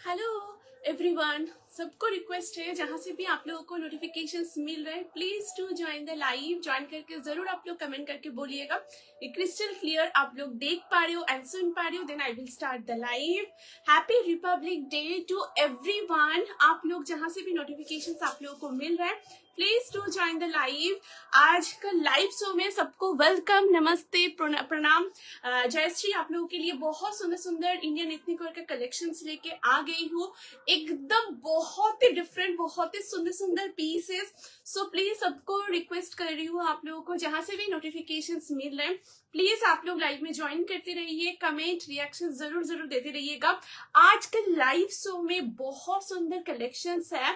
Hello everyone, सबको request है जहां से भी आप लोगों को नोटिफिकेशंस मिल रहे हैं please to join the live. Join करके जरूर आप लोग कमेंट करके बोलिएगा ये क्रिस्टल क्लियर आप लोग देख पा रहे हो एंड सुन पा रहे हो। Then I will start the live. Happy republic day to everyone. आप लोग जहां से भी नोटिफिकेशंस आप लोगों को मिल रहा है please to join the live. आज का लाइव शो में सबको वेलकम, नमस्ते, प्रणाम, जय श्री। आप लोगों के लिए बहुत सुंदर सुंदर इंडियन एथनिक वेयर के कलेक्शंस लेके आ गई हूँ, एकदम बहुत ही डिफरेंट, बहुत ही सुंदर सुंदर पीसेस। सो प्लीज सबको रिक्वेस्ट कर रही हूँ आप लोगों को जहां से भी नोटिफिकेशंस मिल रहे हैं प्लीज आप लोग लाइव में ज्वाइन करते रहिए, कमेंट रिएक्शन जरूर जरूर देते रहिएगा। आज के लाइव शो में बहुत सुंदर कलेक्शंस है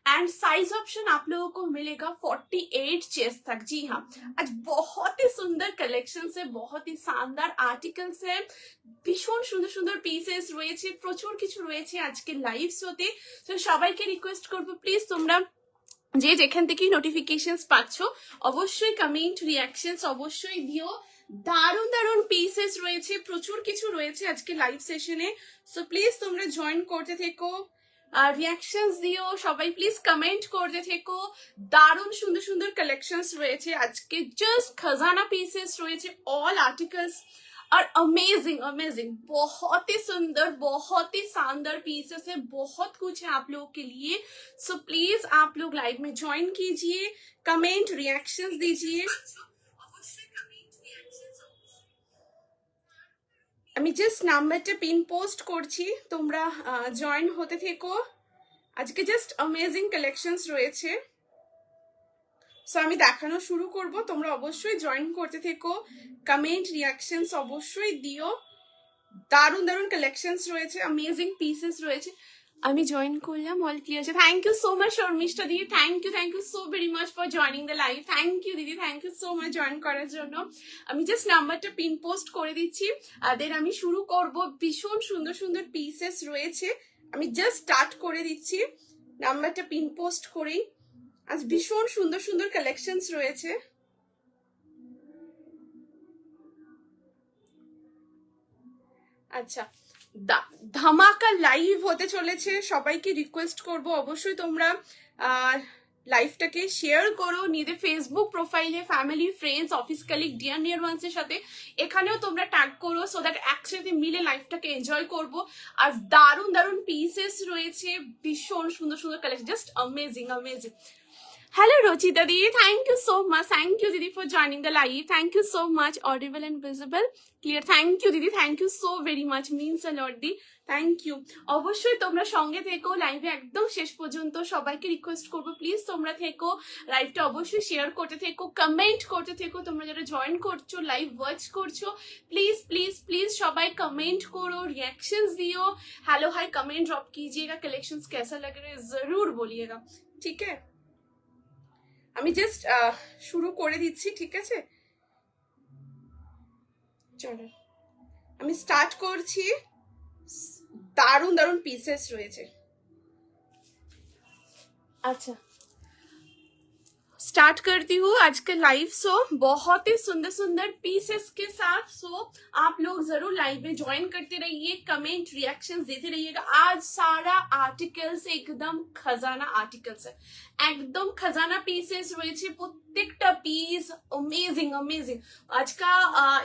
एंड साइज ऑप्शन आप लोगों को मिलेगा 48 चेस्ट तक। जी हाँ, आज बहुत ही सुंदर कलेक्शंस है, बहुत ही शानदार आर्टिकल्स है, ভীষণ সুন্দর সুন্দর পিসেস রয়েছে, প্রচুর কিছু রয়েছে আজকে লাইভ শোতে। তো সবাইকে রিকোয়েস্ট করবো প্লিজ তোমরা যে যেখান থেকে নোটিফিকেশনস পাচ্ছ অবশ্যই কমেন্ট রিঅ্যাকশনস অবশ্যই দিও। দারুণ দারুণ পিসেস রয়েছে, প্রচুর কিছু রয়েছে আজকে লাইভ সেশনে। সো প্লিজ তোমরা জয়েন করতে থেকো, রিঅ্যাকশনস দিও, সবাই প্লিজ কমেন্ট করতে থেকো। দারুণ সুন্দর সুন্দর কালেকশনস রয়েছে আজকে, জাস্ট खजाना পিসেস রয়েছে, অল আর্টিকলস और अमेजिंग अमेजिंग, बहुत ही सुंदर, बहुत ही शानदार पीसेस है, बहुत कुछ है आप लोगों के लिए। सो प्लीज आप लोग लाइव में ज्वाइन कीजिए, कमेंट रिएक्शंस दीजिए। আমি জাস্ট নাম্বারটা পিন পোস্ট করছি, তোমরা জয়েন হতে থেকো। আজকে জাস্ট অ্যামেজিং কালেকশনস রয়েছে। সো আমি দেখানো শুরু করব, তোমরা অবশ্যই জয়েন করতে থেকো, কমেন্ট রিঅ্যাকশনস অবশ্যই দিও। দারুণ দারুণ কালেকশনস রয়েছে, অ্যামেজিং পিসেস রয়েছে। আমি জয়েন করলাম, অল ক্লিয়ার আছে। Thank you so much Sharmistha দিদি, thank you so very much for joining the live. Thank you দিদি, thank you so much join করার জন্য। আমি জাস্ট নাম্বারটা পিন পোস্ট করে দিচ্ছি, দেন আমি শুরু করব। ভীষণ সুন্দর সুন্দর পিসেস রয়েছে, আমি জাস্ট স্টার্ট করে দিচ্ছি নাম্বারটা পিন পোস্ট করেই। আজ ভীষণ সুন্দর সুন্দর কালেকশনস রয়েছে। আচ্ছা, ধামাকা লাইভ হতে চলেছে, সবাইকে রিকোয়েস্ট করব অবশ্যই তোমরা লাইভটাকে শেয়ার করো নিজেদের ফেসবুক প্রোফাইলে, family, friends, office colleague, dear near ones এর সাথে এখানেও তোমরা ট্যাগ করো সো দ্যাট একসাথে মিলে লাইভটাকে এনজয় করব। আর দারুণ দারুণ পিসেস রয়েছে, ভীষণ সুন্দর সুন্দর collection, just amazing amazing. Hello Rochita Didi, thank you so much. Thank you Didi for joining the live. Thank you so much. Audible and visible, clear. Thank you Didi, thank you so very much. Means a lot Didi. Thank you. অবশ্যই তোমরা সঙ্গে থেকো লাইভে একদম শেষ পর্যন্ত। সবাইকে request করবো প্লিজ তোমরা থেকো, লাইভটা অবশ্যই শেয়ার করতে থেকো, কমেন্ট করতে থেকো। তোমরা যারা জয়েন করছো, লাইভ ওয়াচ করছো, প্লিজ প্লিজ প্লিজ সবাই কমেंट करो, रिएक्शंस दियो, हेलो हाय कमेंट ड्रॉप कीजिएगा, कलेक्शंस कैसा लग रहा है जरूर बोलिएगा, ठीक है। আমি জাস্ট শুরু করে দিচ্ছি, ঠিক আছে? চলো আমি স্টার্ট করছি। দারুণ দারুণ পিসেস রয়েছে। अच्छा स्टार्ट करती हूँ आज का लाइव शो बहुत ही सुंदर सुंदर पीसेस के साथ। सो आप लोग जरूर लाइव में ज्वाइन करते रहिए, कमेंट रिएक्शंस देते रहिएगा। आज सारा आर्टिकल्स एकदम खजाना आर्टिकल्स है, একদম खजाना पीसेस রয়েছে, প্রত্যেকটা পিস अमेजिंग अमेजिंग। आज का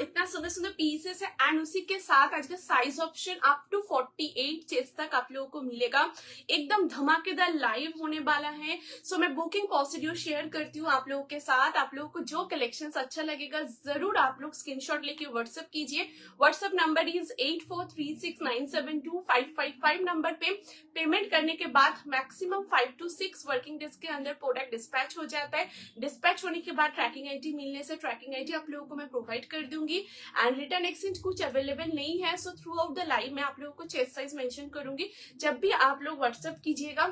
इतना सुंदर सुंदर पीसेस है एंड उसी के साथ आज का size option up to 48 chest तक आप लोगों को मिलेगा। एकदम धमाकेदार लाइव होने वाला है। सो मैं बुकिंग प्रोसीड्यूर शेयर करती हूँ आप लोगों के साथ। आप लोगों को जो कलेक्शन अच्छा लगेगा जरूर आप लोग स्क्रीनशॉट लेके व्हाट्सएप कीजिए। व्हाट्सएप नंबर इज 8436972555 नंबर पे पेमेंट करने के बाद मैक्सिमम 5 to 6 वर्किंग डेज के अंदर प्रोडक्ट डिस्पैच हो जाता है। डिस्पैच होने के बाद ट्रैकिंग आईडी मिलने से ट्रैकिंग आईडी आप लोगों को मैं प्रोवाइड कर दूंगी एंड रिटर्न एक्सचेंज कुछ अवेलेबल नहीं है। So through out the live मैं आप लोगों को चेस्ट साइज मेंशन करूंगी। जब भी आप लोग व्हाट्सएप कीजिएगा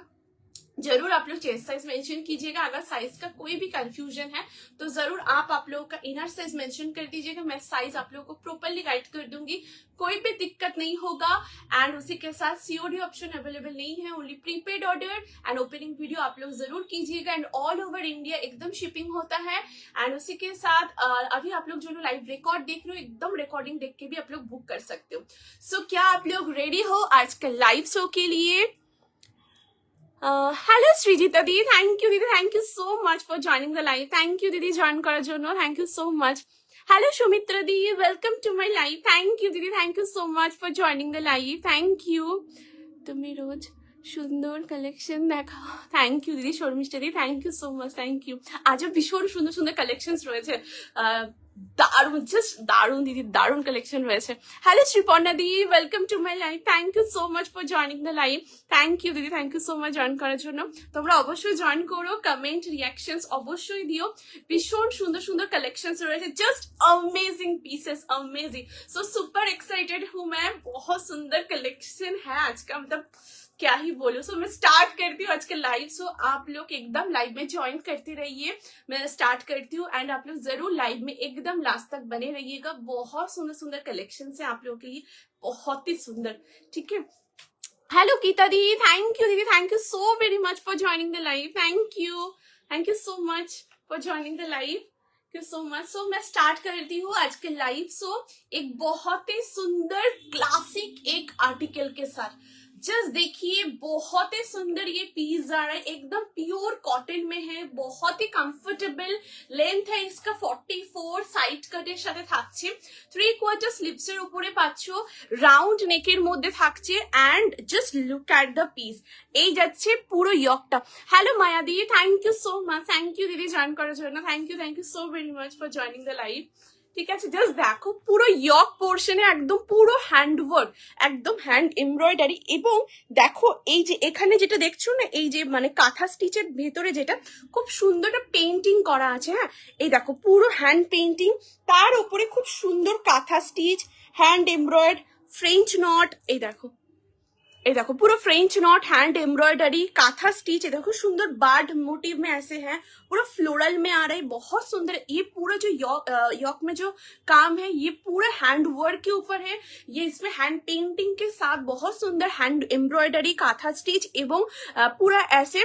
जरूर आप लोग चेस्ट साइज मेंशन कीजिएगा। अगर साइज का कोई भी कंफ्यूजन है तो जरूर आप लोगों का इनर साइज मेंशन कर दीजिएगा। मैं साइज आप लोगों को प्रॉपरली गाइड कर दूंगी, कोई भी दिक्कत नहीं होगा। एंड उसी के साथ सीओडी ऑप्शन अवेलेबल नहीं है, only prepaid order and opening video आप लोग जरूर कीजिएगा। एंड ऑल ओवर इंडिया एकदम शिपिंग होता है। एंड उसी के साथ अभी आप लोग जो लाइव रिकॉर्ड देख रहे हो, एकदम रिकॉर्डिंग देख के भी आप लोग बुक कर सकते हो। सो क्या आप लोग रेडी हो आज का लाइव शो के लिए? হ্যালো সৃজিতা দি, থ্যাংক ইউ দিদি, thank you so much for joining the live. Thank you দিদি জয়েন করার জন্য, thank you so much. Hello Sumitra দি, welcome to my live. Thank you দিদি, thank you so much for joining the live. Thank you. তুমি রোজ সুন্দর collection দেখাও। Thank you দিদি, শর্মিষ্ঠা দি, thank you so much, thank you. আজও ভীষণ সুন্দর সুন্দর কালেকশন রয়েছে, দারুণ, জাস্ট দারুণ দিদি, দারুণ কালেকশন রয়েছে। হ্যালো শ্রীপর্ণা দি, welcome to my live. Thank you so much for joining the live. Thank you দিদি, thank you so much join করার জন্য। তোমরা অবশ্যই জয়েন করো, কমেন্ট রিয়াকশনস অবশ্যই দিও। ভীষণ সুন্দর সুন্দর কালেকশনস রয়েছে, just amazing pieces, amazing. So super excited हूँ मैं, बहुत सुंदर कलेक्शन है आज का, मतलब क्या ही बोलूं। सो मैं स्टार्ट करती हूँ आज का लाइव। सो आप लोग एकदम लाइव में ज्वाइन करते रहिए, मैं स्टार्ट करती हूँ। एंड आप लोग जरूर लाइव में एकदम लास्ट तक बने रहिएगा। बहुत सुंदर सुंदर कलेक्शन है आप लोगों के लिए, बहुत ही सुंदर, ठीक है। हेलो गीता दी, थैंक यू दीदी, thank you so very much for joining the live. Thank you so much for joining the live, thank you so much. So मैं स्टार्ट करती हूँ आज के लाइव। सो एक बहुत ही सुंदर क्लासिक एक आर्टिकल के साथ, जस्ट देखिए बहुत ही सुंदर ये पीस आ रहा है, एकदम प्योर कॉटन में है, बहुत ही कंफर्टेबल। लेंथ है इसका 44, সাইড কাটের সাথে থাকছে, 3/4 স্লিভসের উপরে পাচ্ছো, রাউন্ড নেকের মধ্যে থাকছে। And just look at the piece, এই যাচ্ছে পুরো ইয়কটা। হ্যালো মায়া দি, thank you so much, thank you দিদি জয়েন করার জন্য, thank you so very much for joining the live. ঠিক আছে, জাস্ট দেখো পুরো ইয়ক পোর্শনে একদম পুরো হ্যান্ডওয়ার্ক, একদম হ্যান্ড এমব্রয়ডারি। এবং দেখো এই যে এখানে যেটা দেখছো না, এই যে মানে কাঁথা স্টিচের ভেতরে যেটা খুব সুন্দর একটা পেন্টিং করা আছে, হ্যাঁ এই দেখো পুরো হ্যান্ড পেন্টিং, তার উপরে খুব সুন্দর kantha stitch, hand embroid, French knot, এই দেখো पूरा French knot, hand embroidery, kantha stitch, ये देखो सुंदर बर्ड मोटिव में ऐसे है, पूरा फ्लोरल में आ रहा है, बहुत सुंदर। ये पूरा जो यॉक में जो काम है ये पूरा हैंड वर्क के ऊपर है, ये इसमें हैंड पेंटिंग के साथ बहुत सुंदर हैंड एम्ब्रॉयडरी, काथा स्टिच एवं पूरा ऐसे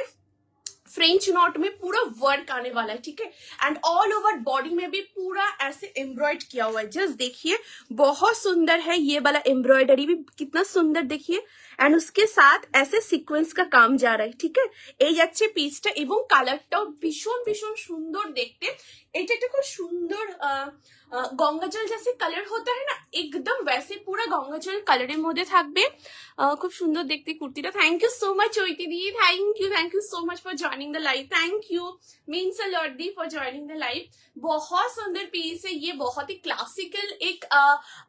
फ्रेंच नॉट में पूरा वर्क आने वाला है, ठीक है। एंड ऑल ओवर बॉडी में भी पूरा ऐसे एम्ब्रॉयड किया हुआ है, जस्ट देखिए बहुत सुंदर है। ये वाला एम्ब्रॉयडरी भी कितना सुंदर देखिए, एंड उसके साथ ऐसे सीक्वेंस का काम जा रहा है, ठीक है। এই যাচ্ছে পিসটা এবং কালারটাও ভীষণ ভীষণ সুন্দর দেখতে। এটা একটা খুব সুন্দর গঙ্গা জল जैसे कलर होता है ना, एकदम वैसे पूरा गंगा जल कलरेর মধ্যে থাকবে। খুব সুন্দর দেখতে কুর্তিটা। Thank you so much Choiti दी, thank you so much for joining the live. Thank you means a lot दी फॉर जॉइनिंग द लाइव। बहुत सुंदर पीस है ये, बहुत ही क्लासिकल एक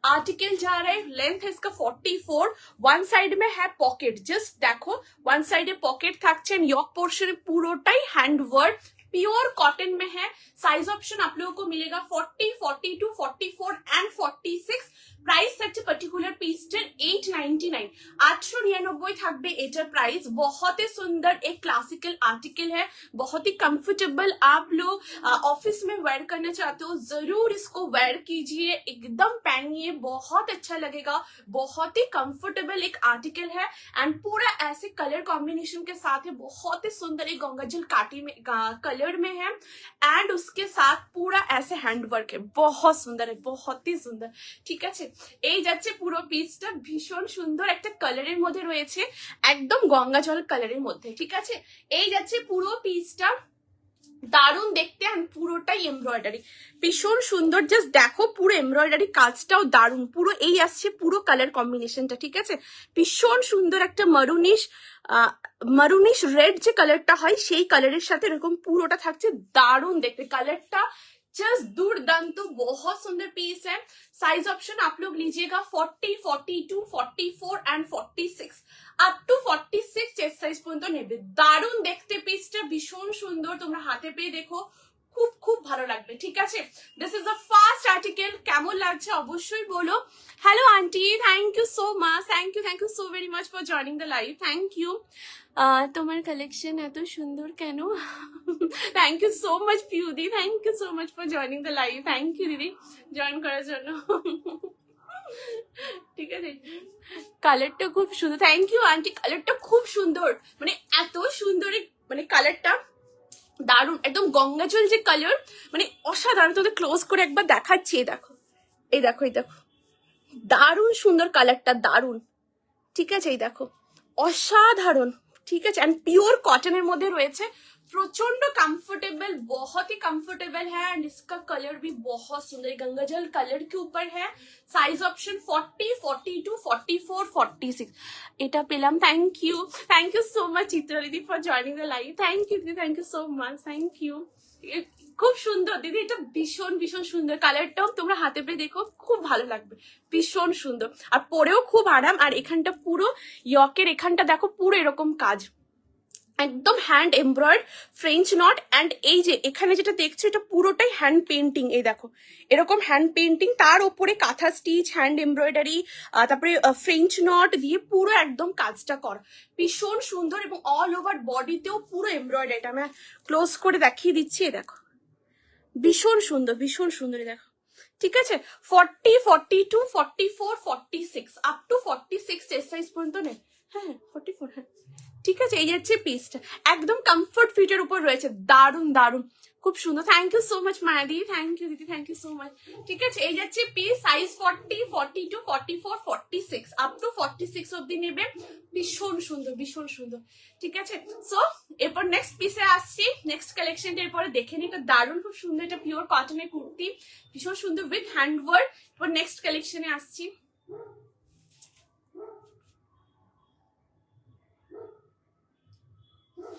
आर्टिकल जा रहा है। लेंथ है इसका 44, वन साइड में है पॉकेट, जस्ट देखो वन साइडे पॉकेट থাকছে, ইয়ক পোর্শনে পুরোটাই হ্যান্ড ওয়ার্ক, प्योर कॉटन में है। साइज ऑप्शन आप लोगों को मिलेगा 40, 42, 44 एंड 46। प्राइस থাকছে পার্টিকুলার পিসটার 899, 899 থাকবে এটার प्राइस। बहुत ही सुंदर एक क्लासिकल आर्टिकल है, बहुत ही कंफर्टेबल। आप लोग ऑफिस में वेयर करना चाहते हो जरूर इसको वेयर कीजिए, एकदम पहनिए, बहुत अच्छा लगेगा, बहुत ही कंफर्टेबल एक आर्टिकल है। एंड पूरा ऐसे कलर कॉम्बिनेशन के साथ है, बहुत ही सुंदर एक गंगाजल काटी में कलर में है। एंड उसके साथ पूरा ऐसे हैंडवर्क है, बहुत सुंदर है, बहुत ही सुंदर, ठीक है। এই যাচ্ছে পুরো পিসটা, ভীষণ সুন্দর একটা কালারের মধ্যে রয়েছে, একদম গঙ্গা জল কালারের মধ্যে, ঠিক আছে। এই যাচ্ছে পুরো পিসটা, দারুণ দেখতে। আর পুরোটাই এমব্রয়ডারি, ভীষণ সুন্দর। জাস্ট দেখো পুরো এমব্রয়ডারি কাজটাও দারুণ, পুরো এই আসছে পুরো কালার কম্বিনেশনটা, ঠিক আছে। ভীষণ সুন্দর একটা মারুনিশ রেড যে কালারটা হয় সেই কালারের সাথে এরকম পুরোটা থাকছে, দারুণ দেখতে কালারটা, जस्ट दुर्दांत, बहुत सुंदर पीस है। साइज ऑप्शन आप लोग लीजिएगा 40, 42, 44 and 46, up to 46 chest size পর্যন্ত নেবে। দারুণ দেখতে পিসটা, ভীষণ সুন্দর, তোমরা হাতে পেয়ে দেখো খুব খুব ভালো লাগবে, ঠিক আছে? This is the first article. কেমন লাগছে অবশ্যই বলো। Hello aunty, thank you so much, thank you so very much for joining the live, thank you. তোমার কালেকশন এত সুন্দর কেন? থ্যাংক ইউ সো মাচ পিউদি, thank you so much for joining the live, thank you দিদি join করার জন্য। ঠিক আছে, কালারটা খুব সুন্দর, থ্যাংক ইউ আন্টি, কালারটা খুব সুন্দর, মানে এত সুন্দর মানে কালারটা দারুণ, একদম গঙ্গা জল যে কালার, মানে অসাধারণ। তোদের ক্লোজ করে একবার দেখাচ্ছি, এই দেখো, এই দেখো, এই দেখো, দারুণ সুন্দর কালারটা, দারুণ, ঠিক আছে? এই দেখো, অসাধারণ, ঠিক আছে? एंड प्योर कॉटन मध्य रही, प्रचंड कंफर्टेबल, बहुत ही कंफर्टेबल है। एंड इसका कलर भी बहुत सुंदर गंगा जल कलर के ऊपर है। साइज ऑप्शन 40, 42, 44, 46 এটা পেলাম। Thank you so much Chitra দিদি for joining the live, thank you দিদি, thank you so much, thank you. খুব সুন্দর দিদি, এটা ভীষণ ভীষণ সুন্দর, কালারটাও তোমরা হাতে পেয়ে দেখো, খুব ভালো লাগবে, ভীষণ সুন্দর, আর পরেও খুব আরাম। আর এখানটা পুরো ইয়কের এখানটা দেখো, পুরো এরকম কাজ, একদম hand embroid French not. And এই যে এখানে যেটা দেখছো, এটা পুরোটাই হ্যান্ড পেন্টিং, এই দেখো এরকম হ্যান্ড পেন্টিং, তার ওপরে কাঁথা স্টিচ, হ্যান্ড এমব্রয়ডারি, তারপরে ফ্রেঞ্চ নট দিয়ে পুরো একদম কাজটা করা, ভীষণ সুন্দর। এবং অল ওভার বডিতেও পুরো এমব্রয়ডারি, এটা আমি ক্লোজ করে দেখিয়ে দিচ্ছি, এই দেখো, ভীষণ সুন্দর, ভীষণ সুন্দর, দেখো, ঠিক আছে? 40, 42, 44, 46 আপ টু 46 চেস্ট সাইজ পর্যন্ত নেই। হ্যাঁ 44, হ্যাঁ ঠিক আছে। এই যাচ্ছে পিসটা, একদম কমফর্ট ফিটের উপর রয়েছে, দারুণ দারুণ, খুব সুন্দর। থ্যাংক ইউ সো মাচ মায়াদি, থ্যাংক ইউ দিদি, থ্যাংক ইউ সো মাচ। ঠিক আছে, এই যাচ্ছে পিস, সাইজ 40, 42, 44, 46 আপ টু 46 অব্দি নেবে, ভীষণ সুন্দর, ভীষণ সুন্দর, ঠিক আছে? সো এরপর নেক্সট পিসে আসছি, নেক্সট কালেকশনটা এরপরে দেখে নি, এটা দারুণ, খুব সুন্দর, এটা পিওর কটনের কুর্তি, ভীষণ সুন্দর উইথ হ্যান্ডওয়ার্ক। এরপর নেক্সট কালেকশনে আসছি,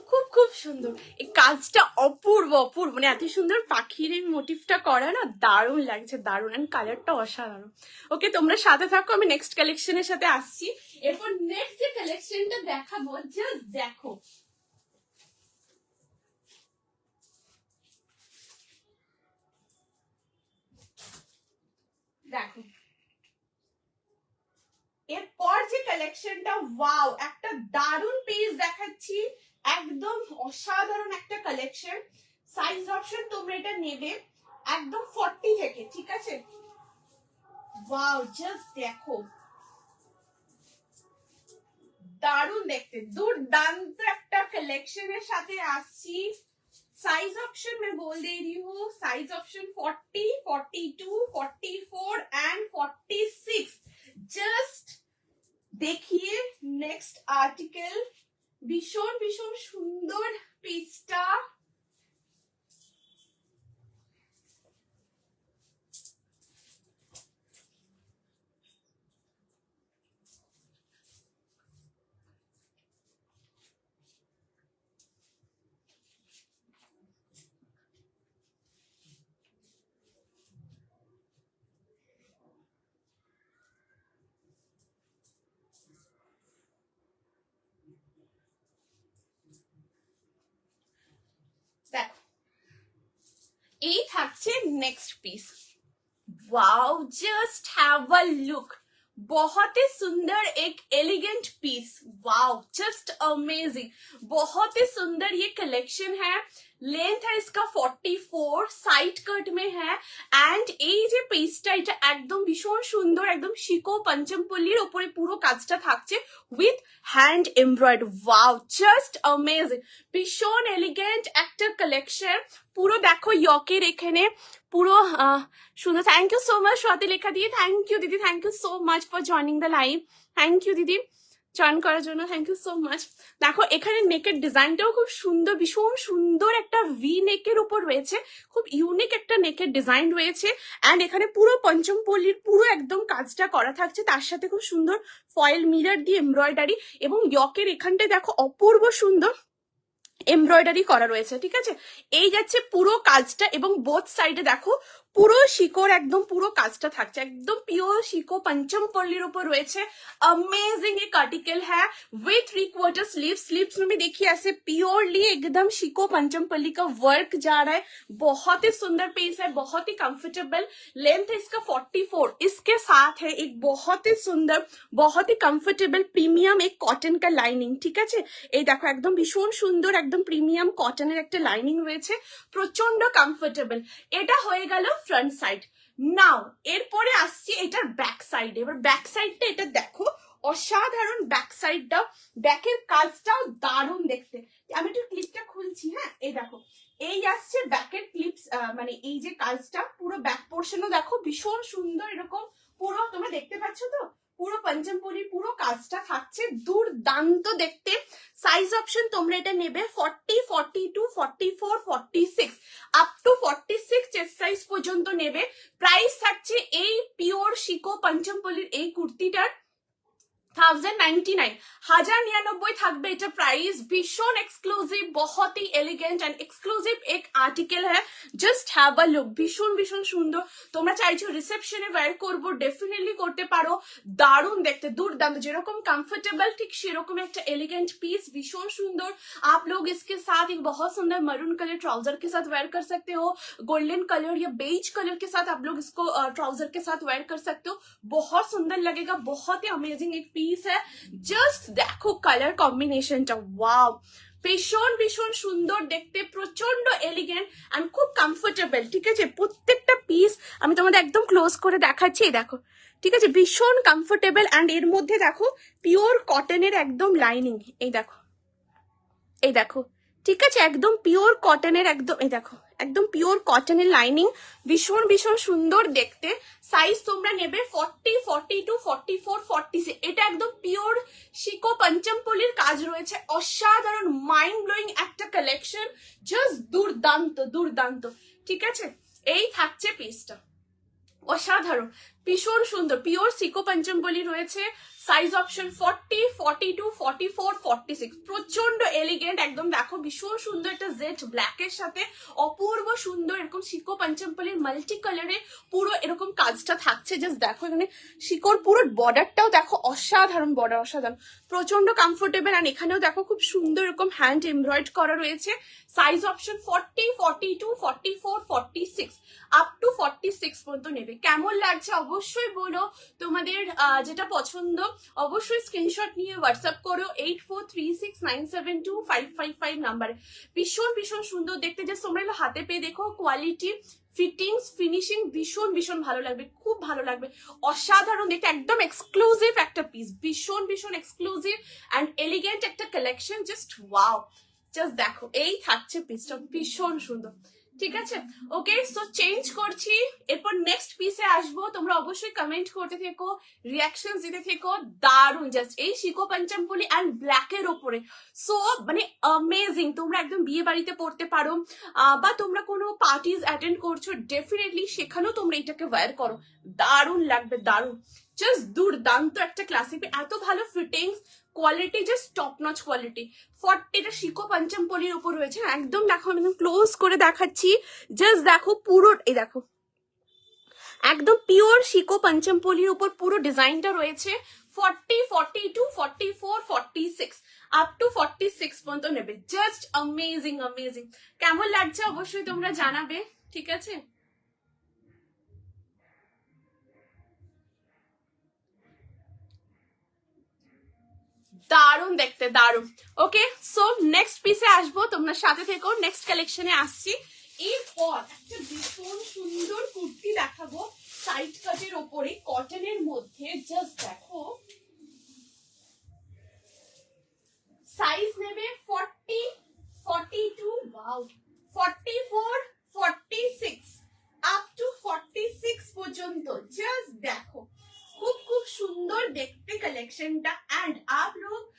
খুব খুব সুন্দর, এই কাজটা অপূর্ব অপূর্ব, মানে এত সুন্দর পাখির এই মোটিভটা করা না, দারুণ লাগছে, দারুণ। এন্ড কালারটা অসাধারণ। ওকে, তোমরা সাথে থাকো, আমি নেক্সট কালেকশনের সাথে আসছি। এরপর নেক্সট যে কালেকশনটা দেখাবো, জাস্ট দেখো, দেখো এরপর যে কালেকশনটা, ওয়াও, একটা দারুণ পিস দেখাচ্ছি, একদম অসাধারণ একটা কালেকশন। সাইজ অপশন তোমরা এটা নেবে একদম 40 থেকে, ঠিক আছে? ওয়াও, জাস্ট দেখো, দারুণ দেখতে, দুর্দান্ত একটা কালেকশনের সাথে আসছি। साइज ऑप्शन मैं बोल दे रही हूँ, साइज ऑप्शन 40, 42, 44 एंड 46। जस्ट देखिए नेक्स्ट आर्टिकल, भीषण भीषण सुंदर पिसटा, देखो এই থাকছে next piece. Wow, just have a look, बहुत ही सुंदर एक elegant piece, wow, just amazing, बहुत ही सुंदर ये कलेक्शन है। लेंथ है इसका 44, साइड कट में है। एंड এই যে পিসটা, এটা একদম ভীষণ সুন্দর, একদম শিকো পঞ্চমপল্লির উপরে পুরো কাজটা থাকছে with hand embroidery, wow, just amazing, ভীষণ এলিগেন্ট একটা কালেকশন। পুরো দেখো ইয়কের এখানে পুরো সুন্দর। Thank you so much Swati লেখা দিয়ে, থ্যাংক ইউ দিদি, thank you so much for joining the live, thank you দিদি জয়েন করার জন্য, থ্যাংক ইউ সো মাচ। দেখো এখানে নেকের ডিজাইনটাও খুব সুন্দর, ভীষণ সুন্দর একটা ভি নেকের উপর রয়েছে, খুব ইউনিক একটা নেকের ডিজাইন রয়েছে। অ্যান্ড এখানে পুরো পঞ্চমপল্লির পুরো একদম কাজটা করা থাকছে, তার সাথে খুব সুন্দর ফয়েল মিরর দিয়ে এমব্রয়ডারি, এবং ইয়কের এখানটায় দেখো অপূর্ব সুন্দর এমব্রয়ডারি করা রয়েছে, ঠিক আছে? এই যাচ্ছে পুরো কাজটা, এবং বোথ সাইডে দেখো পুরো শিকোর একদম পুরো কাজটা থাকছে, একদম পিওর শিকো पंचम पल्लीर ऊपर রয়েছে। अमेजिंग एक आर्टिकल है विथ 3/4 स्लीव। स्लीव्स में भी देखिए ऐसे प्योरली एकदम शिको पंचम पल्ली का वर्क जा रहा है। बहुत ही सुंदर पीस है, बहुत ही कंफर्टेबल। लेंथ है इसका 44। इसके साथ है एक बहुत ही सुंदर, बहुत ही कंफर्टेबल प्रीमियम एक कॉटन का लाइनिंग। ठीक है, এই দেখো একদম ভীষণ সুন্দর একদম প্রিমিয়াম কটনের একটা লাইনিং রয়েছে, প্রচন্ড কমফোর্টেবল। এটা হয়ে গেল ফ্রন্ট সাইড। নাও এরপরে আসছি এটার ব্যাক সাইড। এবার ব্যাক সাইডটা এটা দেখো, অসাধারণ ব্যাক সাইডটা, ব্যাকের কাজটাও দারুণ দেখতে। আমি একটু ক্লিপটা খুলছি। হ্যাঁ, এই দেখো এই আসছে ব্যাকের ক্লিপস, মানে এই যে কাজটা পুরো ব্যাক পোর্শনও দেখো ভীষণ সুন্দর, এরকম পুরো তোমরা দেখতে পাচ্ছ তো, পুরো পঞ্চমপল্লির পুরো কাজটা থাকছে, দুর্দান্ত দেখতে। সাইজ অপশন তোমরা এটা নেবে 40, 42, 44, 46 আপ টু 46 চেস্ট সাইজ পর্যন্ত নেবে। প্রাইস থাকছে এই পিওর শিকো পঞ্চমপল্লির এই কুর্তিটার 1099, 1099 থাকবে এটা প্রাইস। ভীষণ এক্সক্লুসিভ, बहुत ही এলিগেন্ট এন্ড এক্সক্লুসিভ এক আর্টিকেল হ্যাঁ। জাস্ট হ্যাভ আ লুক, ভীষণ ভীষণ সুন্দর। তোমরা চাইছো রিসেপশনে ওয়্যার করবো, ডেফিনেটলি করতে পারো। দারুণ দেখতে, দুর্দান্ত, যেরকম कंफर्टेबल ঠিক সেরকম একটা এলিগেন্ট পিস, ভীষণ সুন্দর। आप लोग इसके साथ एक बहुत सुंदर मरून कलर ट्राउजर के साथ वेयर कर सकते हो, गोल्डन कलर या बेज कलर के साथ आप लोग इसको ट्राउजर के साथ वेयर कर सकते हो, बहुत सुंदर लगेगा। बहुत ही अमेजिंग एक পিস है। জাস্ট দেখো কালার কম্বিনেশনটা, ওয়াও, ভীষণ ভীষণ সুন্দর দেখতে, প্রচন্ড এলিগেন্ট এন্ড খুব কমফোর্টেবল। ঠিক আছে, প্রত্যেকটা পিস আমি তোমাদের একদম ক্লোজ করে দেখাচ্ছি। দেখো, ঠিক আছে, ভীষণ কমফোর্টেবল এন্ড এর মধ্যে দেখো পিওর কটনের একদম লাইনিং। এই দেখো, এই দেখো, ঠিক আছে, একদম পিওর কটনের, একদম এই দেখো একদম পিওর কটনের লাইনিং, ভীষণ ভীষণ সুন্দর দেখতে। সাইজ তোমরা নেবে 40, 42, 44, 46। এটা একদম পিওর শিকো পঞ্চমপল্লির কাজ রয়েছে, অসাধারণ মাইন্ড ব্লোয়িং একটা কালেকশন, জাস্ট দুর্দান্ত দুর্দান্ত। ঠিক আছে, এই থাকছে পিসটা, অসাধারণ, ভীষণ সুন্দর, পিওর শিকো পঞ্চমপল্লি রয়েছে। সাইজ অপশন 40, 42, 44, 46, প্রচন্ড এলিগেন্ট একদম। দেখো ভীষণ সুন্দর একটা জেড ব্ল্যাকের সাথে অপূর্ব সুন্দর এরকম শিকো পঞ্চমপল্লির মাল্টি কালারে পুরো এরকম কাজটা থাকছে। জাস্ট দেখো এখানে শিকোর পুরো বর্ডারটাও দেখো, অসাধারণ বর্ডার, অসাধারণ, প্রচন্ড কমফোর্টেবল। আর এখানেও দেখো খুব সুন্দর এরকম হ্যান্ড এমব্রয়েড করা রয়েছে। সাইজ অপশন 40, 42, 44, 46 আপ টু 46 পর্যন্ত নেবে। কেমন লাগছে অবশ্যই বলো, তোমাদের যেটা পছন্দ অবশ্যই স্ক্রিনশট নিয়ে হোয়াটসঅ্যাপ করো 8436972555 নাম্বারে। ভীষণ ভীষণ সুন্দর দেখতে, যে তোমরা হাতে পেয়ে দেখো, কোয়ালিটি, ফিটিংস, ফিনিশিং ভীষণ ভীষণ ভালো লাগবে, খুব ভালো লাগবে, অসাধারণ দেখতে, একদম এক্সক্লুসিভ একটা পিস, ভীষণ ভীষণ এক্সক্লুসিভ অ্যান্ড এলিগেন্ট একটা কালেকশন। জাস্ট ওয়াও, জাস্ট দেখো এই থাকছে পিসটা, ভীষণ সুন্দর। ঠিক আছে, ওকে, সো চেঞ্জ করছি, এরপর নেক্সট পিসে আসবো। তোমরা অবশ্যই কমেন্ট করতে থেকো, রিয়াকশন দিতে থেকো। দারুন, জাস্ট এই শিকো পঞ্চমপল্লি অ্যান্ড ব্ল্যাকের ওপরে, সো মানে অ্যামেজিং। তোমরা একদম বিয়ে বাড়িতে পড়তে পারো, বা তোমরা কোনো পার্টিজ অ্যাটেন্ড করছো, ডেফিনেটলি সেখানেও তোমরা এটাকে ওয়্যার করো, দারুণ লাগবে, দারুণ, জাস্ট দুর্দান্ত একটা ক্লাসিক, এত ভালো fittings, quality just top notch quality. 40, এটা শিকো পঞ্চমপল্লির উপর রয়েছে, একদম দেখো আমি ক্লোজ করে দেখাচ্ছি। জাস্ট দেখো পুরো, এই দেখো একদম পিওর শিকো পঞ্চমপল্লির উপর পুরো ডিজাইনটা রয়েছে। 40, 42, 44, 46 আপ টু 46 পর্যন্ত নেবে। Just amazing amazing. কেমন লাগছে অবশ্যই তোমরা জানাবে। ঠিক আছে, দারুণ দেখতে, দারুণ। ওকে, সো নেক্সট পিসে আসবো, তোমরা সাথে থেকো, নেক্সট কালেকশনে আসছি। এরপর একটা ভীষণ সুন্দর কুর্তি দেখাবো সাইড কাটের ওপরে কটনের মধ্যে। জাস্ট দেখো, সাইজ নেবে 40, 42, ওয়াও, 44, 46 আপ টু 46 পর্যন্ত। জাস্ট দেখো खूब खूब सुंदर देखते कलेक्शन टा। एंड आप लोग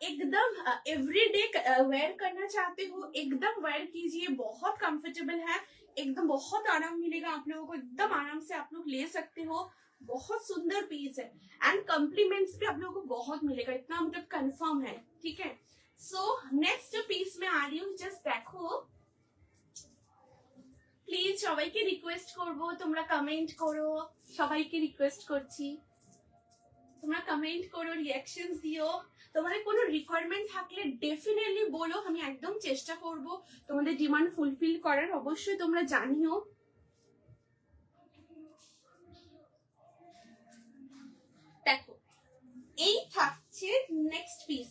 एकदम एवरीडे वेयर करना चाहते हो, एकदम वेयर कीजिए, बहुत कंफर्टेबल है, एकदम बहुत आराम मिलेगा आप लोगों को, एकदम आराम से आप लोग ले सकते हो। बहुत सुंदर पीस है एंड कॉम्प्लीमेंट्स भी आप लोगों को बहुत मिलेगा, इतना मतलब कंफर्म है। ठीक है, सो नेक्स्ट पीस में आ रही हूँ। जस्ट देखो প্লিজ সবাইকে রিকোয়েস্ট করব তোমরা কমেন্ট করো, সবাইকে রিকোয়েস্ট করছি তোমরা কমেন্ট করো, রিঅ্যাকশনস দিও। তোমাদের কোনো রিকোয়ারমেন্ট থাকলে ডেফিনেটলি বলো, আমি একদম চেষ্টা করব তোমাদের ডিমান্ড ফুলফিল করার। অবশ্যই তোমরা জানিও। দেখো এই থাকছে নেক্সট পিস।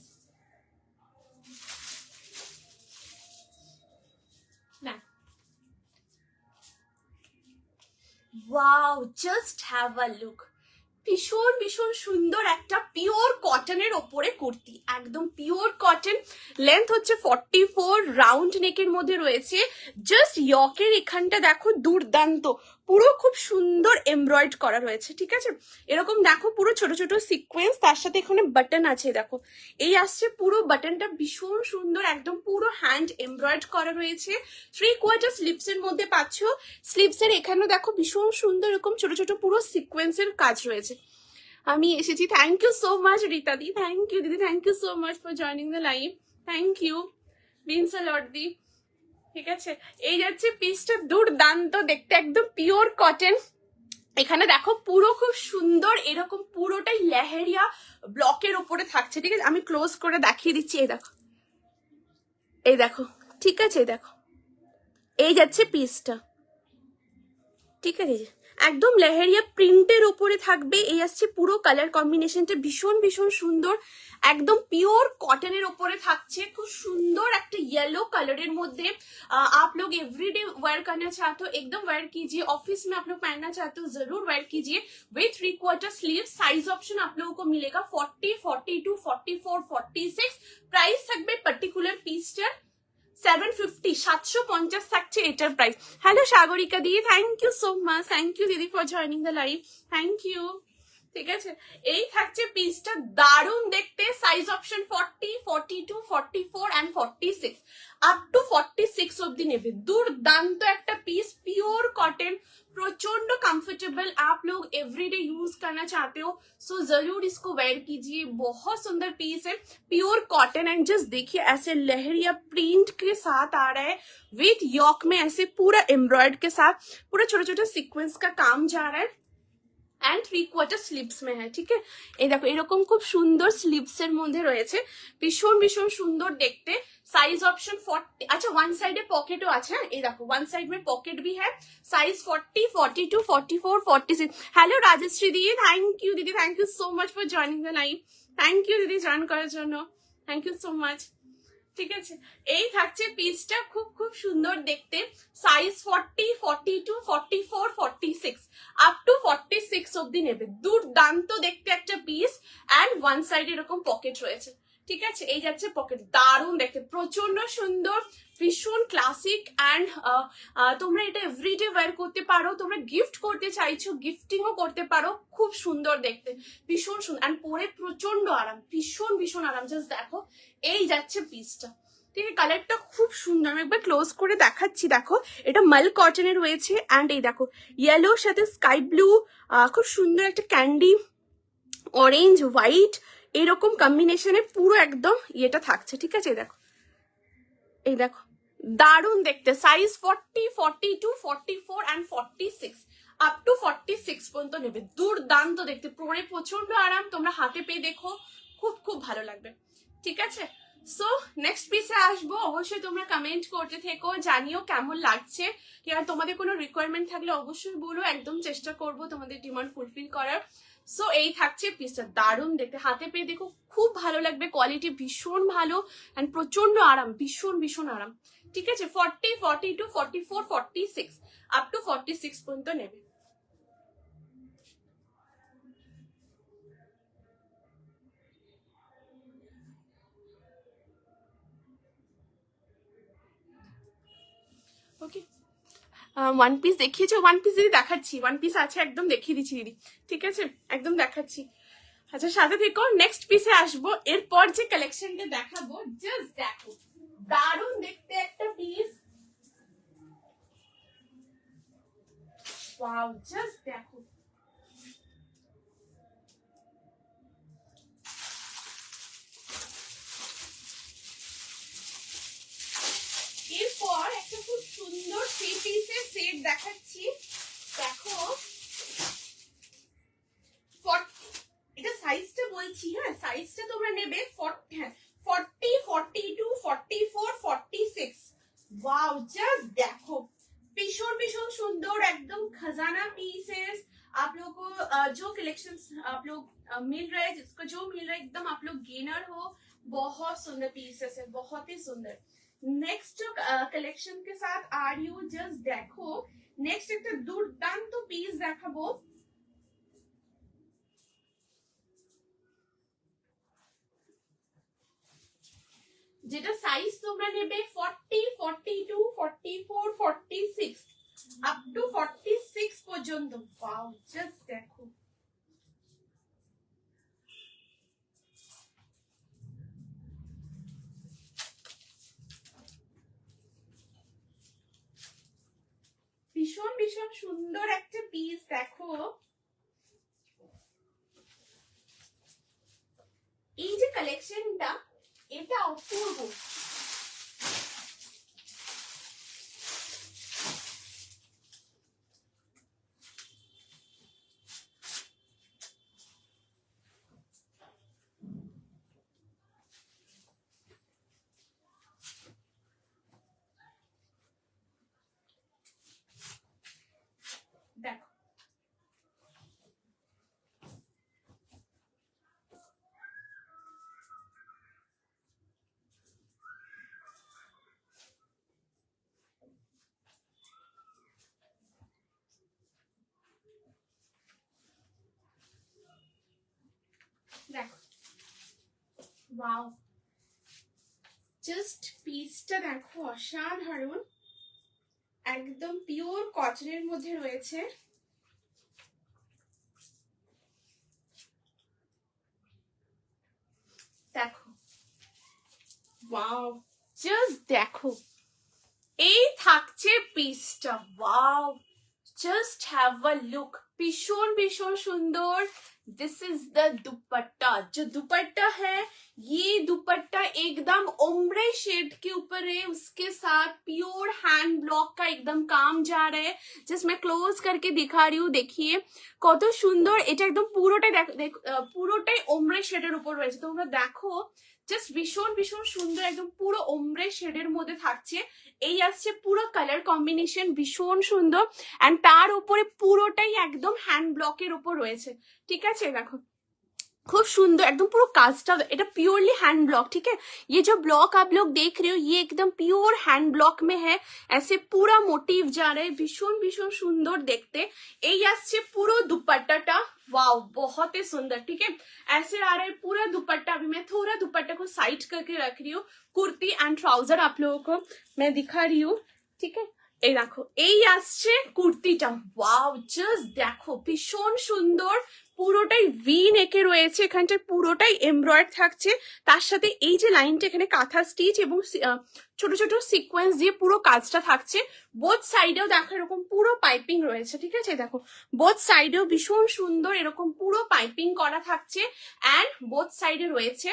না wow, just have a look. ভীষণ ভীষণ সুন্দর একটা পিওর কটনের ওপরে কুর্তি, একদম পিওর কটন। লেন্থ হচ্ছে 44, রাউন্ড নেকের মধ্যে রয়েছে। জাস্ট ইয়কের এখানটা দেখো দুর্দান্ত, পুরো খুব সুন্দর এমব্রয়েড করা রয়েছে, ঠিক আছে। এরকম দেখো পুরো ছোট ছোট সিকোয়েন্স, তার সাথে এখানে বাটন আছে, দেখো এই আসছে পুরো বাটনটা ভীষণ সুন্দর, একদম পুরো হ্যান্ড এমব্রয়েড করা রয়েছে। 3/4 স্লিভস এর মধ্যে পাচ্ছ। স্লিভস এর এখানেও দেখো ভীষণ সুন্দর এরকম ছোট ছোট পুরো সিকোয়েন্সের কাজ রয়েছে। আমি এসেছি, thank you so much Rita দি, থ্যাংক ইউ দিদি, thank you so much for joining the live, thank you means a lot দি। ঠিক আছে, এই যাচ্ছে পিসটা দুর্দান্ত দেখতে, একদম পিওর কটন। এখানে দেখো পুরো খুব সুন্দর এরকম পুরোটাই লেহেরিয়া ব্লকের উপরে থাকছে, ঠিক আছে। আমি ক্লোজ করে দেখিয়ে দিচ্ছি, এই দেখো, এই দেখো, ঠিক আছে, এই দেখো, এই যাচ্ছে পিসটা, ঠিক আছে। একদম লেহেরিয়া প্রিন্টের উপরে থাকবে। এই আসছে পুরো কালার কম্বিনেশনটা ভীষণ ভীষণ সুন্দর, একদম পিওর কটনের উপরে থাকছে, খুব সুন্দর একটা येलो कलर মধ্যে। आप लोग एवरीडे वेयर करना चाहते हो एकदम वेयर कीजिए, ऑफिस में आप लोग पहनना चाहते हो जरूर वेयर कीजिए। विथ 3/4 स्लीव, साइज ऑप्शन आप लोगों को मिलेगा 40, 42, 44, 46। प्राइस থাকবে পার্টিকুলার পিসটার 750, 750 থাকছে এটার প্রাইস। হ্যালো সাগরিকা দি, thank you so much, thank you দিদি for joining the live, thank you. ঠিক আছে, এই থাকছে পিসটা, দারুণ দেখতে। Size option 40, 42, 44 and 46, up to 46 অব্দি নেবে। দুর্দান্ত একটা পিস, পিওর कॉटन, प्रचंड कंफर्टेबल। आप लोग एवरीडे यूज करना चाहते हो सो जरूर इसको वेयर कीजिए, बहुत सुंदर पीस है, प्योर कॉटन। एंड जस्ट देखिए ऐसे लहरिया प्रिंट के साथ आ रहा है, विथ यॉक में ऐसे पूरा एम्ब्रॉयड के साथ पूरा छोटा छोटा सीक्वेंस का काम जा रहा है एंड 3/4 স্লিভস में है, ঠিক है। এই দেখো এরকম খুব সুন্দর স্লিভস এর মধ্যে রয়েছে, ভীষণ ভীষণ সুন্দর দেখতে। साइज ऑप्शन 40, अच्छा वन साइड पॉकेटो আছে, এই দেখো वन साइड में पॉकेट भी है। साइज 40, 42, 44, 46। हेलो राजश्री दी, थैंक यू दीदी, thank you so much for joining the live, thank you दीदी জয়েন করার জন্য, থ্যাংক ইউ সো মাচ। ঠিক আছে, এই থাকছে পিসটা, খুব খুব সুন্দর দেখতে। সাইজ 40, 42, 44, 46 আপ টু 46 অব্দি নেবে। দুর্দান্ত দেখতে একটা পিস, এন্ড ওয়ান সাইড এরকম পকেট রয়েছে, ঠিক আছে। এই যাচ্ছে পকেট, দারুণ দেখতে, প্রচন্ড সুন্দর, ভীষণ ক্লাসিক। এন্ড তোমরা এটা এভরিডে ওয়্যার করতে পারো, তোমরা গিফট করতে চাইছো গিফটিংও করতে পারো, খুব সুন্দর দেখতে, ভীষণ সুন্দর। এন্ড পরে প্রচন্ড আরাম, ভীষণ ভীষণ আরাম। জাস্ট দেখো এই যাচ্ছে পিসটা, ঠিক আছে। কালারটা খুব সুন্দর, আমি একবার ক্লোজ করে দেখাচ্ছি। দেখো এটা মাল কটনের রয়েছে, এন্ড এই দেখো ইয়েলোর সাথে স্কাই ব্লু, খুব সুন্দর একটা ক্যান্ডি অরেঞ্জ হোয়াইট এরকম কম্বিনেশনে পুরো একদম ইয়েটা থাকছে, ঠিক আছে। দেখো এই দেখো দারুণ দেখতে। সাইজ 40, 42, 44 এন্ড 46 আপ টু 46 পর্যন্ত নেবে। দুর্দান্ত দেখতে, পরে প্রচন্ড আরাম, তোমরা হাতে পেয়ে দেখো, খুব খুব ভালো লাগবে, ঠিক আছে। সো নেক্সট পিসে আসবো, অবশ্যই তোমরা কমেন্ট করতে থেকো, জানিও কেমন লাগছে। আর তোমাদের কোনো রিকোয়ারমেন্ট থাকলে অবশ্যই বলো, একদম চেষ্টা করবো তোমাদের ডিমান্ড ফুলফিল করার। সো এই থাকছে পিসটা, দারুণ দেখতে, হাতে পেয়ে দেখো, খুব ভালো লাগবে, কোয়ালিটি ভীষণ ভালো এন্ড প্রচন্ড আরাম, ভীষণ ভীষণ আরাম, ঠিক আছে। 40, 42, 44, 46 আপ টু 46 পর্যন্ত নেবে। ওকে, ওয়ান পিস দেখিয়েছো, ওয়ান পিস দিদি দেখাচ্ছি, ওয়ান পিস আছে একদম দেখিয়ে দিচ্ছি দিদি, ঠিক আছে, একদম দেখাচ্ছি। আচ্ছা সাথে থেকো, নেক্সট পিসে আসবো, এরপর যে কালেকশনটা দেখাবো, জাস্ট দেখো দারুণ দেখতে একটা পিস, ওয়াও, জাস্ট দেখো এরপর একটা খুব সুন্দর থ্রি পিসের সেট দেখাচ্ছি, দেখো এটা সাইজটা বলছি, হ্যাঁ সাইজটা তোমরা নেবে 40, 42, 44, 46। वाओ जस्ट देखो, भीषण भीषण सुंदर एकदम खजाना पीसेस। आप लोग को जो कलेक्शंस आप लोग मिल रहे हैं, जिसको जो मिल रहा है एकदम आप लोग गेनर हो। बहुत सुंदर पीसेस है, बहुत ही सुंदर। नेक्स्ट जो कलेक्शन के साथ आ रही हूँ, जस्ट देखो नेक्स्ट एक दुर्दाন্ত পিস দেখাবো। যেটা সাইজ তোমরা নেবে 40, 42, 44, 46 আপ টু 46 পর্যন্ত। ওয়াও জাস্ট দেখো, ভীষণ ভীষণ সুন্দর একটা পিস। দেখো এই যে কালেকশনটা, এটা অপূর্ব। দেখো দেখো, ওয়াও জাস্ট পিসটা দেখো, অসাধারণ, একদম পিওর কটনের মধ্যে রয়েছে। দেখো ওয়াও জাস্ট দেখো, এই থাকছে পিসটা। Wow just have a look, भीषण भीषण सुंदर। दिस इज द दुपट्टा। जो दुपट्टा है, ये दुपट्टा एकदम ओम्ब्रे शेड के ऊपर है, उसके साथ प्योर हैंड ब्लॉक का एकदम काम जा रहा है। जस्ट मैं क्लोज करके दिखा रही हूँ, देखिए কত সুন্দর। এটা একদম পুরোটাই পুরোটাই ওমব্রে শেডের উপর রয়েছে। তোমরা দেখো জাস্ট ভীষণ ভীষণ সুন্দর, একদম পুরো ওমব্রে শেডের মধ্যে থাকছে। এই আসছে পুরো কালার কম্বিনেশন, ভীষণ সুন্দর। এন্ড তার উপরে পুরোটাই একদম হ্যান্ড ব্লকের উপর রয়েছে, ঠিক আছে। দেখো खूब सुंदर एकदम पूरा कास्टा, এটা प्योरली हैंड ब्लॉक, ठीक है। ये जो ब्लॉक आप लोग देख रहे हो, ये एकदम प्योर हैंड ब्लॉक में है। ऐसे पूरा मोटिव जा रहा है, भीषण भीषण सुंदर देखते। এই আসছে পুরো दुपट्टा, वाओ बहुत ही सुंदर, ठीक है। ऐसे आ रहा है पूरा दुपट्टा। अभी मैं थोड़ा दुपट्टा को साइड करके रख रही हूँ। कुर्ती एंड ट्राउजर आप लोगों को मैं दिखा रही हूँ, ठीक है। এই দেখো এই আসছে কুর্তিটা, ওয়াও জাস্ট দেখো ভীষণ সুন্দর। পুরোটাই ভি নেকে রয়েছে, এখানটায় পুরোটাই এমব্রয়েড থাকছে। তার সাথে এই যে লাইনটা এখানে কাঁথা স্টিচ এবং ছোট ছোট সিকোয়েন্স দিয়ে পুরো কাজটা থাকছে। বোথ সাইডেও দেখো এরকম পুরো পাইপিং রয়েছে, ঠিক আছে। দেখো বোথ সাইডেও ভীষণ সুন্দর এরকম পুরো পাইপিং করা থাকছে। অ্যান্ড বোথ সাইডে রয়েছে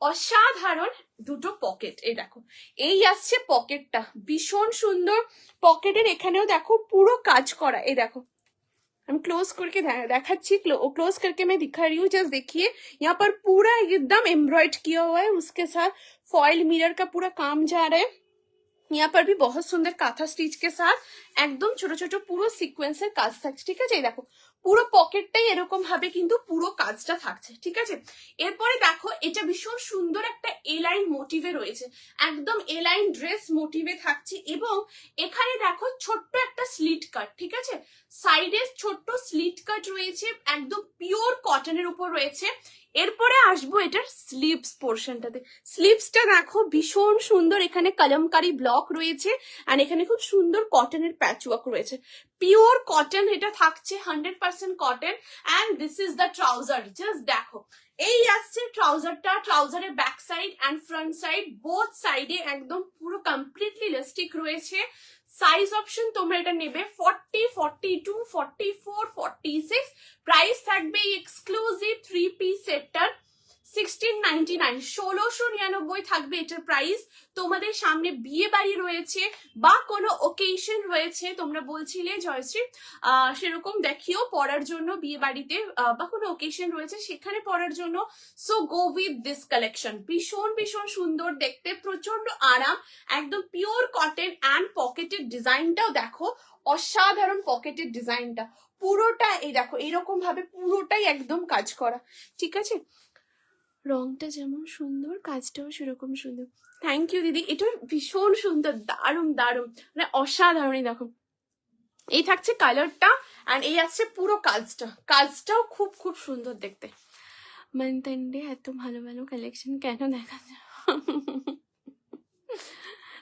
অসাধারণ দুটো পকেট। এই দেখো এই আসছে পকেটটা, ভীষণ সুন্দর। পকেটের এখানেও দেখো পুরো কাজ করা। এই দেখো हम क्लोज करके दिखाচ্ছি, क्लोज करके मैं दिखा रही हूँ। जस्ट देखिए यहाँ पर पूरा एकदम एम्ब्रॉयड किया हुआ है, उसके साथ फॉइल मिरर का पूरा काम जा रहा है। यहाँ पर भी बहुत सुंदर काथा स्टिच के साथ একদম ছোট ছোট পুরো সিকোয়েন্সের কাজ থাকছে, ঠিক আছে। এই দেখো পুরো পকেটটাই এরকম ভাবে কিন্তু পুরো কাজটা থাকছে, ঠিক আছে। এরপরে দেখো এটা ভীষণ সুন্দর একটা এলাইন মোটিভে রয়েছে, একদম এলাইন ড্রেস মোটিভে থাকছে। এবং এখানে দেখো ছোট্ট একটা স্লিট কাট, ঠিক আছে। সাইডে ছোট্ট স্লিট কাট রয়েছে, একদম পিওর কটনের উপর রয়েছে। এরপরে আসবো এটার স্লিভস পোর্শনটাতে। স্লিভসটা দেখো ভীষণ সুন্দর, এখানে কলমকারি ব্লক রয়েছে আর এখানে খুব সুন্দর কটনের প্যাচওয়ার্ক রয়েছে। পিওর কটন এটা থাকছে, 100% cotton. And this is the trouser, just দেখো এই আসছে ট্রাউজারটা। ট্রাউজারের back side and front side both সাইডে একদম পুরো কমপ্লিটলি ইলাস্টিক রয়েছে। সাইজ অপশন তোমরা এটা নেবে 40, 42, 44, 46। প্রাইস থাকবে এই এক্সক্লুসিভ 3 পিস সেটটার 1699, 1699 থাকবে এটার প্রাইস। তোমাদের সামনে বিয়ে বাড়ি রয়েছে বা কোনো ওকেশন রয়েছে, তোমরা বলছিলে জয়শ্রী সেরকম দেখিও পরার জন্য, বিয়ে বাড়িতে বা কোনো ওকেশন রয়েছে সেখানে পরার জন্য। So go with this collection, ভীষণ ভীষণ সুন্দর দেখতে, প্রচন্ড আরাম, একদম পিওর কটন অ্যান্ড পকেটের ডিজাইনটাও দেখো, অসাধারণ পকেটের ডিজাইনটা পুরোটা এই দেখো এরকম ভাবে পুরোটাই একদম কাজ করা, ঠিক আছে? রংটা যেমন সুন্দর কাজটাও সেরকম সুন্দর। থ্যাংক ইউ দিদি, এটা ভীষণ সুন্দর, দারুণ দারুণ, মানে অসাধারণ। দেখো এই থাকছে কালারটা অ্যান্ড এই আসছে পুরো কাজটা, কাজটাও খুব খুব সুন্দর দেখতে। মান্থ এন্ডে এত ভালো ভালো কালেকশন কেন দেখা যায়?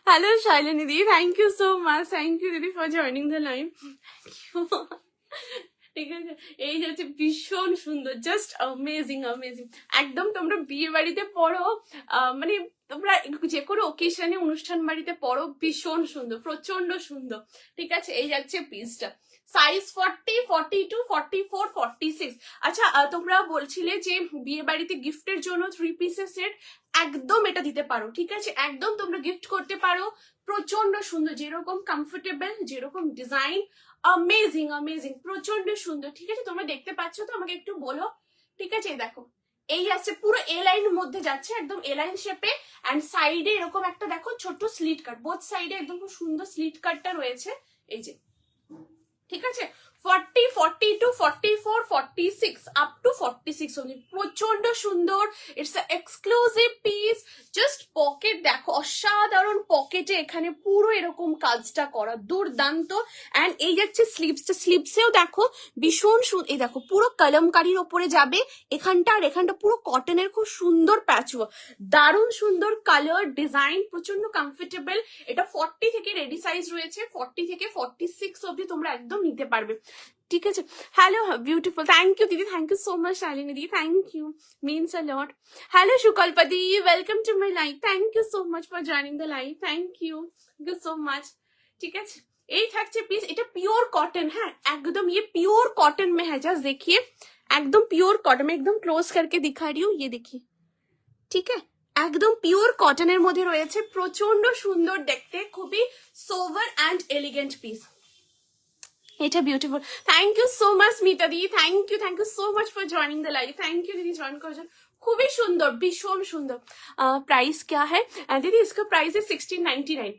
হ্যালো শাইলিনী দিদি, thank you so much, thank you দিদি ফর জয়নিং দ্য লাইভ। ঠিক আছে, এই হচ্ছে ভীষণ সুন্দর, জাস্ট অ্যামেজিং অ্যামেজিং। একদম তোমরা বিয়ে বাড়িতে পড়ো, মানে তোমরা যে কোনো ওকেশনে অনুষ্ঠান বাড়িতে পড়ো, ভীষণ সুন্দর, প্রচন্ড সুন্দর, ঠিক আছে? এই যাচ্ছে পিসটা, সাইজ 40, 42, 44, 46। আচ্ছা তোমরা বলছিলে যে বিয়ে বাড়িতে গিফটের জন্য 3 পিসের সেট, একদম এটা দিতে পারো, ঠিক আছে? একদম তোমরা গিফট করতে পারো, প্রচন্ড সুন্দর, যেরকম কমফোর্টেবল, যেরকম ডিজাইন, অ্যামেজিং অ্যামেজিং, প্রচন্ড সুন্দর, ঠিক আছে? তোমরা দেখতে পাচ্ছ তো, আমাকে একটু বলো, ঠিক আছে? দেখো এই আছে পুরো এ লাইন মধ্যে যাচ্ছে, একদম এ লাইন শেপে, অ্যান্ড সাইডে এরকম একটা দেখো ছোট স্লিট কাট, বোথ সাইডে একদম খুব সুন্দর স্লিট কাটটা রয়েছে, এই যে, ঠিক আছে? 40, 42, 44, 46 আপ টু 46 অবধি, প্রচন্ড সুন্দর। It's a exclusive piece. Just pocket দেখো, অসাধারণ পকেটে এখানে পুরো এরকম কাজটা করা, দুর্দান্ত। অ্যান্ড এই যাচ্ছে স্লিভসটা, স্লিভসেও দেখো ভীষণ এই দেখো পুরো কলমকারির ওপরে যাবে এখানটা, আর এখানটা পুরো কটনের খুব সুন্দর প্যাচওয়ার্ক, দারুণ সুন্দর কালার ডিজাইন, প্রচন্ড কমফোর্টেবল। এটা 40 থেকে রেডি সাইজ রয়েছে, 40 থেকে 46 অবধি তোমরা একদম নিতে পারবে, ঠিক আছে? হ্যালো বিউটিফুল, থ্যাংক ইউ দিদি, thank you so much Shalini দিদি, thank you, means a lot. Hello সুকল্পদি, welcome to my live, thank you so much for joining the live, thank you so much, ঠিক আছে? এই থাকছে পিস, এটা pure cotton, হ্যাঁ एकदम ये प्योर कॉटन में है, जस्ट देखिए एकदम प्योर कॉटन में, एकदम क्लोज करके दिखा रही हूँ, ये देखिए, ঠিক আছে? একদম পিওর কটনের মধ্যে রয়েছে, প্রচন্ড সুন্দর দেখতে, খুবই সোভার অ্যান্ড এলিগেন্ট পিস। এটা beautiful, thank you so much Mita দি, thank you so much for joining the live, thank you দিদি জয়েন করার জন্য, খুবই সুন্দর, ভীষণ সুন্দর। प्राइस क्या है दीदी? इसका प्राइस है 1699,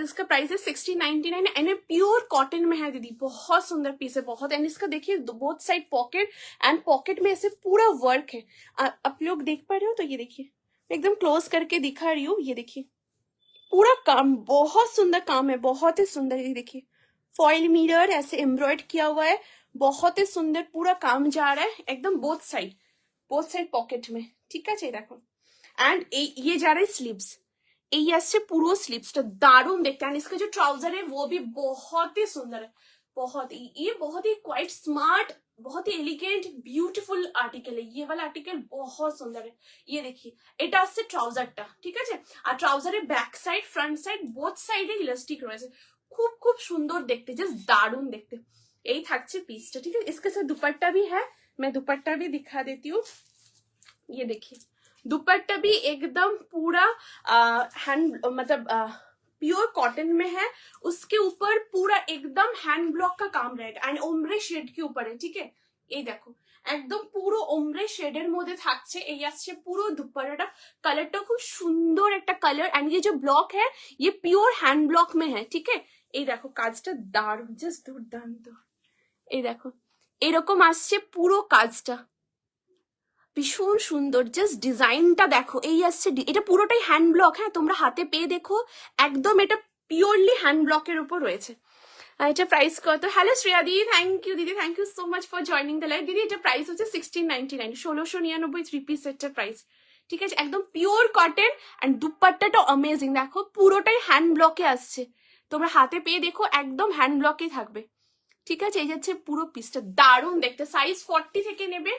इसका प्राइस है 1699 एंड प्योर कॉटन में है दीदी, बहुत सुंदर पीस है बहुत। एंड इसका देखिए both side pocket, and pocket में ऐसे पूरा वर्क है, आप लोग देख पा रहे हो तो ये देखिए, एकदम क्लोज करके दिखा रही हूँ, ये देखिए पूरा काम, बहुत सुंदर काम है, बहुत ही सुंदर। ये देखिए फॉइल मिरर ऐसे एम्ब्रॉयड किया हुआ है, बहुत ही सुंदर पूरा काम जा रहा है एकदम बोथ साइड पॉकेट में, ठीक है? देखो एंड ये जा रहा है स्लीव्स, এই আসছে পুরো স্লিভসটা, দারুণ দেখতে। एंड इसका जो ट्राउजर है वो भी बहुत ही सुंदर है, बहुत ही, ये बहुत ही क्वाइट स्मार्ट, बहुत ही एलिगेंट ब्यूटीफुल आर्टिकल है, ये वाला आर्टिकल बहुत सुंदर है। ये देखिए এটা আসছে ট্রাউজারটা, ঠিক আছে? আর ট্রাউজারের back side front side both সাইডে ইলাস্টিক রয়েছে, খুব খুব সুন্দর দেখতে, জাস্ট দারুণ দেখতে। এই থাকছে পিসটা, ঠিক है? इसके साथ दुपट्टा भी है, मैं दुपट्टा भी दिखा देती हूँ, ये देखिए दुपट्टा भी एकदम पूरा हैंड, मतलब प्योर कॉटन में है, उसके ऊपर पूरा एकदम हैंड ब्लॉक का काम रहेगा एंड ओम्ब्रे शेड के ऊपर है, ठीक है? এই দেখো একদম পুরো ওমরে শেডের মধ্যে থাকছে, এই আসছে পুরো দুপাট্টাটা, কালারটা খুব সুন্দর একটা কালার। एंड ये जो ब्लॉक है ये प्योर हैंड ब्लॉक में है, ठीक है? এই দেখো কাজটা দারুণ, জাস্ট দুর্দান্ত। এই দেখো এরকম আসছে পুরো কাজটা, ভীষণ সুন্দর, জাস্ট ডিজাইনটা দেখো। এই আসছে, এটা পুরোটাই হ্যান্ড ব্লক, হ্যাঁ তোমরা হাতে পেয়ে দেখো, একদম এটা পিওরলি হ্যান্ড ব্লকের উপর রয়েছে। এটা প্রাইস কত? হ্যালো শ্রেয়া দি, থ্যাংক ইউ দিদি, thank you so much for joining the live. দিদি এটা প্রাইস হচ্ছে 1699, 1699 3 পিস সেটটার প্রাইস, ঠিক আছে? একদম পিওর কটন অ্যান্ড দুপাট্টাটা অ্যামেজিং, দেখো পুরোটাই হ্যান্ড ব্লকে আসছে, তোমরা হাতে পেয়ে দেখো একদম হ্যান্ড ব্লকেই থাকবে, ঠিক আছে? এই যাচ্ছে পুরো পিসটা, দারুণ দেখতে। সাইজ 40 থেকে নেবে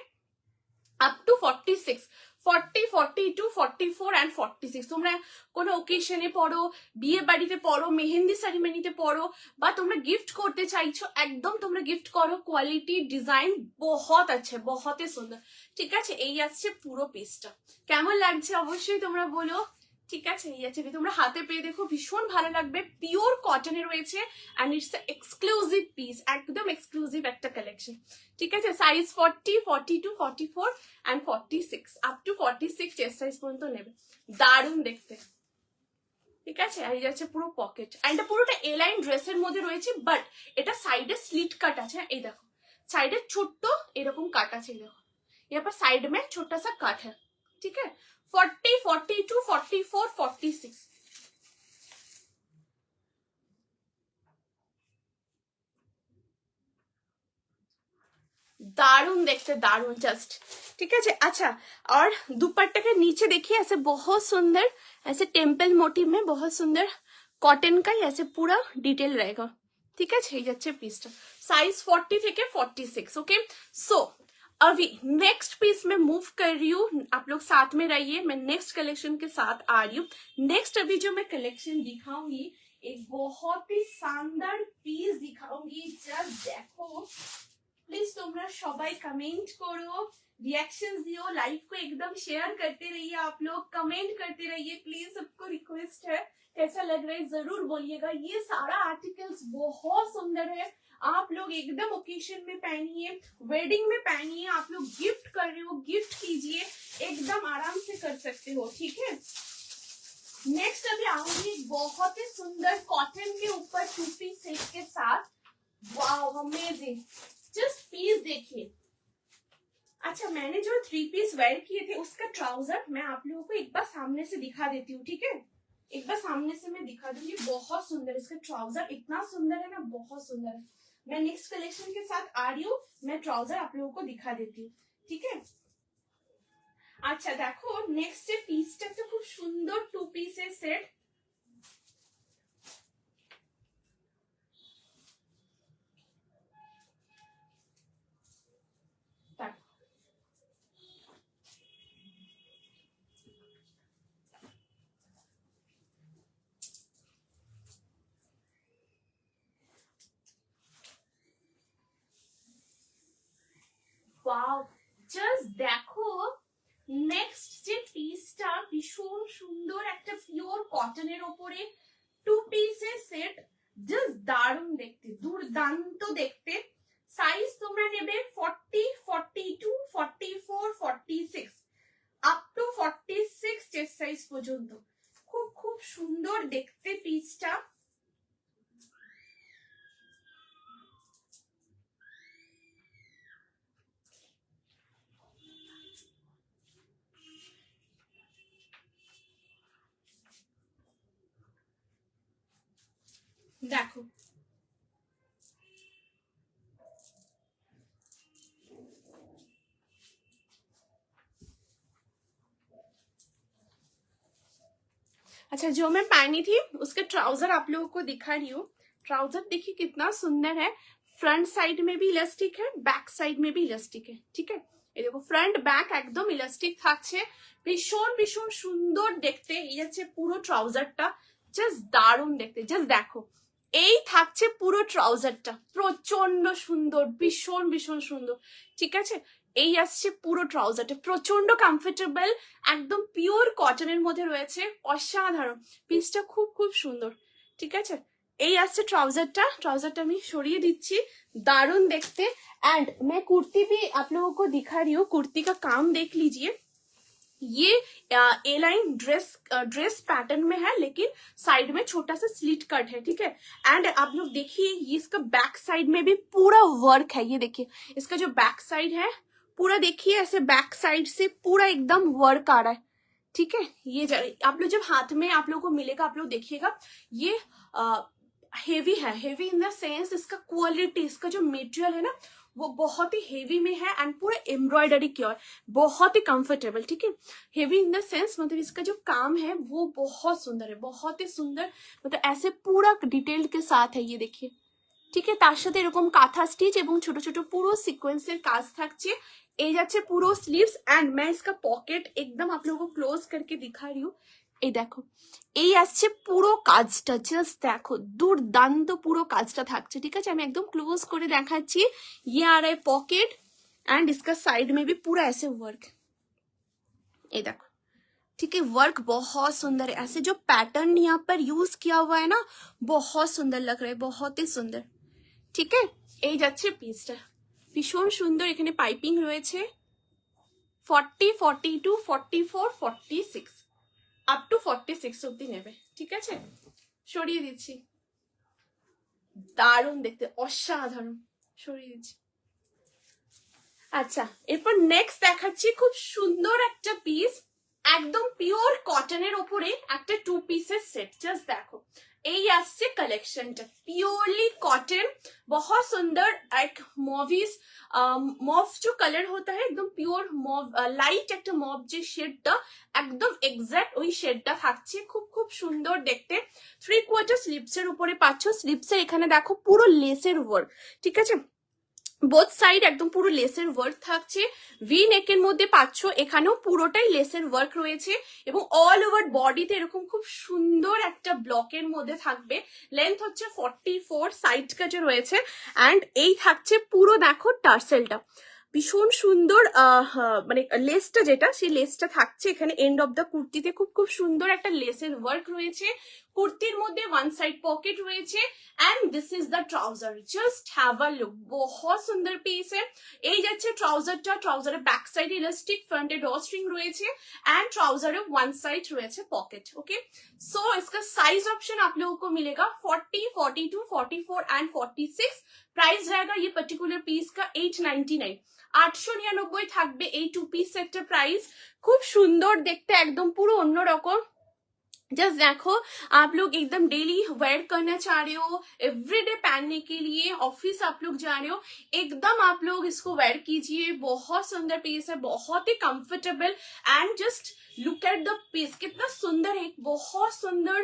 আপ টু 46, 40, 42, 44 and 46 তোমরা কোনো ওকেশনে পড়ো, বিয়ে বাড়িতে পড়ো, মেহেন্দি সেরিমনিতে পড়ো, বা তোমরা গিফট করতে চাইছো, একদম তোমরা গিফট করো। কোয়ালিটি ডিজাইন বহুত আছে, বহুতই সুন্দর। ঠিক আছে, এই আসছে পুরো পিসটা। কেমন লাগছে অবশ্যই তোমরা বলো। ঠিক আছে, এই আছে, তোমরা হাতে পেয়ে দেখো, ভীষণ ভালো লাগবে। পিওর কটনে রয়েছে অ্যান্ড ইটস এক্সক্লুসিভ পিস, একদম এক্সক্লুসিভ একটা কালেকশন। ঠিক আছে, size 40, 42, 44 and 46, up to 46 chest size পর্যন্ত নেবে। দারুণ দেখতে। ঠিক আছে, আর এই যাচ্ছে পুরো পকেট, অ্যান্ড পুরোটা এ লাইন ড্রেসের মধ্যে রয়েছে, বাট এটা সাইডে স্লিট কাট আছে। এই দেখো সাইডে ছোট্ট এরকম কাট আছে, এই দেখো यहाँ पर साइड में छोटा सा कट है। ठीक है, 40, 42, 44, 46। दारुण देखते, दारुण जस्ट। ठीक है, अच्छा, और दुपट्टे के नीचे देखिए ऐसे बहुत सुंदर, ऐसे टेम्पल मोटिव में बहुत सुंदर कॉटन का ही ऐसे पूरा डिटेल रहेगा। ठीक है, ये अच्छे पीसटा साइज 40 থেকে 46। ओके, सो अभी नेक्स्ट पीस में मूव कर रही हूँ, आप लोग साथ में रहिए, मैं नेक्स्ट कलेक्शन के साथ आ रही हूँ। नेक्स्ट अभी जो मैं कलेक्शन दिखाऊंगी, एक बहुत ही शानदार पीस दिखाऊंगी। जस्ट देखो, प्लीज তোমরা সবাই कमेंट करो, रिएक्शंस दियो, लाइव को एकदम शेयर करते रहिए, आप लोग कमेंट करते रहिए प्लीज, सबको रिक्वेस्ट है। कैसा लग रहा है जरूर बोलिएगा। ये सारा आर्टिकल्स बहुत सुंदर है, आप लोग एकदम ओकेशन में पहनिए, वेडिंग में पहनिए, आप लोग गिफ्ट कर रहे हो गिफ्ट कीजिए, एकदम आराम से कर सकते हो। ठीक है, नेक्स्ट अभी आऊंगी बहुत ही सुंदर कॉटन के ऊपर 2 पीस सेट के साथ। वाओ, अमेजिंग, जस्ट पीस देखिए। अच्छा, मैंने जो 3 पीस वेयर किए थे उसका ट्राउजर मैं आप लोगों को एक बार सामने से दिखा देती हूँ। ठीक है, एक बार सामने से मैं दिखा दूंगी। बहुत सुंदर इसका ट्राउजर, इतना सुंदर है ना, बहुत सुंदर है। मैं नेक्स्ट कलेक्शन के साथ आ रही हूँ, मैं ट्राउजर आप लोगों को दिखा देती हूँ। ठीक है, अच्छा देखो नेक्स्ट पीसটা তো খুব সুন্দর 2 পিসের সেট। वाओ, जस्ट देखो নেক্সট যে পিসটা ভীষণ সুন্দর, একটা পিওর কটনের উপরে 2 পিসের সেট, জাস্ট দারুণ দেখতে, দুর্দান্ত দেখতে। সাইজ তোমরা নেবে 40, 42, 44, 46 আপ টু 46 চেস্ট সাইজ পর্যন্ত। খুব খুব সুন্দর দেখতে পিসটা। দেখো अच्छा, जो मैं पहनी थी उसका ट्राउजर आप लोगों को दिखा रही हूँ। ट्राउजर देखिए कितना सुंदर है, फ्रंट साइड में भी इलास्टिक है, बैक साइड में भी इलास्टिक है। ठीक है, ये देखो फ्रंट बैक एकदम इलास्टिक থাকছে, ভীষণ ভীষণ সুন্দর দেখতে। এই হচ্ছে পুরো ট্রাউজারটা, জাস্ট দারুণ দেখতে। জাস্ট দেখো, এই থাকছে পুরো ট্রাউজারটা, প্রচন্ড সুন্দর, ভীষণ ভীষণ সুন্দর। ঠিক আছে, এই আসছে পুরো ট্রাউজারটা, প্রচন্ড কমফোর্টেবল, একদম পিওর কটনের মধ্যে রয়েছে, অসাধারণ পিসটা, খুব খুব সুন্দর। ঠিক আছে, এই আসছে ट्राउजरটা। ट्राउजरটা আমি সরিয়ে দিচ্ছি, दारुण देखते। एंड मैं कुर्ती भी आप लोगों को दिखा रही हूँ, कुर्ती का काम देख लीजिए। ये ए लाइन ड्रेस पैटर्न में है, लेकिन साइड में छोटा सा स्लिट कट है। ठीक है, एंड आप लोग देखिए ये इसका बैक साइड में भी पूरा वर्क है। ये देखिए इसका जो बैक साइड है पूरा, देखिए ऐसे बैक साइड से पूरा एकदम वर्क आ रहा है। ठीक है, ये आप लोग जब हाथ में आप लोगों को मिलेगा, आप लोग देखिएगा, ये हेवी है, हेवी इन द सेंस इसका क्वालिटी, इसका जो मटेरियल है ना वो बहुत ही हेवी में है, एंड पूरा एम्ब्रॉयडरी किया है, बहुत ही कंफर्टेबल। ठीक है, हेवी इन द सेंस मतलब इसका जो काम है वो बहुत सुंदर है, बहुत ही सुंदर, मतलब ऐसे पूरा डिटेल के साथ है। ये देखिए, ঠিক আছে, তার সাথে এরকম কাঁথা স্টিচ এবং ছোট ছোট পুরো সিকোয়েন্সের কাজ থাকছে। ये जाच्छे पूरो स्लीव्स एंड मैं इसका पॉकेट एकदम आप लोगों को क्लोज करके दिखा रही हूँ। এই দেখো এই আসছে পুরো কাজটা, জাস্ট দেখো দুর্দান্ত পুরো কাজটা থাকছে, ঠিক আছে। আমি একদম ক্লোজ করে দেখাচ্ছি। ये आ रहा है पॉकेट एंड इसका साइड में भी पूरा ऐसे वर्क, ये देखो, ठीक है। वर्क बहुत सुंदर है, ऐसे जो पैटर्न यहाँ पर यूज किया हुआ है ना बहुत सुंदर लग रहा है, बहुत ही सुंदर, ठीक है। এই যাচ্ছে পিসটা ভীষণ সুন্দর, এখানে পাইপিং রয়েছে 40, 42, 44, 46 আপ টু 46 অব্দি নেবে, ঠিক আছে। সরিয়ে দিচ্ছি, দারুণ দেখতে, অসাধারণ, সরিয়ে দিচ্ছি। আচ্ছা এরপর নেক্সট দেখাচ্ছি খুব সুন্দর একটা পিস, একদম পিওর কটনের ওপরে একটা 2 পিসের সেট, জাস্ট দেখো এই আসছে কালেকশনটা प्योरली कॉटन, बहुत सुंदर एक मॉविस मॉव जो कलर होता है एकदम प्योर मॉव, लाइट एक मॉव जो शेडটা একদম এক্সাক্ট ওই শেডটা থাকছে, খুব খুব সুন্দর দেখতে। 3/4 স্লিভসের উপরে পাচ্ছ, স্লিভসের এখানে দেখো পুরো লেসের ওয়ার্ক, ঠিক আছে। বোথ সাইড একদম পুরো লেসের ওয়ার্ক থাকছে, ভি নেকের মধ্যে পাচ্ছ, এখানেও পুরোটাই লেসের ওয়ার্ক রয়েছে এবং অল ওভার বডিতে এরকম খুব সুন্দর একটা ব্লকের মধ্যে থাকবে। লেন্থ হচ্ছে 44, সাইড কাটে রয়েছে অ্যান্ড এই থাকছে পুরো দেখো টার্সেলটা ভীষণ সুন্দর, মানে লেসটা যেটা সেই লেসটা থাকছে এখানে এন্ড অফ দ্য কুর্তিতে, খুব খুব সুন্দর একটা লেসের ওয়ার্ক রয়েছে। কুর্তির মধ্যে ওয়ান সাইড পকেট রয়েছে and this is the trouser, just have a look, बहुत सुंदर पीस है। এই যাচ্ছে ট্রাউজারটা, ট্রাউজারের ব্যাক সাইডে ইলাস্টিক, ফ্রন্টে ড্র স্ট্রিং রয়েছে एंड ट्राउजर वन साइड রয়েছে পকেট, ओके। सो इसका साइज ऑप्शन आप लोगों को मिलेगा 40, 42, 44 एंड 46। प्राइस रहेगा ये पर्टिकुलर पीस का 899, 899 থাকবে এই 2 পিস সেটটার প্রাইস। খুব সুন্দর দেখতে, একদম পুরো অন্যরকম। जस्ट देखो आप लोग एकदम डेली वेयर करना चाह रहे हो, एवरीडे पहनने के लिए, ऑफिस आप लोग जा रहे हो, एकदम आप लोग इसको वेयर कीजिए। बहुत सुंदर पीस है, बहुत ही comfortable and just look at the piece, कितना सुंदर है। बहुत सुंदर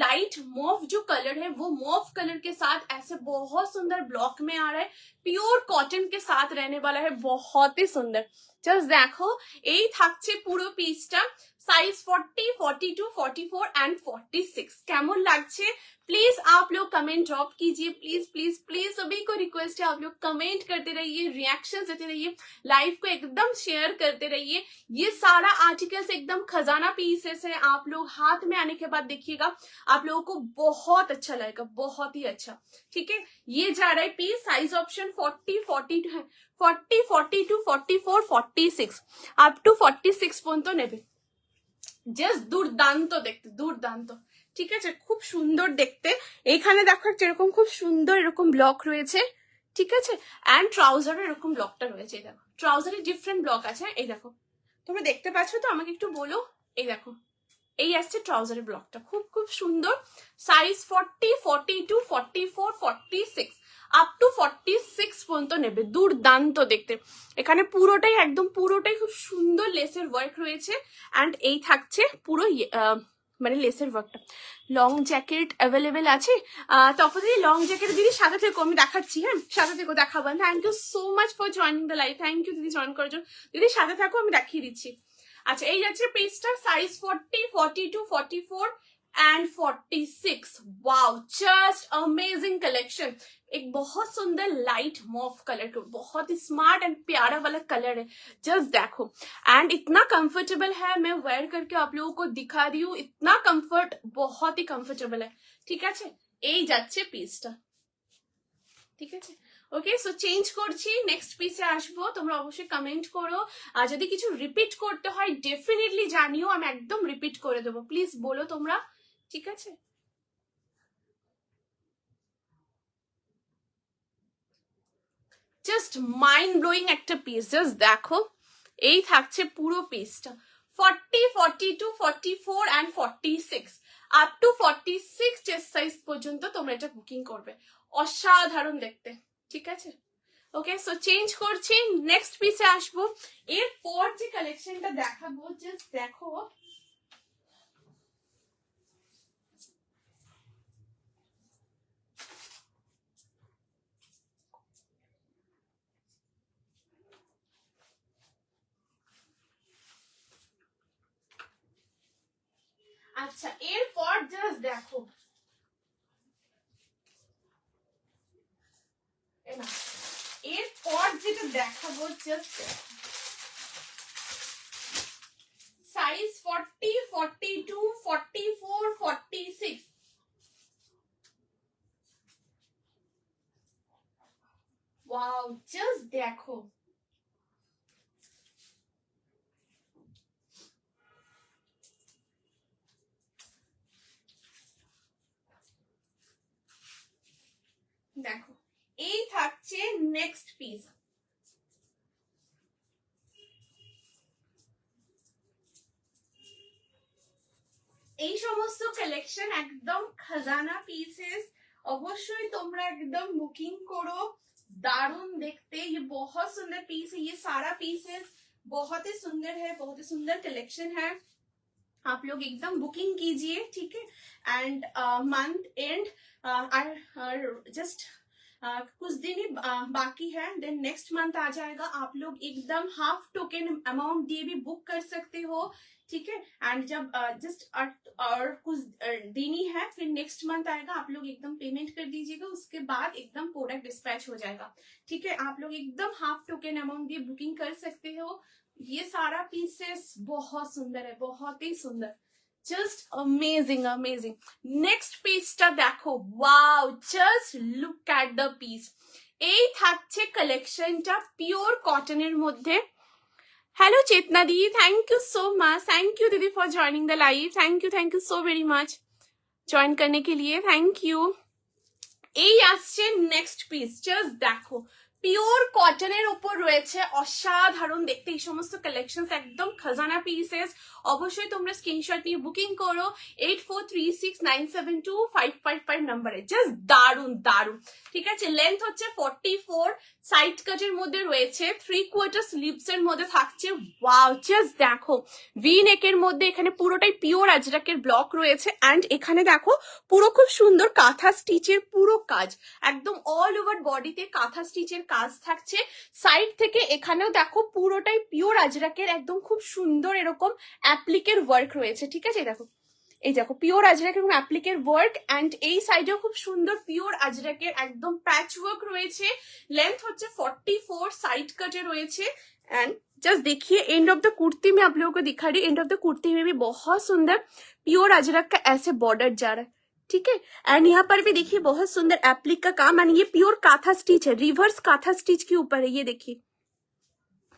लाइट मॉव जो कलर है वो मॉव कलर के साथ ऐसे बहुत सुंदर ब्लॉक में आ रहा है, प्योर कॉटन के साथ रहने वाला है, बहुत ही सुंदर। जस्ट देखो এই থাকছে পুরো পিসটা, साइज 40, 42, 44 एंड 46। কেমন লাগছে प्लीज आप लोग कमेंट ड्रॉप कीजिए, प्लीज प्लीज प्लीज, सभी को रिक्वेस्ट है आप लोग कमेंट करते रहिए, रिएक्शन देते रहिए, लाइव को एकदम शेयर करते रहिए। ये सारा आर्टिकल्स एकदम खजाना पीसेस है, आप लोग हाथ में आने के बाद देखिएगा आप लोगों को बहुत अच्छा लगेगा, बहुत ही अच्छा, ठीक है। ये जा रहा है piece, size option 40, 42, 40, 42, 44, 46 up to 46 পর্যন্ত নেবে। জাস্ট দুর্দান্ত দেখতে, দুর্দান্ত, ঠিক আছে, খুব সুন্দর দেখতে। এইখানে দেখো এরকম খুব সুন্দর এরকম ব্লক রয়েছে, ঠিক আছে। এন্ড ট্রাউজারে এরকম ব্লকটা রয়েছে, এই দেখো ট্রাউজারে ডিফারেন্ট ব্লক আছে, এই দেখো তোমরা দেখতে পাচ্ছ তো, আমাকে একটু বলো। এই দেখো এই আসছে ট্রাউজারের ব্লকটা, খুব খুব সুন্দর। সাইজ 40, 42, 44, 46 আপ টু 46 পর্যন্ত নেবে, দুর্দান্ত দেখতে। এখানে পুরোটাই একদম পুরোটাই খুব সুন্দর লেসের ওয়ার্ক রয়েছে এন্ড এই থাকছে পুরো মানে লেসের ওয়ার্কটা। লং জ্যাকেট অ্যাভেলেবেল আছে, তখন দিদি লং জ্যাকেট দিদি সাথে থেকো, আমি দেখাচ্ছি, হ্যাঁ সাথে থেকো দেখাবো। Thank you so much for joining the live, thank you দিদি জয়েন করার জন্য। দিদি সাথে থাকো, আমি দেখিয়ে দিচ্ছি। আচ্ছা এই যাচ্ছে পেজটা, size 40, 42, 44 and 46। Wow just amazing collection, एक बहुत सुंदर लाइट मॉव कलर का, बहुत ही स्मार्ट एंड प्यारा वाला कलर है, जस्ट देखो। एंड इतना कंफर्टेबल है, मैं वेयर करके आप लोगों को दिखा रही हूँ, इतना कंफर्ट, बहुत ही कंफर्टेबल है, ठीक है। এই যাচ্ছে পিসটা, ঠিক আছে। ওকে সো চেঞ্জ করছি, নেক্সট পিসে আসবো, তোমরা অবশ্যই কমেন্ট করো, আর যদি কিছু রিপিট করতে হয় ডেফিনেটলি জানিও, আমি একদম রিপিট করে দেবো, প্লিজ বলো তোমরা, ঠিক আছে। জাস্ট মাইন্ড ব্লোয়িং একটা পিস, জাস্ট দেখো এই থাকছে পুরো পিসটা 40, 42, 44 and 46 up to 46 chest size পর্যন্ত তোমরা এটা বুকিং করবে, অসাধারণ দেখতে, ঠিক আছে। ওকে সো চেঞ্জ করছি, নেক্সট পিসে আসবো। এরপর যে কালেকশনটা দেখাবো, জাস্ট দেখো আচ্ছা এরপর জাস্ট দেখো, এরপর যেটা দেখাবো জাস্ট সাইজ 40, 42, 44, 46। ওয়াও জাস্ট দেখো, দেখো এই থাকছে নেক্সট পিস। এই সমস্ত কালেকশন একদম খাজানা পিসেস, অবশ্যই তোমরা একদম বুকিং করো, दारुण देखते, ये बहुत सुंदर पीस है, ये सारा पीसेस बहुत ही सुंदर है, बहुत ही सुंदर कलेक्शन है, आप लोग एकदम बुकिंग कीजिए, ठीक है। एंड मंथ एंड जस्ट कुछ दिन ही बाकी है, देन नेक्स्ट मंथ आ जाएगा, आप लोग एकदम हाफ टोकन अमाउंट दिए भी बुक कर सकते हो, ठीक है। एंड जब जस्ट और कुछ दिन ही है, फिर नेक्स्ट मंथ आएगा, आप लोग एकदम पेमेंट कर दीजिएगा, उसके बाद एकदम प्रोडक्ट डिस्पैच हो जाएगा, ठीक है। आप लोग एकदम हाफ टोकन अमाउंट दिए बुकिंग कर सकते हो। ये सारा पीसेस बहुत सुंदर है, बहुत ही सुंदर, just amazing amazing। next পিসটা দেখো, wow just look at the piece। এই থাকছে কালেকশনটা পিওর কটনের মধ্যে। हेलो चेतना दी, thank you so much, thank you दीदी for joining the live, thank you so very much join करने के लिए, थैंक यू। এই আসছে নেক্সট পিস, জাস্ট দেখো পিওর কটনের উপর রয়েছে, অসাধারণ দেখতে এই সমস্ত কালেকশন, একদম খাজানা পিসেস। অবশ্যই তোমরা স্ক্রিনশট নিয়ে বুকিং করো 8436972555 নম্বরে, জাস্ট দারুন দারুন, ঠিক আছে। লেন্থ হচ্ছে 44, সাইড কাটের মধ্যে রয়েছে, 3/4 স্লিভস এর মধ্যে থাকছে। ওয়াও জাস্ট দেখো, ভি নেকের মধ্যে এখানে পুরোটাই পিওর আজরাকের ব্লক রয়েছে, এন্ড এখানে দেখো পুরো খুব সুন্দর কাঁথা স্টিচের পুরো কাজ, একদম অল ওভার বডিতে কাঁথা স্টিচের কাজ থাকছে। সাইড থেকে এখানেও দেখো পুরোটাই পিওর আজরাকের একদম খুব সুন্দর এরকম অ্যাপ্লিকের ওয়ার্ক রয়েছে, ঠিক আছে। দেখো এই দেখো পিওর আজরাকের এরকম অ্যাপ্লিকের ওয়ার্ক, এন্ড এই সাইডেও খুব সুন্দর পিওর আজরাকের একদম প্যাচ ওয়ার্ক রয়েছে। লেंथ হচ্ছে 44, साइड कटे রয়েছে। एंड जस्ट देखिए एंड ऑफ द कुर्ती में आप लोगों को दिखा रही, एंड ऑफ द कुर्ती में भी बहुत सुंदर प्योर अजरक का ऐसे बॉर्डर जा रहा है, ठीक है। एंड यहाँ पर भी देखिए बहुत सुंदर एप्लिक का काम, एंड ये प्योर काथा स्टिच है, रिवर्स काथा स्टिच के ऊपर है, ये देखिए,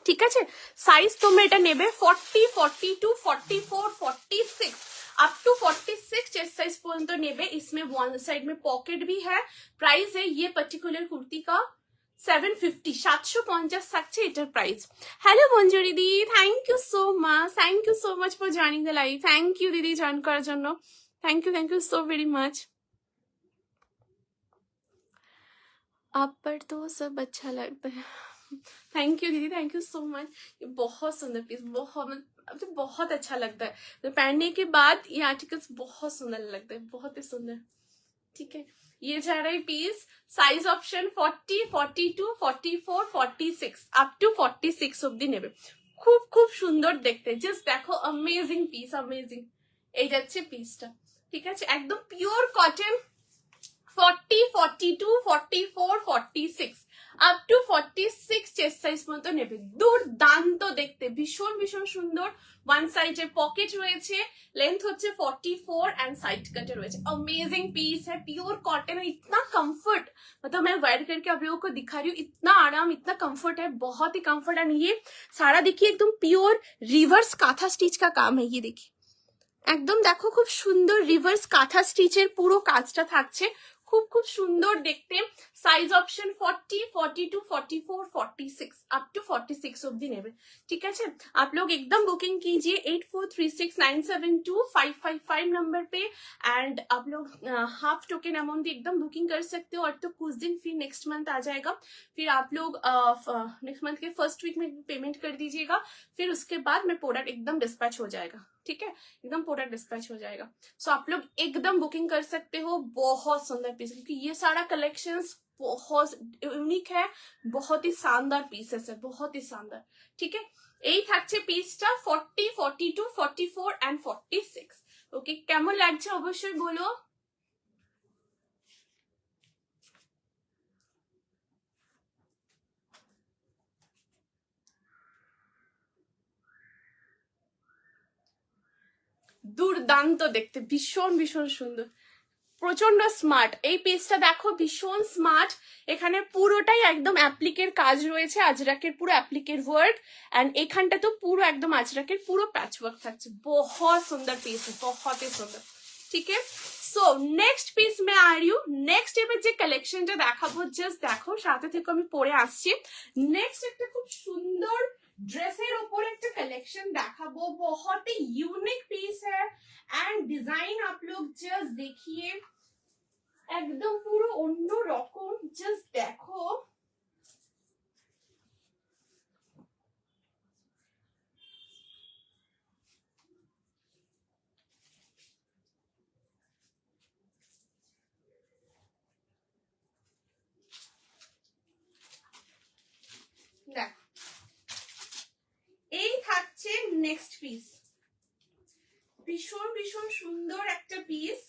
ঠিক আছে। সাইজ তোমরা এটা নেবে 40, 42, 44, 46 अप टू 46 चेस्ट साइज पर्यंत नेबे। इसमें वन साइड में पॉकेट भी है। प्राइस है ये पर्टिकुलर कुर्ती का 750, 750 থাকছে এটার প্রাইস। হ্যালো মঞ্জুরি দি, thank you so much for joining the live, thank you দিদি জয়েন করার জন্য, thank you so very much. आप पर तो सब अच्छा लगता है, थैंक यू दीदी, थैंक यू सो मच। ये बहुत सुंदर पीस, बहुत अच्छा लगता है, तो पहनने के बाद ये आर्टिकल्स बहुत सुंदर लगता है, बहुत ही सुंदर, ठीक है। ये जा रहा है piece, size option 40, 42, 44, 46 up to 46 অবধি নেবে। খুব খুব সুন্দর দেখতে, জাস্ট দেখো অ্যামেজিং পিস, অ্যামেজিং। এই যাচ্ছে পিসটা, ঠিক আছে, একদম pure cotton. 40, 42, 44, 46 up to 46 chest size পর্যন্ত নেবে। দুর্দান্ত দেখতে, ভীষণ ভীষণ সুন্দর। ওয়ান সাইডে পকেট রয়েছে, लेंथ হচ্ছে 44 एंड साइड कट রয়েছে। अमेजिंग पीस है, प्योर कॉटन, इतना कंफर्ट, मतलब मैं वेयर करके आप लोगों को दिखा रही हूँ, इतना आराम, इतना कंफर्ट है, बहुत ही कंफर्ट। एंड ये सारा देखिए एकदम प्योर रिवर्स काथा स्टिच का काम है, ये देखिए একদম দেখো খুব সুন্দর রিভার্স কাঁথা স্টিচের পুরো কাজটা থাকছে, খুব খুব সুন্দর দেখতে। সাইজ অপশন 40, 42, 44, 46 अप टू 46 অবধি নেবে, ঠিক আছে। आप लोग एकदम बुकिंग कीजिए 8436972555 नंबर पे, एंड आप लोग हाफ टोकन अमाउंट भी एकदम बुकिंग कर सकते हो। और तो कुछ दिन फिर नेक्स्ट मंथ आ जाएगा, फिर आप लोग नेक्स्ट मंथ के फर्स्ट वीक में पेमेंट कर दीजिएगा, फिर उसके बाद में प्रोडक्ट एकदम डिस्पैच हो जाएगा, ठीक है, एकदम प्रोडक्ट डिस्पैच हो जाएगा। सो आप लोग एकदम बुकिंग कर सकते हो। बहुत सुंदर पीस, क्योंकि ये सारा कलेक्शंस बहुत यूनिक है, बहुत ही शानदार पीसेस है, बहुत ही शानदार, ठीक है। এই থাকছে পিসটা 40, 42, 44 एंड 46, ओके। ওকে কেমন লাগছে অবশ্যই বলো। দুর্দান্ত দেখতে, ভীষণ ভীষণ সুন্দর, প্রচন্ড স্মার্ট। এই পিসটা দেখো ভীষণ স্মার্ট, এখানে পুরোটাই একদম অ্যাপ্লিকের কাজ রয়েছে, আজরাকের পুরো অ্যাপ্লিকের ওয়ার্ক, এন্ড এখানটা তো পুরো একদম আজরাকের পুরো প্যাচ ওয়ার্ক থাকছে। बहुत सुंदर पीस है, बहुत ही सुंदर। ठीक है, সো নেক্সট পিস মে আ রही हूं। নেক্সট এবার যে কালেকশনটা দেখাবো জাস্ট দেখো, সাথে থেকে আমি পরে আসছি। নেক্সট একটা খুব সুন্দর ड्रेसের উপর একটা কালেকশন দেখাবো, बहुत ही यूनिक पीस है एंड डिजाइन आप लोग जस्ट देखिए, একদম পুরো অন্য রকম, জাস্ট দেখো। দেখো এই থাকছে নেক্সট পিস, ভীষণ ভীষণ সুন্দর একটা পিস।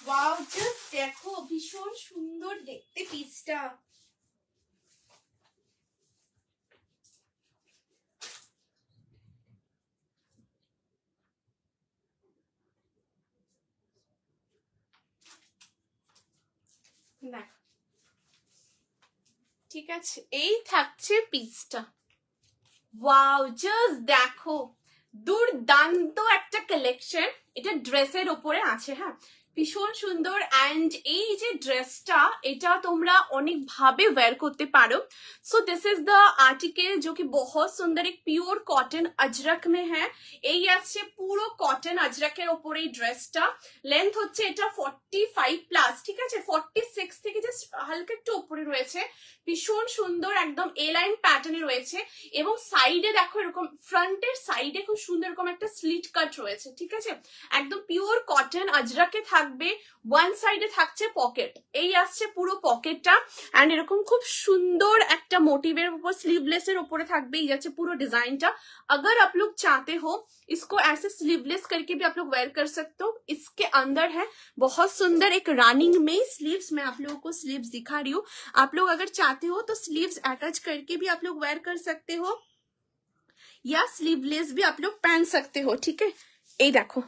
ওয়াও, জাস্ট দেখো ভীষণ সুন্দর দেখতে পিসটা। ঠিক আছে, এই থাকছে পিসটা। ওয়াও, জাস্ট দেখো দুর্দান্ত একটা কালেকশন, এটা ড্রেসের উপরে আছে। হ্যাঁ, ভীষণ সুন্দর। এন্ড এই যে ড্রেসটা, এটা তোমরা অনেক ভাবে ওয়্যার করতে পারো। So this is the article जो कि बहुत सुंदर एक प्योर कॉटन अजरक में है। এই আছে পুরো কটন আজরাকের উপরে এই ড্রেসটা। লেন্থ হচ্ছে এটা 45 প্লাস, ঠিক আছে, 46 থেকে জাস্ট হালকা একটু উপরে রয়েছে। ভীষণ সুন্দর, একদম এ লাইন প্যাটার্নে রয়েছে, এবং সাইডে দেখো এরকম ফ্রন্টের সাইডে খুব সুন্দর এরকম একটা স্লিট কাট রয়েছে। ঠিক আছে, একদম পিওর কটন আজরাকে থাকবে। ওয়ান সাইডে থাকছে পকেট, এই আসছে পুরো পকেটটা, এন্ড এরকম খুব সুন্দর একটা मोटिवेर ऊपर स्लीवलेस ऊपर থাকবে। এই যাচ্ছে পুরো ডিজাইনটা। अगर आप लोग चाहते हो इसको ऐसे स्लीवलेस करके भी आप लोग वेयर कर सकते हो। इसके अंदर है बहुत सुंदर एक रनिंग में स्लीव्स, मैं आप लोगों को स्लीव्स दिखा रही हूँ। आप लोग अगर चाहते हो तो स्लीव्स अटैच करके भी आप लोग वेयर कर सकते हो, या स्लीवलेस भी आप लोग पहन सकते हो। ठीक है, ये देखो,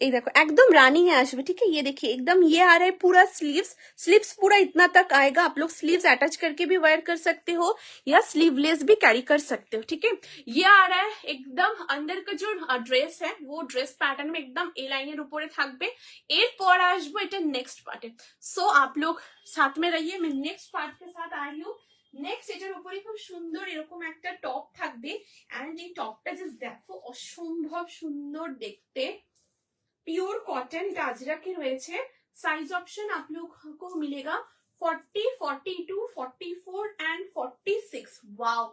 ये देखो एकदम रानिंग है आशबे। ठीक है, ये देखिए एकदम ये आ रहा है पूरा स्लीव्स पूरा इतना तक आएगा। आप लोग स्लीव्स अटैच करके भी वेयर कर सकते हो, या स्लीवलेस भी कैरी कर सकते हो। ठीक है, ये आ रहा है एकदम अंदर का जो ड्रेस है वो ड्रेस पैटर्न में एकदम ए लाइनेर ऊपर থাকবে। এরপর আসবো এটা নেক্সট পার্টে। সো आप लोग साथ में रहिए, मैं नेक्स्ट पार्ट के साथ आ रही हूँ। নেক্সট এটার উপরে খুব সুন্দর এরকম একটা টপ থাকবে, এন্ড এই টপটা জাস্ট দেখো অসম্ভব সুন্দর দেখতে। प्योर कॉटन गाजरा के रहे। साइज ऑप्शन आप लोग को मिलेगा 40, 42, 44 एंड 46। वाओ,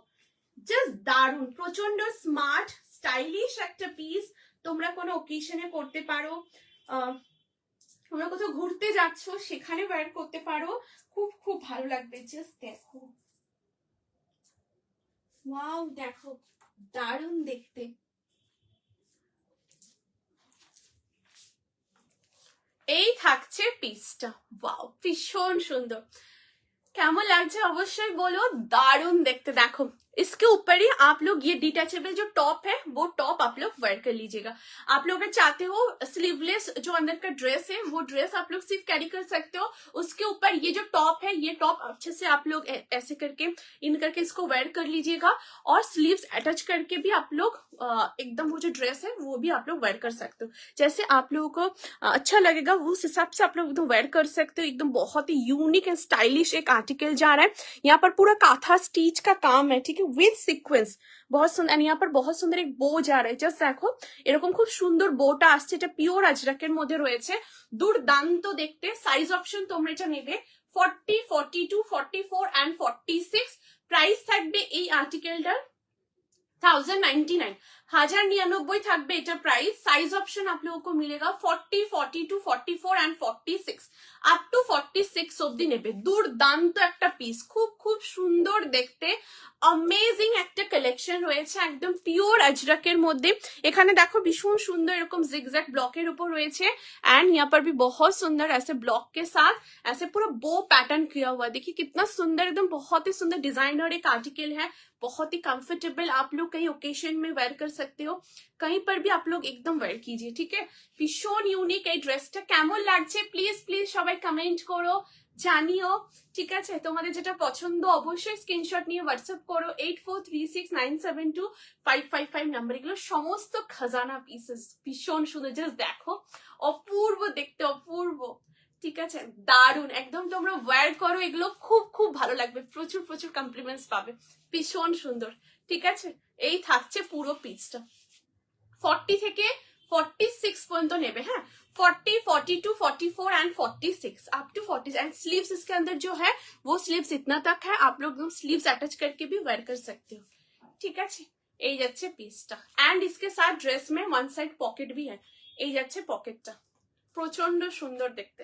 জাস্ট দারুন, প্রচন্ড স্মার্ট স্টাইলিশ একটা পিস। তোমরা কোনো অকেশনে পড়তে পারো, তোমরা কোথাও ঘুরতে যাচ্ছ সেখানে ওয়্যার করতে পারো, খুব খুব ভালো লাগবে। জাস্ট দেখো, ওয়াও, দেখো দারুন দেখতে। এই থাকছে পিসটা। ওয়াও, ভীষণ সুন্দর, কেমন লাগছে অবশ্যই বলো। দারুন দেখতে। দেখো इसके ऊपर ही आप लोग ये डिटैचेबल जो टॉप है वो टॉप आप लोग वेयर कर लीजिएगा। आप लोग अगर चाहते हो स्लीवलेस जो अंदर का ड्रेस है वो ड्रेस आप लोग सिर्फ कैरी कर सकते हो। उसके ऊपर ये जो टॉप है, ये टॉप अच्छे से आप लोग ऐसे करके इन करके इसको वेयर कर लीजिएगा, और स्लीव्स अटैच करके भी आप लोग एकदम वो जो ड्रेस है वो भी आप लोग वेयर कर सकते हो। जैसे आप लोगों को अच्छा लगेगा उस हिसाब से आप लोग एकदम वेयर कर सकते हो। एकदम बहुत ही यूनिक एंड स्टाइलिश एक आर्टिकल जा रहा है। यहाँ पर पूरा काथा स्टिच का काम है, ठीक है, विद সিকোয়েন্স, बहुत सुंदर। एंड यहाँ पर बहुत सुंदर एक বো যা रहा है, জাস্ট দেখো এরকম খুব সুন্দর বোটা আসছে, এটা পিওর আজরাকের মধ্যে রয়েছে, দুর্দান্ত দেখতে। সাইজ অপশন তোমরা এটা নেবে 40, 42, 44 and 46। প্রাইস থাকবে এই আর্টিকেলটার 1099, 1099 থাকবে এটা প্রাইস। সাইজ অপশন आप लोगों को मिलेगा 40, 42, 44 and 46 আপ টু 46 অবধি নেবে। দুর্দান্ত একটা পিস, খুব খুব সুন্দর দেখতে, অ্যামেজিং একটা কালেকশন রয়েছে একদম পিওর আজরাকের মধ্যে। এখানে দেখো ভীষণ সুন্দর এরকম জিগজ্যাগ ব্লকের উপর রয়েছে एंड यहाँ पर भी बहुत सुंदर ऐसे ब्लॉक के साथ ऐसे पूरा बो पैटर्न किया हुआ है। देखिए कितना सुंदर, एकदम बहुत ही सुंदर डिजाइनर एक आर्टिकल है, बहुत ही कंफर्टेबल। आप लोग कहीं ओकेशन में वेयर कर सकते हो, कहीं पर भी आप लोग एकदम वेयर कीजिए, ठीक है। भीषण ইউনিক এই ড্রেসটা, কেমন লাগছে প্লিজ প্লিজ সবাই কমেন্ট করো, জানিও, ঠিক আছে। তোমাদের যেটা পছন্দ অবশ্যই স্ক্রিনশট নিয়ে হোয়াটসঅ্যাপ করো 8436972555 নাম্বার। এগুলো সমস্ত খাজানা পিসেস, ভীষণ সুন্দর, জাস্ট দেখো অপূর্ব দেখতে, অপূর্ব, ঠিক আছে, দারুন একদম। তোমরা ওয়্যার করো, এগুলো খুব খুব ভালো লাগবে, প্রচুর প্রচুর কমপ্লিমেন্টস পাবে, ভীষণ সুন্দর, ঠিক আছে। এই থাকছে পুরো পিসটা, 40 থেকে 46 পর্যন্ত নেবে, হ্যাঁ, 40, 42, 44 and 46 up to 40। And sleeves इसके अंदर जो है वो स्लीव्स इतना तक है, आप लोग स्लीव्स अटैच करके भी वेयर कर सकते हो, ঠিক আছে। এই যাচ্ছে পিসটা एंड इसके साथ ड्रेस में वन साइड पॉकेट भी है, এই যাচ্ছে পকেটটা, প্রচন্ড সুন্দর দেখতে।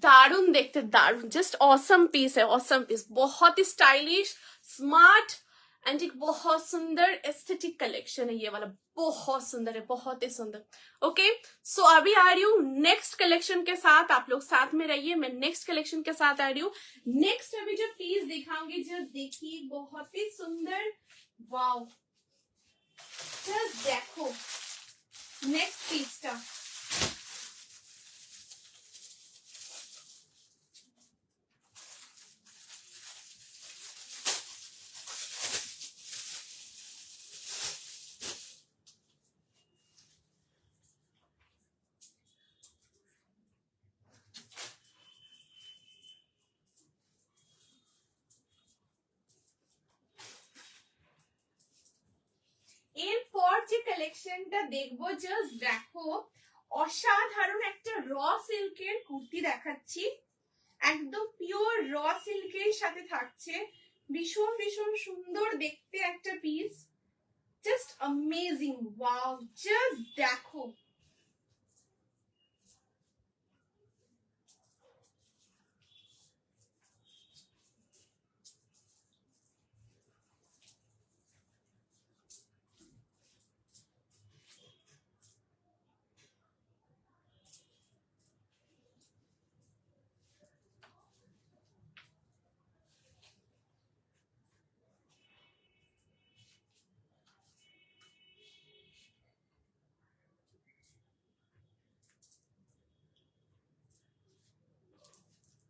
दारुण देखते, दारुण, जस्ट ऑसम पीस है, ऑसम पीस, बहुत ही स्टाइलिश, स्मार्ट एंड एक बहुत सुंदर एस्थेटिक कलेक्शन है ये वाला, बहुत सुंदर है, बहुत ही सुंदर। ओके, सो अभी आ रही हूँ नेक्स्ट कलेक्शन के साथ, आप लोग साथ में रहिए, मैं नेक्स्ट कलेक्शन के साथ आ रही हूँ। नेक्स्ट अभी जो पीस दिखाऊंगी, जस्ट देखिए बहुत ही सुंदर, वाओ, जस्ट देखो नेक्स्ट पीस का, এরপর যে কালেকশনটা দেখবো, জাস্ট দেখো অসাধারণ একটা র সিল্কের কুর্তি দেখাচ্ছি, একদম পিওর র সিল্কের সাথে থাকছে, ভীষণ ভীষণ সুন্দর দেখতে একটা piece, just amazing, wow, just দেখো।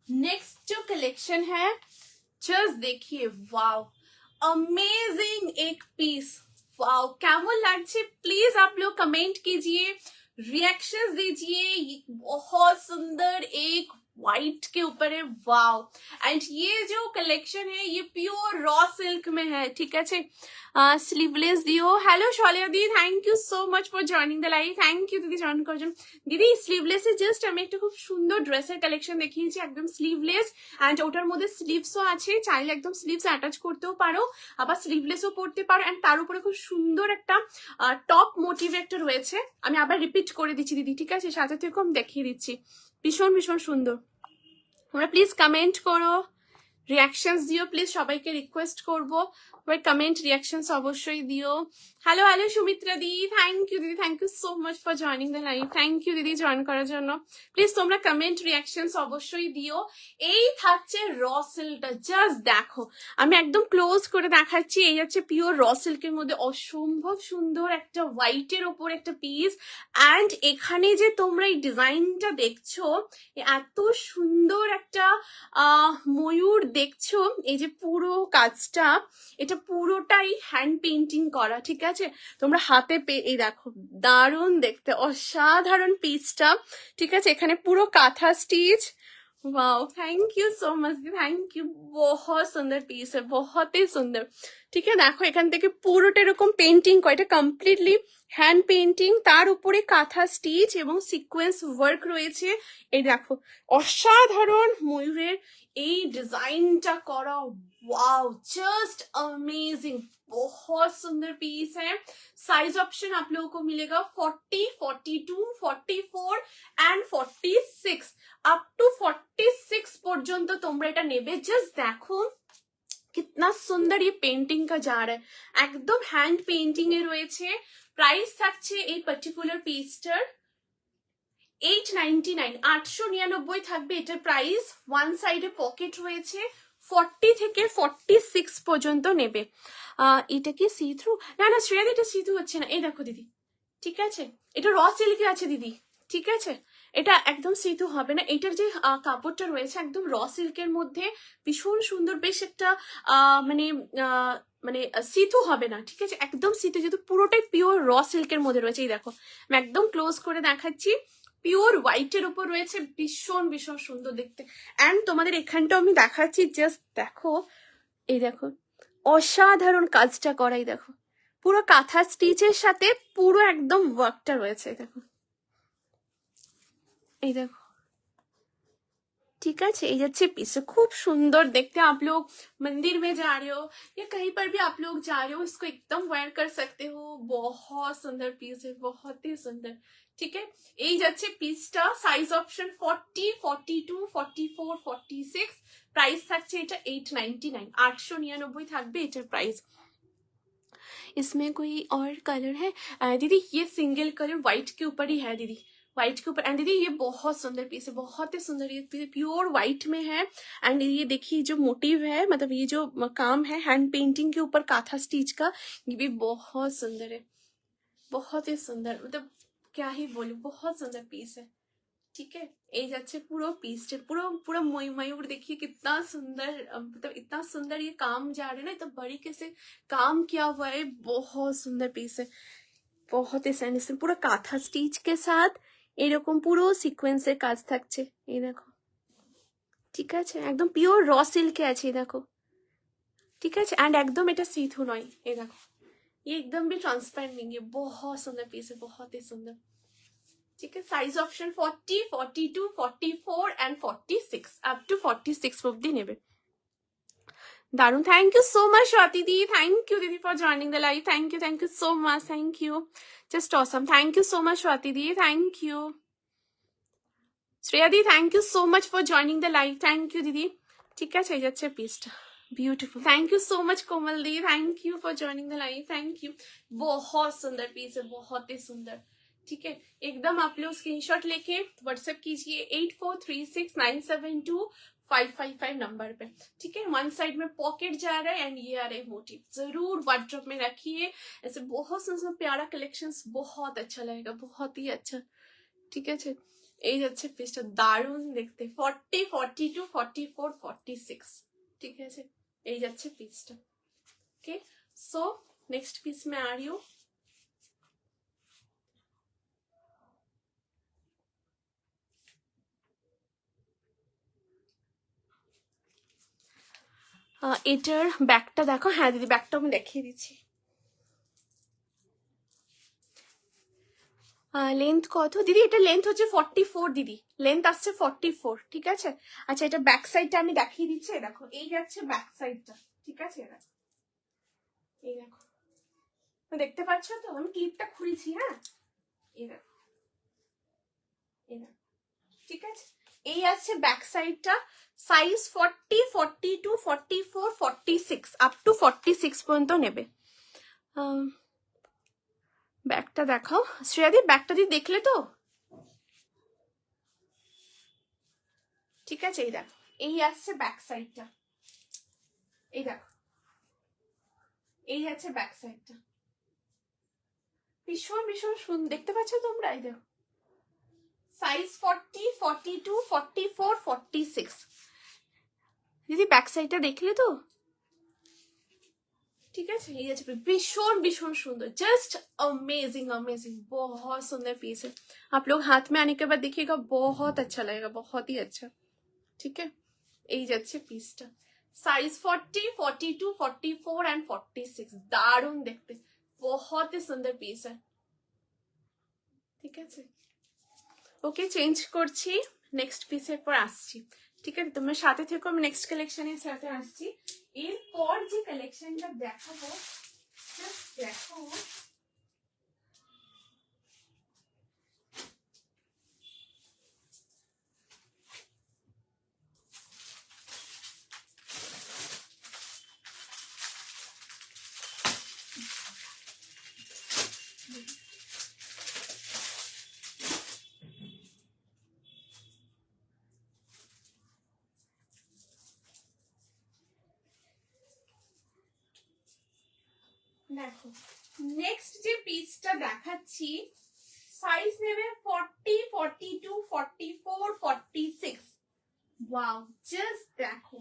नेक्स्ट जो कलेक्शन है, जस्ट देखिए, वाओ, अमेजिंग एक पीस, वाओ, কেমন লাগছে प्लीज आप लोग कमेंट कीजिए, रिएक्शंस दीजिए। ये बहुत सुंदर एक व्हाइट के ऊपर है, वाओ। एंड ये जो कलेक्शन है ये प्योर रॉ सिल्क में है, ठीक है। स्लीवलेस दियो, hello Shaurya the, thank you so much for joining the live, thank you দিদি জয়েন করার জন্য। দিদি স্লিভলেসে জাস্ট আমি একটা খুব সুন্দর ড্রেসের কালেকশন দেখিয়েছি, একদম স্লিভলেস, এন্ড ওটার মধ্যে স্লিভসও আছে, চাইলে একদম স্লিভস অ্যাটাচ করতেও পারো, আবার স্লিভলেসও পরতে পারো, এন্ড তার উপরে খুব সুন্দর একটা টপ মোটিভ একটা রয়েছে। আমি আবার রিপিট করে দিচ্ছি দিদি, ঠিক আছে, সাথে থেকে আমি দেখিয়ে দিচ্ছি, ভীষণ ভীষণ সুন্দর। তোমরা প্লিজ কমেন্ট করো, রিয়াকশনস দিও, প্লিজ সবাইকে রিকোয়েস্ট করবো, সবাই কমেন্ট রিয়াকশনস অবশ্যই দিও। হ্যালো হ্যালো সুমিত্রা দি, থ্যাংক ইউ দিদি, thank you so much for joining the live, thank you দিদি জয়েন করার জন্য। প্লিজ তোমরা কমেন্ট রিয়াকশনস অবশ্যই দিও। এই থাকছে র সিল্কটা, জাস্ট দেখো, আমি একদম ক্লোজ করে দেখাচ্ছি, এই হচ্ছে পিওর র সিল্কের মধ্যে অসম্ভব সুন্দর একটা হোয়াইটের ওপর একটা পিস, অ্যান্ড এখানে যে তোমরা এই ডিজাইনটা দেখছো, এত সুন্দর একটা ময়ূর দেখছো এই যে পুরো কাজটা, এটা পুরোটাই হ্যান্ড পেইন্টিং করা, ঠিক আছে? তোমরা হাতে এই দেখো, দারুণ দেখতে, অসাধারণ পিসটা, ঠিক আছে? এখানে পুরো কাঁথা stitch. Wow, thank you so much, thank you, बहुत सुंदर पीस है, बहुत ही सुंदर। ঠিক আছে, দেখো এখান থেকে পুরোটা এরকম পেইন্টিং করা, এটা কমপ্লিটলি হ্যান্ড পেইন্টিং, তার উপরে কাঁথা স্টিচ এবং সিকোয়েন্স ওয়ার্ক রয়েছে। এই দেখো অসাধারণ ময়ূরের এই ডিজাইনটা করা, वाओ जस्ट अमेजिंग, बहुत सुंदर पीस है। साइज ऑप्शन आप लोगों को मिलेगा 40, 42, 44 एंड 46, अप टू 46 পর্যন্ত তোমরা এটা নেবে। জাস্ট দেখো कितना सुंदर ये पेंटिंग का जा रहा है, एकदम हैंड पेंटिंग এ রয়েছে। প্রাইস থাকছে এই পার্টিকুলার পিসটার 899, 899 থাকবে এটার প্রাইস। ওয়ান সাইডে পকেট রয়েছে, 40 থেকে 46 পর্যন্ত নেবে। এটা কি সি থ্রু? না না শ্রেয়া, এটা সি থ্রু হচ্ছে না, এই দেখো দিদি, ঠিক আছে? এটা র সিল্কে আছে দিদি, ঠিক আছে? এটা একদম সিথু হবে না, এটার যে কাপড়টা রয়েছে একদম র সিল্কের মধ্যে, ভীষণ সুন্দর, বেশ একটা মানে মানে সিথু হবে না, ঠিক আছে? একদম সিথু, যেহেতু পুরোটাই পিওর র সিল্কের মধ্যে রয়েছে। এই দেখো আমি একদম ক্লোজ করে দেখাচ্ছি, পিওর হোয়াইটের উপর রয়েছে, ভীষণ ভীষণ সুন্দর দেখতে। অ্যান্ড তোমাদের এখানটাও আমি দেখাচ্ছি, জাস্ট দেখো, এই দেখো অসাধারণ কাজটা করাই, দেখো পুরো কাঁথা স্টিচের সাথে পুরো একদম ওয়ার্কটা রয়েছে, দেখো এই দেখো, ठीक है? ये अच्छे पीस खूब सुंदर देखते हैं। आप लोग मंदिर में जा रहे हो या कहीं पर भी आप लोग जा रहे हो, इसको एकदम वेयर कर सकते हो, बहुत सुंदर पीस है, बहुत ही सुंदर, ठीक है? এই যাচ্ছে পিসটা, সাইজ অপশন 40, 42, 44, 46, প্রাইস থাকছে এটা 899, 899 থাকবে এটার প্রাইস। इसमें कोई और कलर है दीदी? ये सिंगल कलर व्हाइट के ऊपर ही है दीदी, व्हाइट के ऊपर। एंड दीदी ये बहुत सुंदर पीस है, बहुत ही सुंदर, ये पीस प्योर व्हाइट में है। एंड ये देखिए जो मोटिव है, मतलब ये जो काम है हैंड पेंटिंग के ऊपर काथा स्टिच का, ये भी बहुत सुंदर है, बहुत ही सुंदर, मतलब क्या ही बोलूं, बहुत सुंदर पीस है, ठीक है? এই যাচ্ছে পুরো পিসটা, পুরো পুরো मयूर देखिए कितना सुंदर, मतलब इतना सुंदर ये काम जा रहा है ना, इतना बारीकी से काम किया हुआ है, बहुत सुंदर पीस है, बहुत ही सैनिस, पूरा काथा स्टिच के साथ এরকম পুরো সিকোয়েন্সের কাজ থাকছে, এই দেখো, ঠিক আছে? একদম পিওর র সিল্কে আছে, এই দেখো, ঠিক আছে? एंड एकदम এটা সিথু নয়, এই দেখো, ये एकदम भी ट्रांसपेरेंट नहीं है, बहुत सुंदर पीस है, बहुत ही सुंदर, ठीक है? Size option 40, 42, 44 and 46, up to 46 অবধি নেবে। দারুন, thank you so much Swati দি, থ্যাংক ইউ দিদি for joining the live, thank you so much, thank you, just awesome, thank you so much Swati দি, থ্যাংক ইউ। শ্রেয়া দি, thank you so much for joining the live, thank you দিদি, ঠিক আছে? এই যাচ্ছে পিসটা, beautiful, thank you so much Komal the, thank you for joining the live, thank you, बहुत सुंदर पीस है, बहुत ही सुंदर, ठीक है? एकदम आप लोग स्क्रीनशॉट लेके व्हाट्सएप कीजिए 8436972555 नंबर पे, ठीक है? वन साइड में पॉकेट जा रहा है एंड ये आ रहे मोटिव, जरूर वार्डरोब में रखिए, ऐसे बहुत सुंदर प्यारा कलेक्शंस, बहुत अच्छा लगेगा, बहुत ही अच्छा, ठीक है? এই যাচ্ছে পিসটা, দারুণ দেখতে, 40, 42, 44, 46, ঠিক আছে? এই যাচ্ছে পিসটা, ওকে? সো নেক্সট পিস में आ रही हूँ, এটার ব্যাকটা দেখো। হ্যাঁ দিদি, ব্যাকটা আমি দেখিয়ে দিচ্ছি। লেন্থ কত দিদি? এটা লেন্থ হচ্ছে 44 দিদি, লেন্থ আসছে 44, ঠিক আছে? আচ্ছা, এটা ব্যাক সাইডটা আমি দেখিয়ে দিচ্ছি, দেখো এই যাচ্ছে ব্যাক সাইডটা, ঠিক আছে? এই দেখো, দেখতে পাচ্ছ তো? আমি ক্লিপটা খুলছি, হ্যাঁ, এই দেখো, এই দেখো, ঠিক আছে? এই আছে ব্যাক সাইডটা, সাইজ 40, 42, 44, 46, আপ টু 46 পর্যন্ত নেবে। ব্যাকটা দেখাও শ্রেয়াদি, ব্যাকটা দিয়ে দেখলে তো, ঠিক আছে? এই দেখো, এই আসছে ব্যাক সাইডটা, এই দেখো, এই আছে ব্যাক সাইডটা, ভীষণ ভীষণ সুন্দর, দেখতে পাচ্ছ তোমরা? এই দেখো, সাইজ 40, 42, 44, 46, দিদি ব্যাক সাইডটা দেখলে তো? ठीक है, ये भीषण भीषण सुंदर, जस्ट अमेजिंग अमेजिंग, बहुत सुंदर पीस है। आप लोग हाथ में आने के बाद देखिएगा, बहुत अच्छा लगेगा, बहुत ही अच्छा। ठीक है, এই যাচ্ছে পিসটা, সাইজ 40, 42, 44 एंड 46, দারুণ দেখতে, बहुत ही সুন্দর পিস है। ঠিক আছে, ওকে চেঞ্জ করছি, নেক্সট পিসের পর আসছি। ঠিক আছে, তোমরা সাথে থেকো, আমি নেক্সট কালেকশনের সাথে আসছি। এরপর যে কালেকশনটা দেখাবো, জাস্ট দেখো, দেখো নেক্সট যে পিসটা দেখাচ্ছি, সাইজ নেবে 40, 42, 44, 46। ওয়াও, জাস্ট দেখো,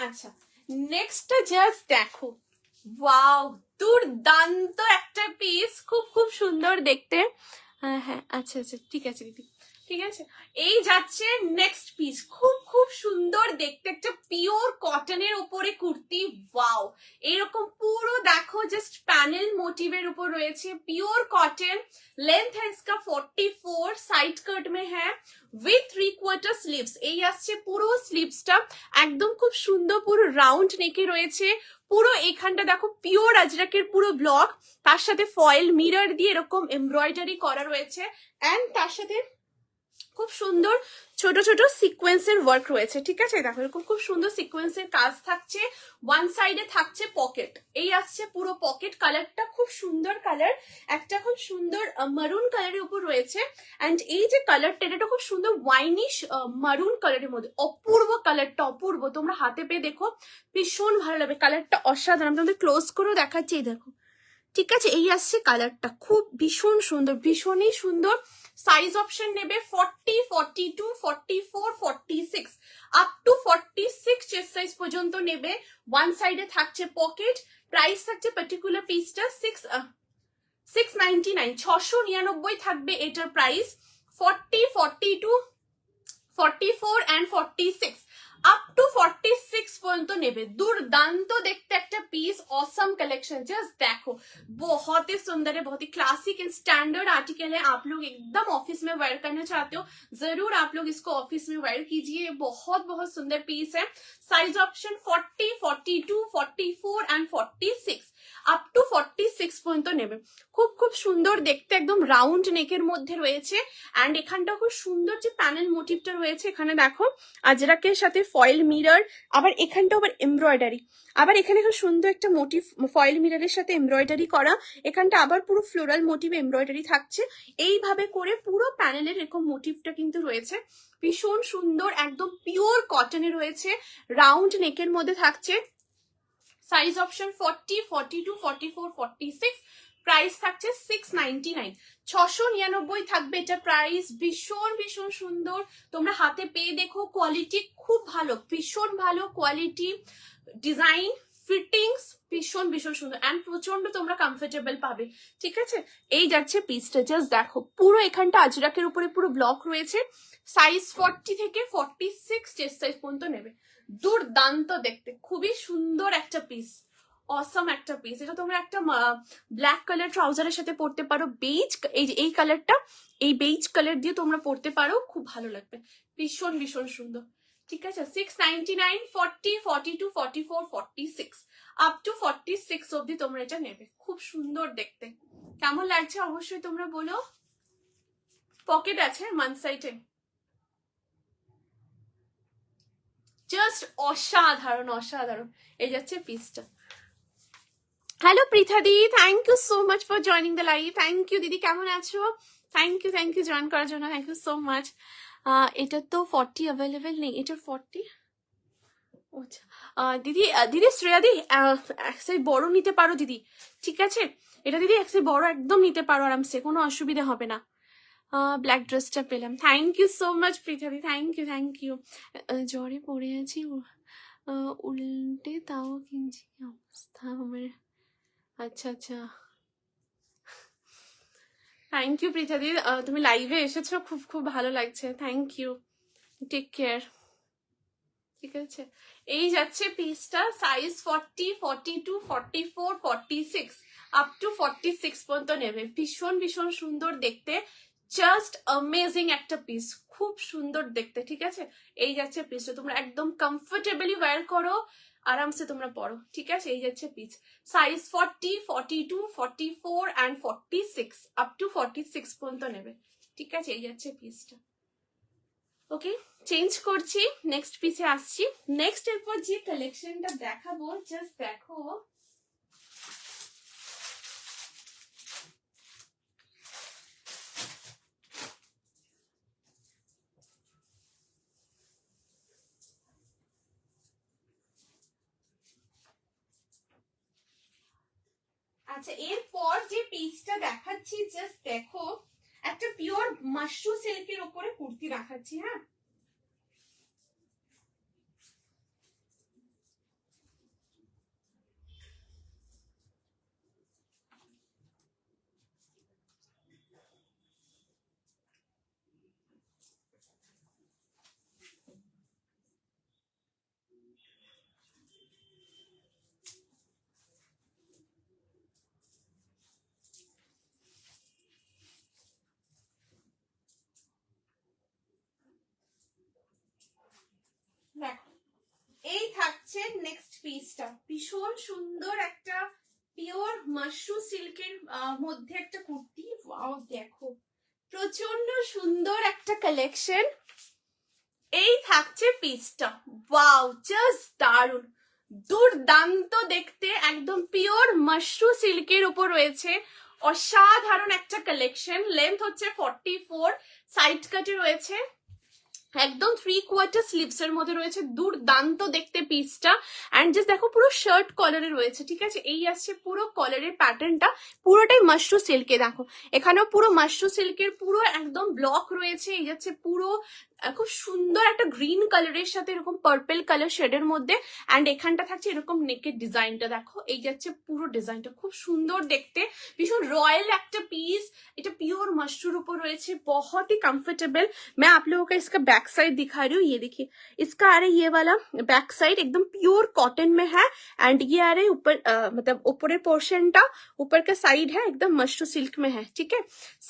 আচ্ছা নেক্সটটা জাস্ট দেখো, ওয়াও দুর্দান্ত একটা পিস, খুব খুব সুন্দর দেখতে। হ্যাঁ আচ্ছা আচ্ছা, ঠিক আছে দিদি, ঠিক আছে। এই যাচ্ছে নেক্সট পিস, খুব খুব সুন্দর দেখতে, একটা পিওর কটনের উপরে কুর্তি, ওয়াও, এরকম পুরো দেখো, জাস্ট প্যানেল मोटिवेर ऊपर রয়েছে, পিওর কটন, लेंथ है इसका 44, साइड कट में है विथ 3/4 স্লিভস। এই আসছে পুরো স্লিভসটা, একদম খুব সুন্দর, পুরো রাউন্ড নেকে রয়েছে, পুরো এখানটা দেখো পিওর আজরাকের পুরো ব্লক, তার সাথে ফয়েল মিরর দিয়ে এরকম এমব্রয়ডারি করা রয়েছে, এন্ড তার সাথে খুব সুন্দর ছোট ছোট সিকোয়েন্সের ওয়ার্ক রয়েছে। ঠিক আছে, দেখো এরকম খুব সুন্দর সিকোয়েন্সের কাজ থাকছে, ওয়ান সাইডে থাকছে পকেট, এই আসছে পুরো পকেট, কালারটা খুব সুন্দর কালার, একটা খুব সুন্দর মারুন কালারের উপর রয়েছে, এন্ড এই যে কালারটা, এটা খুব সুন্দর ওয়াইনিশ মারুন কালারের মধ্যে, অপূর্ব কালারটা, অপূর্ব, তোমরা হাতে পেয়ে দেখো, ভীষণ ভালো লাগবে, কালারটা অসাধারণ, তোমাদের ক্লোজ করেও দেখাচ্ছি, এই দেখো। ঠিক আছে, এই আসছে কালারটা, খুব ভীষণ সুন্দর, ভীষণই সুন্দর। সাইজ অপশন নেবে 40, 42, 44, 46 আপ টু 46 চেস্ট সাইজ পর্যন্ত নেবে। ওয়ান সাইডে থাকছে পকেট, প্রাইস থাকছে পার্টিকুলার পিসটা 699, 699 থাকবে এটার প্রাইস। 40, 42, 44 एंड 46 আপ টু 46 পর্যন্ত নেবে। দুর্দান্ত দেখতে একটা পিস, ऑसम कलेक्शन, जस्ट देखो, बहुत ही सुंदर है, बहुत ही क्लासिक एंड स्टैंडर्ड आर्टिकल है। आप लोग एकदम ऑफिस में वेयर करना चाहते हो, जरूर आप लोग इसको ऑफिस में वेयर कीजिए, बहुत बहुत सुंदर पीस है। Size option 40, 42, 44 and 46 up to 46 পর্যন্ত নেবে। খুব খুব সুন্দর দেখতে, একদম রাউন্ড নেকের মধ্যে রয়েছে, এন্ড এখানটা খুব সুন্দর যে প্যানেল মোটিভটা রয়েছে, এখানে দেখো আজরাকের সাথে ফয়েল মিরর, আবার এখানটা আবার এমব্রয়ডারি, আবার এখানে খুব সুন্দর একটা মোটিভ ফয়েল মিররের সাথে এমব্রয়ডারি করা, এখানটা আবার পুরো ফ্লোরাল মোটিভ এমব্রয়ডারি থাকছে, এইভাবে করে পুরো প্যানেলের এরকম মোটিভটা কিন্তু রয়েছে, ভীষণ সুন্দর, একদম পিওর কটনে রয়েছে, রাউন্ড নেকের মধ্যে থাকছে। সাইজ অপশন 40, 42, 44, 46, প্রাইস থাকছে 699, 699 থাকবে এটা প্রাইস। ভীষণ ভীষণ সুন্দর, তোমরা হাতে পেয়ে দেখো, কোয়ালিটি খুব ভালো, ভীষণ ভালো কোয়ালিটি, ডিজাইন, ফিটিংস ভীষণ ভীষণ সুন্দর, এন্ড প্রচন্ড তোমরা কমফোর্টেবল পাবে। ঠিক আছে, এই যাচ্ছে পিসটা, জাস্ট দেখো, পুরো এখানটা আজরাকের উপরে পুরো ব্লক রয়েছে, সাইজ 40 থেকে 46 চেস্ট সাইজ পর্যন্ত নেবে। দুর্দান্ত দেখতে, খুবই সুন্দর একটা পিস, অসম একটা পিস। এটা তোমরা একটা ব্ল্যাক কালার ট্রাউজারের সাথে পরতে পারো, বেজ, এই কালারটা, এই বেজ কালার দিয়ে তোমরা পরতে পারো, খুব ভালো লাগবে, ভীষণ ভীষণ সুন্দর। ঠিক আছে, 699, 40, 42, 44, 46 আপ টু 46 অব্দি তোমরা এটা নেবে, খুব সুন্দর দেখতে। কেমন লাগছে অবশ্যই তোমরা বলো। পকেট আছে ওয়ান সাইডে, জাস্ট অসাধারণ অসাধারণ। এই যাচ্ছে পিসটা, হ্যালো পৃথাদি, thank you so much for joining the live. Thank you দিদি, কেমন আছো? থ্যাংক ইউ জয়েন করার জন্য, থ্যাংক ইউ সো মাচ। এটা তো 40 অ্যাভেলেবেল নেই, এটার 40। আচ্ছা দিদি, দিদি শ্রেয়াদি এক সাইজ বড় নিতে পারো দিদি, ঠিক আছে? এটা দিদি এক সাইজ বড় একদম নিতে পারো আরামসে, কোনো অসুবিধা হবে না। ব্ল্যাক ড্রেসটা পেলাম, থ্যাংক ইউ সো মাচ পৃথাদি, থ্যাংক ইউ। জ্বরে পড়ে আছি, উল্টে তাও কিনছি, অবস্থা আমার। আচ্ছা, থ্যাংক ইউ পৃথাদি, তুমি লাইভে এসেছো, খুব ভালো লাগছে, থ্যাংক ইউ, টেক কেয়ার। ঠিক আছে, এই যাচ্ছে পিসটা, সাইজ 40, 42, 44, 46 আপ টু 46 পর্যন্ত নেবে। ভীষণ সুন্দর দেখতে, জাস্ট অ্যামেজিং একটা পিস, খুব সুন্দর দেখতে। ঠিক আছে, এই যাচ্ছে পিসটা, তোমরা একদম কমফোর্টেবলি ওয়্যার করো, আরামসে তোমরা পরো। ঠিক আছে, এই যাচ্ছে piece, size 40, 42, 44 and 46 up to 46 পর্যন্ত নেবে। ঠিক আছে, এই যাচ্ছে পিসটা। ওকে, চেঞ্জ করছি, নেক্সট পিসে আসছি। নেক্সট এরপর যে কালেকশনটা দেখাবো, জাস্ট দেখো। আচ্ছা, এরপর যে পিসটা দেখাচ্ছি, জাস্ট দেখো, একটা পিওর মাশরু সিল্কের উপরে কুর্তি দেখাচ্ছি। হ্যাঁ, দেখো, এই থাকছে নেক্সট পিসটা, ভীষণ সুন্দর একটা পিওর মাশরু সিল্কের মধ্যে একটা কুর্তি। ওয়াও, দেখো প্রচন্ড সুন্দর একটা কালেকশন। এই থাকছে পিসটা, ওয়াও, জাস্ট দারুন, দুর্দান্ত দেখতে, একদম পিওর মাশরু সিল্কের উপর রয়েছে, অসাধারণ একটা কালেকশন। লেন্থ হচ্ছে 44, সাইড কাটে রয়েছে, একদম 3/4 স্লিভস এর মধ্যে রয়েছে, দুর্দান্ত দেখতে পিসটা। এন্ড জাস্ট দেখো, পুরো শার্ট কলারে রয়েছে। ঠিক আছে, এই আসছে পুরো কলারের প্যাটার্নটা, পুরোটাই মাশরু সিল্কে। দেখো এখানেও পুরো মাশরু সিল্কের পুরো একদম ব্লক রয়েছে। এই যাচ্ছে পুরো খুব সুন্দর একটা গ্রিন কালারের সাথে এরকম পার্পল কালার শেডের মধ্যে, এন্ড এখানটা থাকছে এরকম নেকের ডিজাইনটা। দেখো এই যাচ্ছে পুরো ডিজাইনটা, খুব সুন্দর দেখতে, ভীষণ রয়্যাল একটা পিস। এটা পিওর মাশরুর উপর রয়েছে, बहुत ही कंफर्टेबल। मैं आप लोगों को इसका बैक साइड दिखा रही हूँ, ये देखिए, इसका आ रहा है ये वाला बैक साइड, एकदम प्योर कॉटन में है। एंड ये आ रहा है ऊपर, मतलब ऊपर पोर्शन टा, ऊपर का साइड है एकदम मशरू सिल्क में है। ठीक है,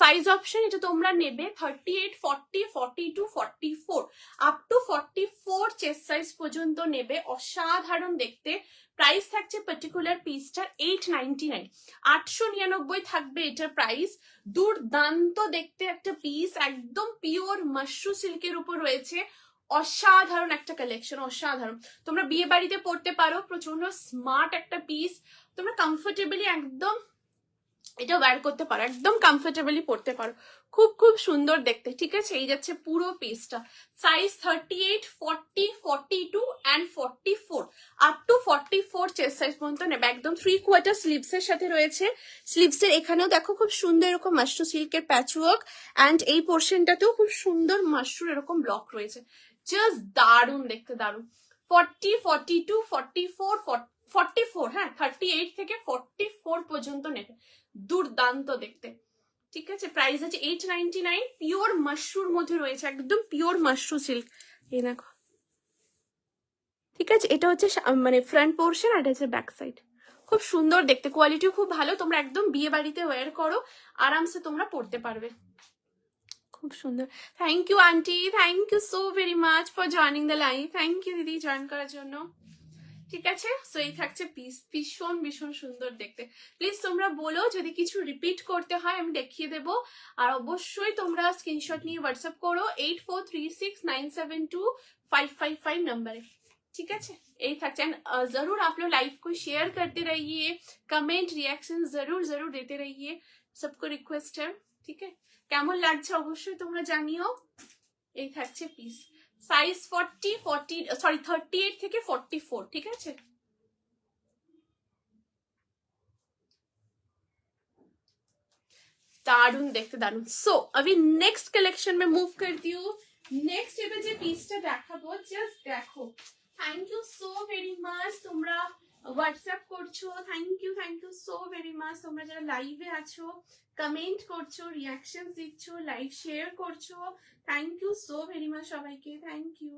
साइज ऑप्शन এটা তোমরা নেবে 38, 40, 42, 44 আপ টু 44 চেস্ট সাইজ পর্যন্ত নেবে, অসাধারণ দেখতে। প্রাইস থাকছে পার্টিকুলার পিসটার 899, 899 থাকবে এটার প্রাইস। দুর্দান্ত দেখতে একটা পিস, একদম পিওর মাশরু সিল্কের উপর রয়েছে, অসাধারণ একটা কালেকশন, অসাধারণ। তোমরা বিয়ে বাড়িতে পড়তে পারো, প্রচন্ড স্মার্ট একটা পিস, তোমরা কমফোর্টেবলি একদম এটা ওয়্যার করতে পারো, একদম কমফোর্টেবলি পড়তে পারো, খুব সুন্দর দেখতে। ঠিক আছে, এই যাচ্ছে পুরো পিসটা, size 38, 40, 42 and 44 up to 44 chest size পর্যন্ত নেবে। একদম 3/4 স্লিভস এর সাথে রয়েছে। স্লিভস এর এখানেও দেখো খুব সুন্দর এরকম মাশরু সিল্কের প্যাচওয়ার্ক, অ্যান্ড এই পোর্শনটাতেও খুব সুন্দর মাশরুর এরকম ব্লক রয়েছে, জাস্ট দারুন দেখতে, দারুন। 40, 42, 44, 44, হ্যাঁ 38 থেকে 44 পর্যন্ত নেবে, দুর্দান্ত দেখতে। ঠিক আছে, প্রাইস আছে 899, পিওর মাশরুর মধ্যে রয়েছে, একদম পিওর মাশরু সিল্ক। এই দেখো, ঠিক আছে, এটা হচ্ছে মানে ফ্রন্ট পোর্শন, আর এটা হচ্ছে ব্যাক সাইড, খুব সুন্দর দেখতে, কোয়ালিটিও খুব ভালো। তোমরা একদম বিয়ে বাড়িতে ওয়্যার করো, আরামসে তোমরা পড়তে পারবে, খুব সুন্দর। Thank you aunty, thank you so very much for joining the live, thank you দিদি জয়েন করার জন্য। ঠিক আছে, সো এই থাকছে পিস, ভীষণ সুন্দর দেখতে। প্লিজ তোমরা বলো যদি কিছু রিপিট করতে হয়, আমি দেখিয়ে দেবো। আর অবশ্যই তোমরা স্ক্রিনশট নিয়ে হোয়াটসঅ্যাপ করো 8436972555 নাম্বারে। ठीक है, यही था। एंड जरूर आप लोग लाइव को शेयर करते रहिए, कमेंट रिएक्शन जरूर जरूर देते रहिए, सबको रिक्वेस्ट है, ठीक है। কেমন লাগছে অবশ্যই তোমরা জানিও। এই থাকছে পিস, সাইজ 38 থেকে 44, ঠিক আছে। दारुण देखते दारुण। सो अभी नेक्स्ट कलेक्शन में मूव करती हूँ। नेक्स्ट এবার যে পিসটা দেখাবো জাস্ট দেখো। Thank you so very much, তোমরা হোয়াটসঅ্যাপ করছো, thank you so very much. তোমরা যারা লাইভে আছো কমেন্ট করছো, রিঅ্যাকশন দিচ্ছো, লাইভ শেয়ার করছো, thank you so very much সবাইকে, থ্যাংক ইউ।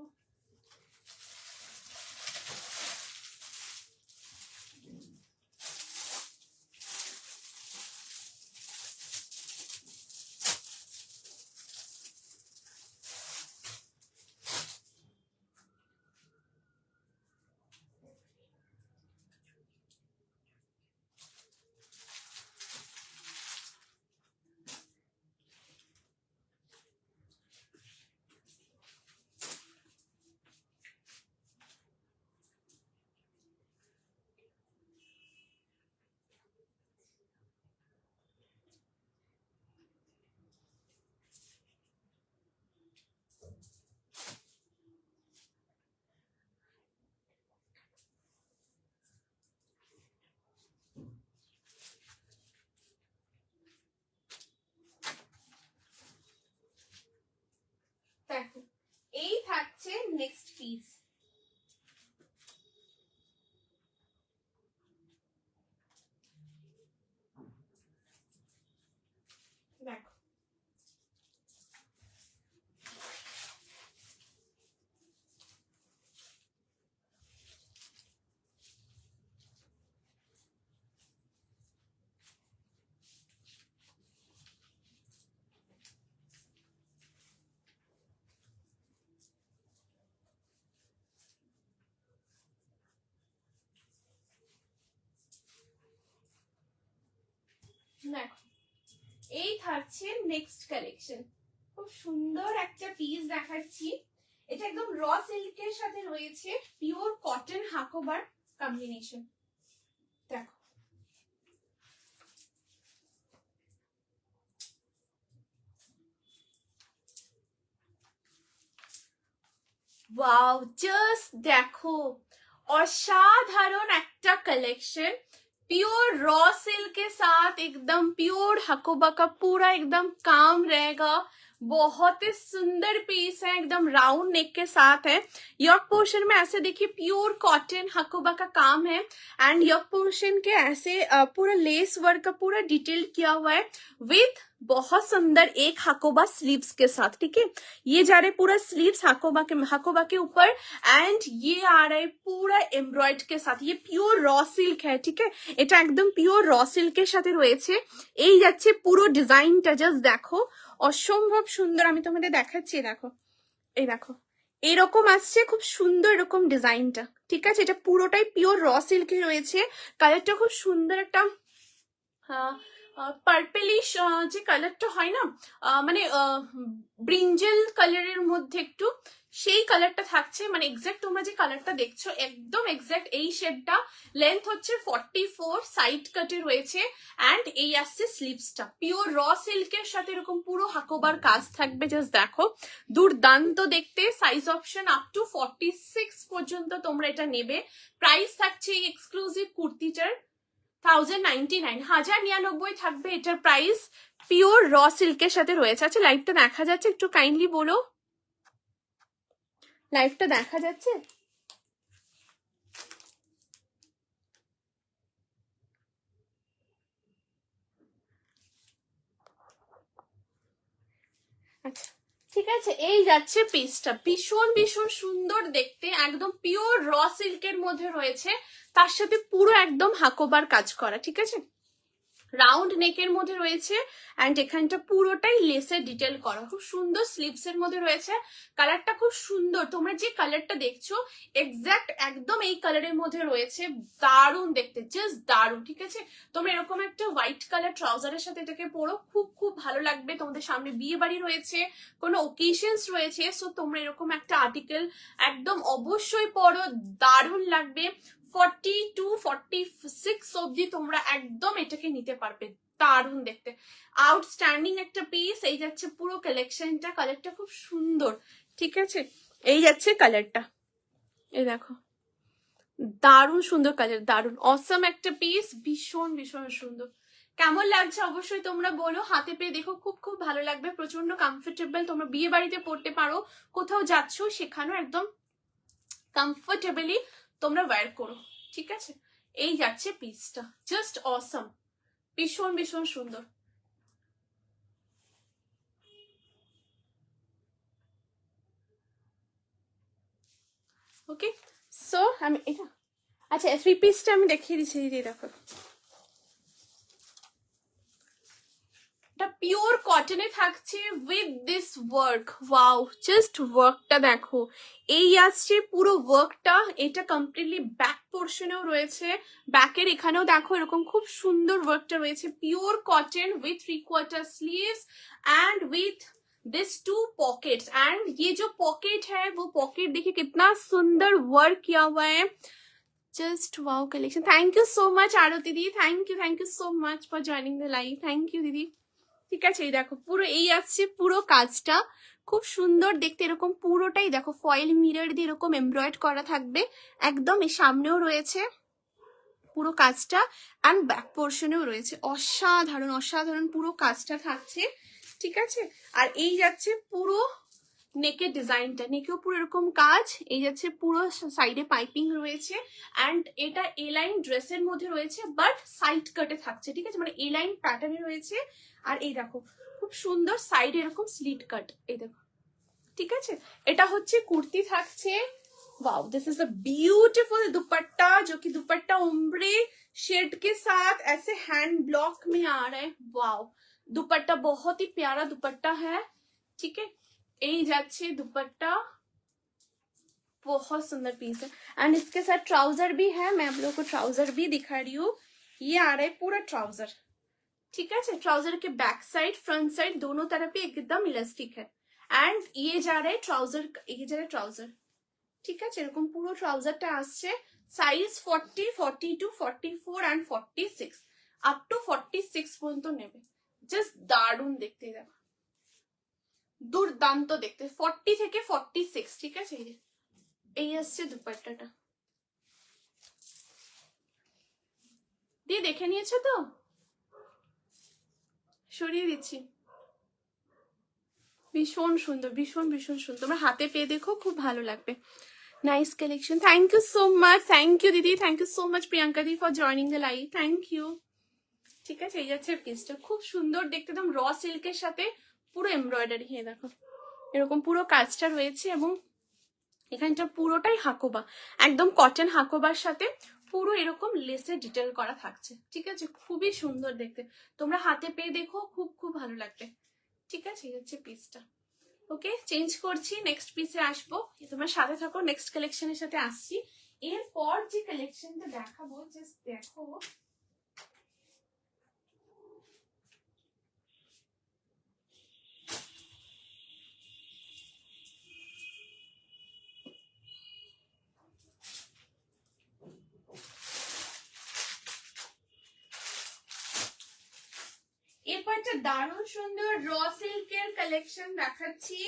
দেখো এই থাকছে নেক্সট পিস। দেখো দেখো এই থাকছে নেক্সট কালেকশন। খুব সুন্দর একটা পিস দেখাচ্ছি, এটা একদম র সিল্কের সাথে রয়েছে পিওর কটন হাকোবার কম্বিনেশন। দেখো ওয়াও, জাস্ট দেখো অসাধারণ একটা कलेक्शन, प्योर रॉ सिल्क के साथ एकदम प्योर हकोबा का पूरा एकदम काम रहेगा। बहुत ही सुंदर पीस है, एकदम राउंड नेक के साथ है। यॉक पोर्शन में ऐसे देखिए प्योर कॉटन हकोबा का काम है एंड यॉक पोर्शन के ऐसे पूरा लेस वर्क का पूरा डिटेल किया हुआ है विथ बहुत सुंदर एक हकोबा स्लीव्स के साथ, ठीक है। ये जा रहे पूरा स्लीव्स हकोबा के ऊपर एंड ये आ रहा है पूरा एम्ब्रॉयड के साथ। ये प्योर रॉ सिल्क है, ठीक है, এটা একদম পিওর র সিল্কের সাথে রয়েছে। এই যাচ্ছে পুরো ডিজাইনটা, জাস্ট দেখো অসম্ভব সুন্দর। আমি তোমাদের দেখাচ্ছি, দেখো এই দেখো এরকম আসছে, খুব সুন্দর এরকম ডিজাইনটা, ঠিক আছে। এটা পুরোটাই পিওর র সিল্কে রয়েছে। কালারটা খুব সুন্দর একটা পার্পেলিশ যে কালারটা হয় না, মানে ব্রিঞ্জেল কালারের মধ্যে একটু সেই কালারটা থাকছে। মানে এক্সাক্ট তোমরা যে কালারটা দেখছো একদম এক্সাক্ট এই শেডটা। লেন্থ হচ্ছে 44, সাইড কাটে রয়েছে এন্ড এই আসছে স্লিভসটা পিওর র সিল্কের সাথে এরকম পুরো হাকোবার কাজ থাকবে। জাস্ট দেখো দুর্দান্ত দেখতে। সাইজ অপশন আপ টু 46 পর্যন্ত তোমরা এটা নেবে। প্রাইস থাকছে এই এক্সক্লুসিভ কুর্তিটার 1099, 1099 থাকবে এটার প্রাইস। পিওর র সিল্কের সাথে রয়েছে। আচ্ছা লাইভটা দেখা যাচ্ছে? একটু কাইন্ডলি বলো, লাইভটা দেখা যাচ্ছে? আচ্ছা ঠিক আছে, এই যাচ্ছে পিসটা। ভীষণ ভীষণ সুন্দর দেখতে, একদম পিওর র সিল্কের মধ্যে রয়েছে, তার সাথে পুরো একদম হাকোবার কাজ করা, ঠিক আছে। রাউন্ড নেকের মধ্যে রয়েছে অ্যান্ড এখানটা পুরোটাই লেসের ডিটেল করা, খুব সুন্দর স্লিভস এর মধ্যে রয়েছে। কালারটা খুব সুন্দর, তোমরা যে কালারটা দেখছো এক্স্যাক্ট একদম এই কালারের মধ্যে রয়েছে, দারুণ দেখতে, জাস্ট দারুণ। ঠিক আছে, তোমরা এরকম একটা হোয়াইট কালার ট্রাউজারের সাথে এটাকে পরো, খুব খুব ভালো লাগবে। তোমাদের সামনে বিয়ে বাড়ি রয়েছে, কোনো ওকেশনস রয়েছে, সো তোমরা এরকম একটা আর্টিকেল একদম অবশ্যই পরো, দারুণ লাগবে। 40 to 46 অবধি তোমরা একদম এটাকে নিতে পারবে, দারুণ দেখতে, আউটস্ট্যান্ডিং একটা পিস। এই যাচ্ছে পুরো কালেকশনটা, কালারটা খুব সুন্দর। ঠিক আছে, এই যাচ্ছে কালারটা, এই দেখো, দারুণ সুন্দর কালার, দারুণ অসম একটা পিস, ভীষণ ভীষণ সুন্দর। কেমন লাগছে অবশ্যই তোমরা বলো, হাতে পেয়ে দেখো, খুব খুব ভালো লাগবে, প্রচন্ড কমফোর্টেবল। তোমরা বিয়ে বাড়িতে পড়তে পারো, কোথাও যাচ্ছ সেখানেও একদম কমফোর্টেবলি তোমরা ওয়্যার করো। ঠিক আছে, এই যাচ্ছে পিসটা, জাস্ট অসম, ভীষণ ভীষণ সুন্দর। ওকে, সো আমি এটা, আচ্ছা থ্রি পিসটা আমি দেখিয়ে দিচ্ছি দিদি, দেখো এটা পিওর কটনে থাকছে with this work. Wow, just ওয়ার্কটা দেখো, এই আসছে পুরো ওয়ার্কটা, এটা কমপ্লিটলি ব্যাক পোর্শনেও রয়েছে, ব্যাকের এখানেও দেখো এরকম খুব সুন্দর ওয়ার্কটা রয়েছে, pure cotton with 3/4 sleeves and with this 2 pockets. And ये जो पॉकेट है वो पॉकेट देखिए कितना सुंदर वर्क किया हुआ है, just wow collection. Thank you so much Aarti the, thank you so much for joining the live, thank you दीदी। ঠিক আছে, এই দেখো পুরো এই আসছে পুরো কাজটা, খুব সুন্দর দেখতে, এরকম পুরোটাই দেখো ফয়েল মিরর দিয়ে এরকম এমব্রয়েড করা থাকবে, একদম এই সামনেও রয়েছে পুরো কাজটা, অ্যান্ড ব্যাক পোর্শনেও রয়েছে, অসাধারণ অসাধারণ পুরো কাজটা থাকছে। ঠিক আছে, আর এই যাচ্ছে পুরো নেকের ডিজাইনটা, নেকেও পুরো এরকম কাজ, এই যাচ্ছে পুরো সাইডে পাইপিং রয়েছে, অ্যান্ড এটা এ লাইন ড্রেসের মধ্যে রয়েছে বাট সাইড কাটে থাকছে। ঠিক আছে, মানে এ লাইন প্যাটার্নে রয়েছে, আর এই দেখো খুব সুন্দর সাইডে এরকম স্লিট কাট, এই দেখো। ঠিক আছে, এটা হচ্ছে কুর্তি থাকছে। Wow, this is a beautiful दुपट्टा, जो कि दुपट्टा उम्ब्रे शेड के साथ ऐसे हैंड ब्लॉक में आ रहा है। वाओ, दुपट्टा बहुत ही प्यारा दुपट्टा है। ठीक है, यही जाच्छे दुपट्टा, बहुत सुंदर पीस है, एंड इसके साथ ट्राउजर भी है। मैं आप लोगों को ट्राउजर भी दिखा रही हूँ, ये आ रहा है पूरा ट्राउजर। ठीक है, ट्राउजर के बैक साइड फ्रंट साइड दोनों तरफ ही एकदम इलास्टिक है, एंड ये जा रहा है ट्राउजर, ये जा रहा है ट्राउजर। ঠিক আছে, এরকম পুরো ট্রাউজারটা আসছে, সাইজ 40, 42, 44 এন্ড 46 আপ টু 46 পর্যন্ত নেবে, জাস্ট দারুণ দেখতে, দেখো দুর্দান্ত দেখতে, 40 থেকে 46। ঠিক আছে, এই আসছে দুপাট্টাটা, দিয়ে দেখে নিয়েছো তো, সরিয়ে দিচ্ছি, ভীষণ সুন্দর, ভীষণ ভীষণ সুন্দর, তোমরা হাতে পেয়ে দেখো, খুব ভালো লাগবে। Nice collection, thank you so much, thank you दीदी, thank you so much Priyanka दी for joining the live, thank you. ঠিক আছে, এই যাচ্ছে পিসটা, খুব সুন্দর দেখতে, একদম র সিল্কের সাথে পুরো এমব্রয়ডারি, হ্যাঁ দেখো এরকম পুরো কাজটা রয়েছে, এবং এখানটা পুরোটাই হাকোবা, একদম কটন হাকোবার সাথে পুরো এরকম লেসে ডিটেল করা থাকছে। ঠিক আছে, খুবই সুন্দর দেখতে, তোমরা হাতে পেয়ে দেখো, খুব খুব ভালো লাগবে। ঠিক আছে, এই হচ্ছে পিসটা। ওকে, চেঞ্জ করছি, নেক্সট পিসে আসবো, তোমার সাথে থাকো, নেক্সট কালেকশনের সাথে আসছি। এরপর যে কালেকশনটা দেখাবো, জাস্ট দেখো, এরপর একটা দারুণ সুন্দর র সিল্কের কালেকশন দেখাচ্ছি,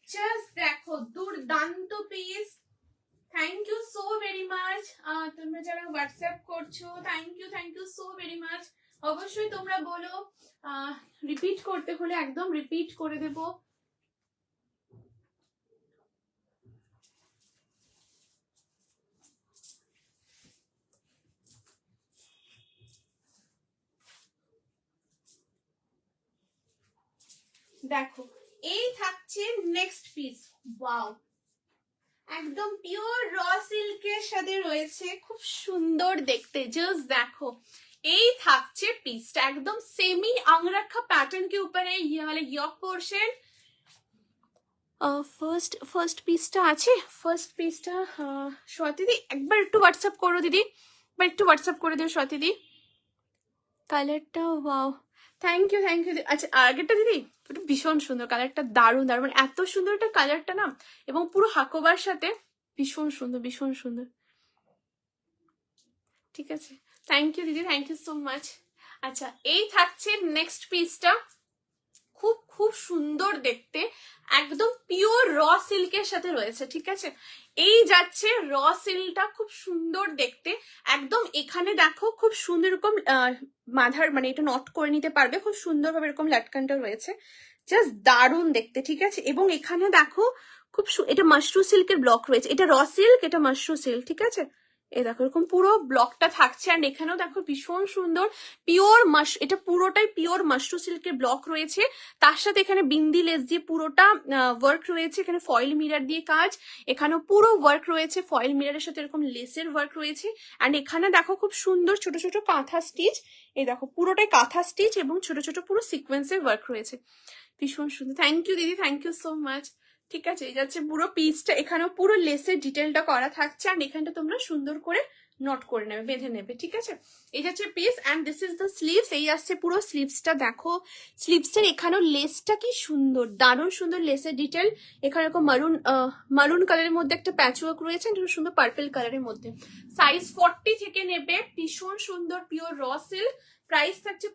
জাস্ট দেখো দুর্দান্ত piece. Thank you so very much, তোমরা যারা হোয়াটসঅ্যাপ করছো, thank you so very much. অবশ্যই তোমরা বলো, রিপিট করতে হলে একদম রিপিট করে দেব। দেখো, এই থাকছে নেক্সট পিস। ওয়াও, একদম পিওর র সিল্কের সাথে রয়েছে, খুব সুন্দর দেখতে, জাস্ট দেখো এই থাকছে পিসটা একদম সেমি अंगरखा पैटर्न के ऊपर है ये वाला यॉक पोर्शन। ফার্স্ট পিসটা আছে, ফার্স্ট পিসটা স্বাতি দি একবার একটু হোয়াটসঅ্যাপ করো দিদি, একবার একটু হোয়াটসঅ্যাপ করে দিও স্বাতি দি। কালারটা ওয়াও, থ্যাংক ইউ আচ্ছা আগেরটা দিদি ওটা ভীষণ সুন্দর, কালারটা দারুণ দারুণ, মানে এত সুন্দর একটা কালারটা না, এবং পুরো হাকোবার সাথে ভীষণ সুন্দর ভীষণ সুন্দর। ঠিক আছে, থ্যাংক ইউ দিদি, থ্যাংক ইউ সো মাচ। আচ্ছা এই থাকছে নেক্সট পিসটা, খুব খুব সুন্দর দেখতে, একদম পিওর র সিল্কের সাথে রয়েছে। ঠিক আছে, এই যাচ্ছে র সিল্কটা, খুব সুন্দর দেখতে একদম। এখানে দেখো খুব সুন্দর এরকম মাথার মানে এটা নট করে নিতে পারবে, খুব সুন্দরভাবে এরকম লাটকানটা রয়েছে, জাস্ট দারুণ দেখতে। ঠিক আছে, এবং এখানে দেখো খুব এটা মাশরু সিল্কের ব্লক রয়েছে, এটা র সিল্ক, এটা মাশরু সিল্ক। ঠিক আছে, এই দেখো এরকম পুরো ব্লকটা থাকছে, আর এখানেও দেখো ভীষণ সুন্দর পিওর এটা পুরোটাই পিওর মাশরু সিল্কের ব্লক রয়েছে, তার সাথে এখানে বিন্দি লেস দিয়ে পুরোটা ওয়ার্ক রয়েছে, এখানে ফয়েল মিরর দিয়ে কাজ, এখানেও পুরো ওয়ার্ক রয়েছে, ফয়েল মিররের সাথে এরকম লেসের ওয়ার্ক রয়েছে, অ্যান্ড এখানে দেখো খুব সুন্দর ছোট ছোট কাঁথা স্টিচ, এই দেখো পুরোটাই কাঁথা স্টিচ এবং ছোট ছোট পুরো সিকোয়েন্সের ওয়ার্ক রয়েছে, ভীষণ সুন্দর। থ্যাংক ইউ দিদি, থ্যাংক ইউ সো মাচ। ঠিক আছে, এই যাচ্ছে পুরো পিসটা, এখানেও পুরো লেসের ডিটেলটা করা থাকছে, আর এখানটা তোমরা সুন্দর করে নট করে নেবে, বেঁধে নেবে। ঠিক আছে, এই যাচ্ছে piece, and this is the sleeves. এই আসছে পুরো স্লিভসটা, দেখো স্লিভসের এখানেও লেসটা কি সুন্দর, দারুণ সুন্দর লেসের ডিটেল। এখানে এরকম মারুন কালারের মধ্যে একটা প্যাচওয়ার্ক রয়েছে, সুন্দর পার্পল কালারের মধ্যে। সাইজ 40 থেকে নেবে, ভীষণ সুন্দর পিওর র সিল্ক। প্রাইস থাকছে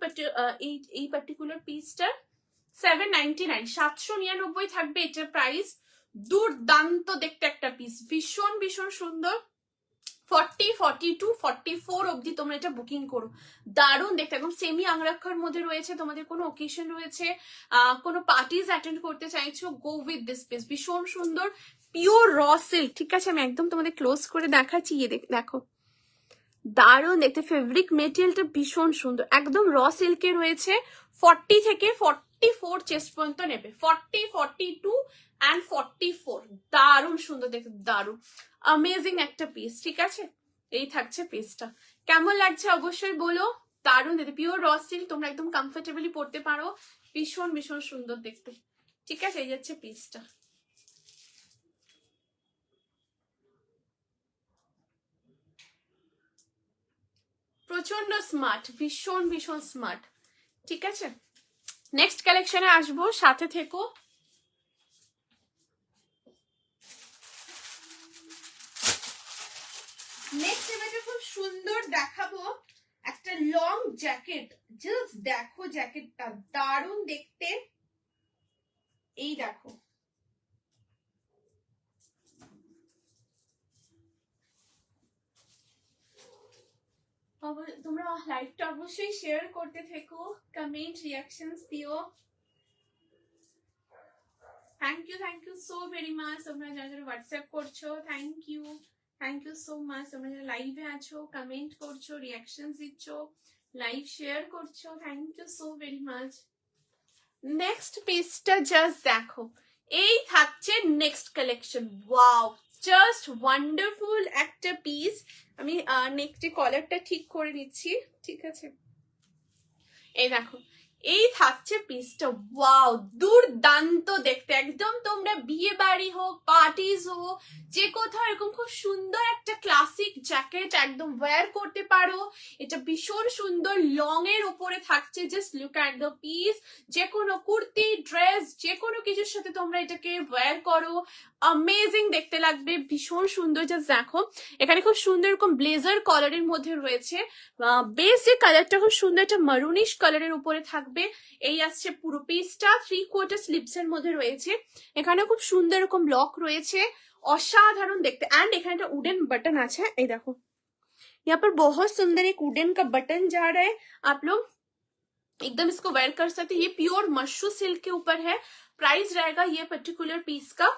এই পার্টিকুলার পিসটার 799, 799 থাকবে এটার প্রাইস। দুর্দান্ত দেখতে একটা পিস, ভীষণ ভীষণ সুন্দর। 40, 42, 44 অবধি তোমরা এটা বুকিং করো, দারুণ দেখতে, একদম সেমি আংরাক্ষার মধ্যে রয়েছে। তোমাদের কোনো ওকেশন রয়েছে, কোনো পার্টিজ অ্যাটেন্ড করতে চাইছো, গো উইথ দিস পিস, ভীষণ সুন্দর পিওর র সিল্ক। ঠিক আছে, আমি একদম তোমাদের ক্লোজ করে দেখাচ্ছি, দেখো দারুণ দেখতে, ফেব্রিক মেটেরিয়ালটা ভীষণ সুন্দর, একদম র সিল্কে রয়েছে। 40 থেকে 44 চেস্ট পর্যন্ত নেবে, 40, 42 অ্যান্ড 44, দারুণ সুন্দর দেখতে, দারুণ অ্যামেজিং একটা পিস। ঠিক আছে, এই থাকছে পিসটা, কেমন লাগছে অবশ্যই বলো। দারুণ দেখতে, পিওর র সিল্ক, তোমরা একদম কমফোর্টেবলি পরতে পারো, ভীষণ ভীষণ সুন্দর দেখতে। ঠিক আছে, এই যাচ্ছে পিসটা। প্রচন্ড স্মার্ট, ভীষণ ভীষণ স্মার্ট। ঠিক আছে, নেক্সট কালেকশনে আসবো, সাথে থেকো। নেক্সট এবারে খুব সুন্দর দেখাবো একটা লং জ্যাকেট, জাস্ট দেখো জ্যাকেটটা দারুণ দেখতে। এই দেখো, তোমরা লাইভটা অবশ্যই শেয়ার করতে থেকো, কমেন্ট রিয়াকশনস দিও। Thank you so very much, তোমরা যারা যারা হোয়াটসঅ্যাপ করছো, থ্যাংক ইউ সো মাচ। তোমরা যারা লাইভে আছো, কমেন্ট করছো, রিয়াকশনস দিচ্ছ, লাইভ শেয়ার করছো, thank you so very much. Next পিসটা জাস্ট দেখো, এই থাকছে next collection, wow just wonderful একটা পিস। আমি নেক্সট কলারটা ঠিক করে নিচ্ছি। ঠিক আছে, এই দেখো, এই থাকছে পিসটা, ওয়াও দুর্দান্ত দেখতে, একদম তোমরা বিয়ে বাড়ি হোক, পার্টিজ হোক, যে কোথাও এরকম খুব সুন্দর একটা ক্লাসিক জ্যাকেট একদম ওয়্যার করতে পারো। এটা ভীষণ সুন্দর লং এর উপরে থাকছে, just look at the piece. যে কোনো কুর্তি, ড্রেস, যে কোনো কিছুর সাথে তোমরা এটাকে ওয়্যার করো, অ্যামেজিং দেখতে লাগবে, ভীষণ সুন্দর। জাস্ট দেখো, এখানে খুব সুন্দর এরকম ব্লেজার কালারের মধ্যে রয়েছে, বেস যে কালারটা খুব সুন্দর একটা মারুনিশ কালারের উপরে থাকবে। এই আসছে পুরো পিসটা, 3/4 স্লিভস এর মধ্যে রয়েছে, এখানে খুব সুন্দর এরকম ব্লক রয়েছে, অসাধারণ দেখতে। एंड এখানে একটা উডেন বাটন আছে, এই দেখো यहाँ पर बहुत सुंदर एक वुडन का बटन जा रहा है, आप लोग एकदम इसको वेयर कर सकते हैं। ये प्योर मशरू सिल्क के ऊपर है। प्राइस रहेगा ये पर्टिकुलर पीस का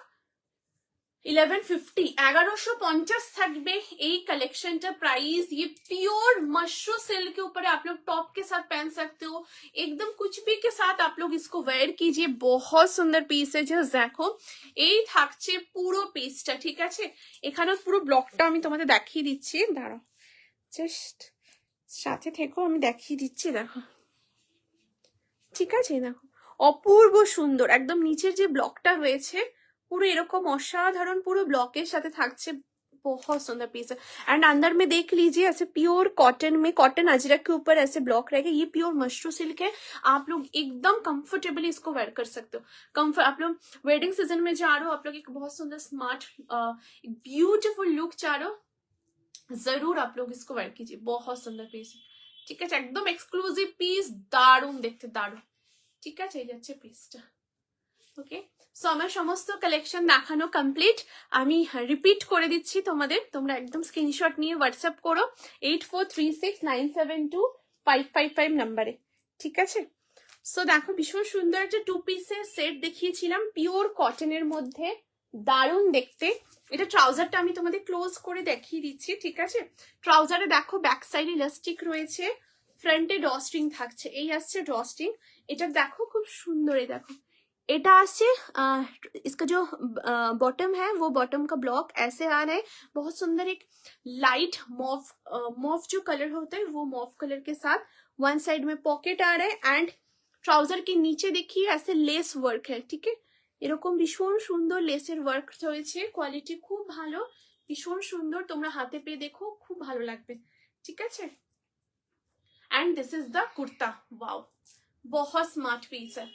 1150, 1150 থাকবে এই कलेक्शनটা प्राइस। ये प्योर मशरू सिल्क के ऊपर है, आप लोग टॉप के साथ पहन सकते हो, एकदम कुछ भी के साथ आप लोग इसको वेयर कीजिए, बहुत सुंदर পিস है। জাস্ট দেখো, এই থাকছে পুরো পিসটা। ঠিক আছে, এখানে পুরো ব্লকটা আমি তোমাদের দেখিয়ে দিচ্ছি, দাঁড়াও, জাস্ট সাথে থেকো, আমি দেখিয়ে দিচ্ছি, দেখো। ঠিক আছে, দেখো অপূর্ব সুন্দর, একদম নিচের যে ব্লকটা রয়েছে পুরো এরকম অসাধারণ, পুরো ब्लॉकेর সাথে থাকছে। बहुत सुंदर पीस है। एंड अंदर में देख लीजिए ऐसे प्योर कॉटन में, कॉटन अजरक के ऊपर ऐसे ब्लॉक रहेगा। ये प्योर मशरू सिल्क है। आप लोग एकदम कंफर्टेबली इसको वेयर कर सकते हो। कंफर्ट, आप लोग वेडिंग सीजन में जा रहे हो, आप लोग एक बहुत सुंदर स्मार्ट ब्यूटीफुल लुक चाह रहे हो, जरूर आप लोग इसको वेयर कीजिए। बहुत सुंदर पीस है। ठीक है, एकदम एक्सक्लूसिव पीस, दारुण देखते, दारुण। ঠিক আছে, এই যাচ্ছে পিসটা। ওকে, সো আমার সমস্ত কালেকশন দেখানো কমপ্লিট। আমি রিপিট করে দিচ্ছি তোমাদের, তোমরা একদম স্ক্রিনশট নিয়ে হোয়াটসঅ্যাপ করো 8436972555 নাম্বারে। ঠিক আছে, সো দেখো ভীষণ সুন্দর একটা 2 পিসের সেট দেখিয়েছিলাম পিওর কটনের মধ্যে, দারুণ দেখতে। এটা ট্রাউজারটা আমি তোমাদের ক্লোজ করে দেখিয়ে দিচ্ছি। ঠিক আছে, ট্রাউজারে দেখো ব্যাক সাইডে ইলাস্টিক রয়েছে, ফ্রন্টে ড্রস্ট্রিং থাকছে, এই আসছে ড্রস্ট্রিং। এটা দেখো খুব সুন্দর, এই দেখো এটা আসছে, इसका जो बॉटम है वो बॉटम का ब्लॉक ऐसे आ रहा है, बहुत सुंदर एक लाइट मॉव, मॉव जो कलर होता है वो मॉव कलर के साथ। वन साइड में पॉकेट आ रहा है एंड ट्राउजर के नीचे देखिए ऐसे लेस वर्क है। ठीक है, এরকম ভীষণ সুন্দর লেসের ওয়ার্ক রয়েছে, কোয়ালিটি খুব ভালো, ভীষণ সুন্দর, তোমরা হাতে পেয়ে দেখো, খুব ভালো লাগবে। ঠিক আছে, and this is the kurta. Wow, बहुत स्मार्ट पीस है।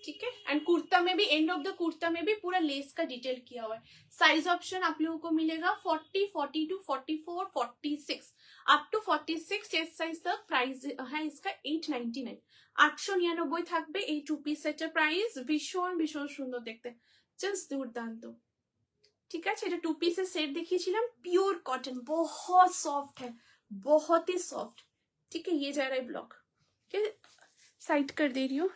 ठीक है, एंड कुर्ता में भी, एंड ऑफ द कुर्ता में भी पूरा लेस का डिटेल किया हुआ है। साइज ऑप्शन आप लोगों को मिलेगा 40, 42, 44, 46, अप टू 46 चेस्ट साइज तक। प्राइस है इसका 899, 899 থাকবে এই 2 পিস সেটের প্রাইস। ভীষণ ভীষণ সুন্দর দেখতে, জাস্ট দুর্দান্ত। ঠিক আছে, এটা 2 পিসের সেট দেখিয়েছিলাম, प्योर कॉटन, बहुत सॉफ्ट है, बहुत ही सॉफ्ट। ठीक है, ये जा रहा है ब्लॉक, ठीक है, साइड कर दे रही हूँ।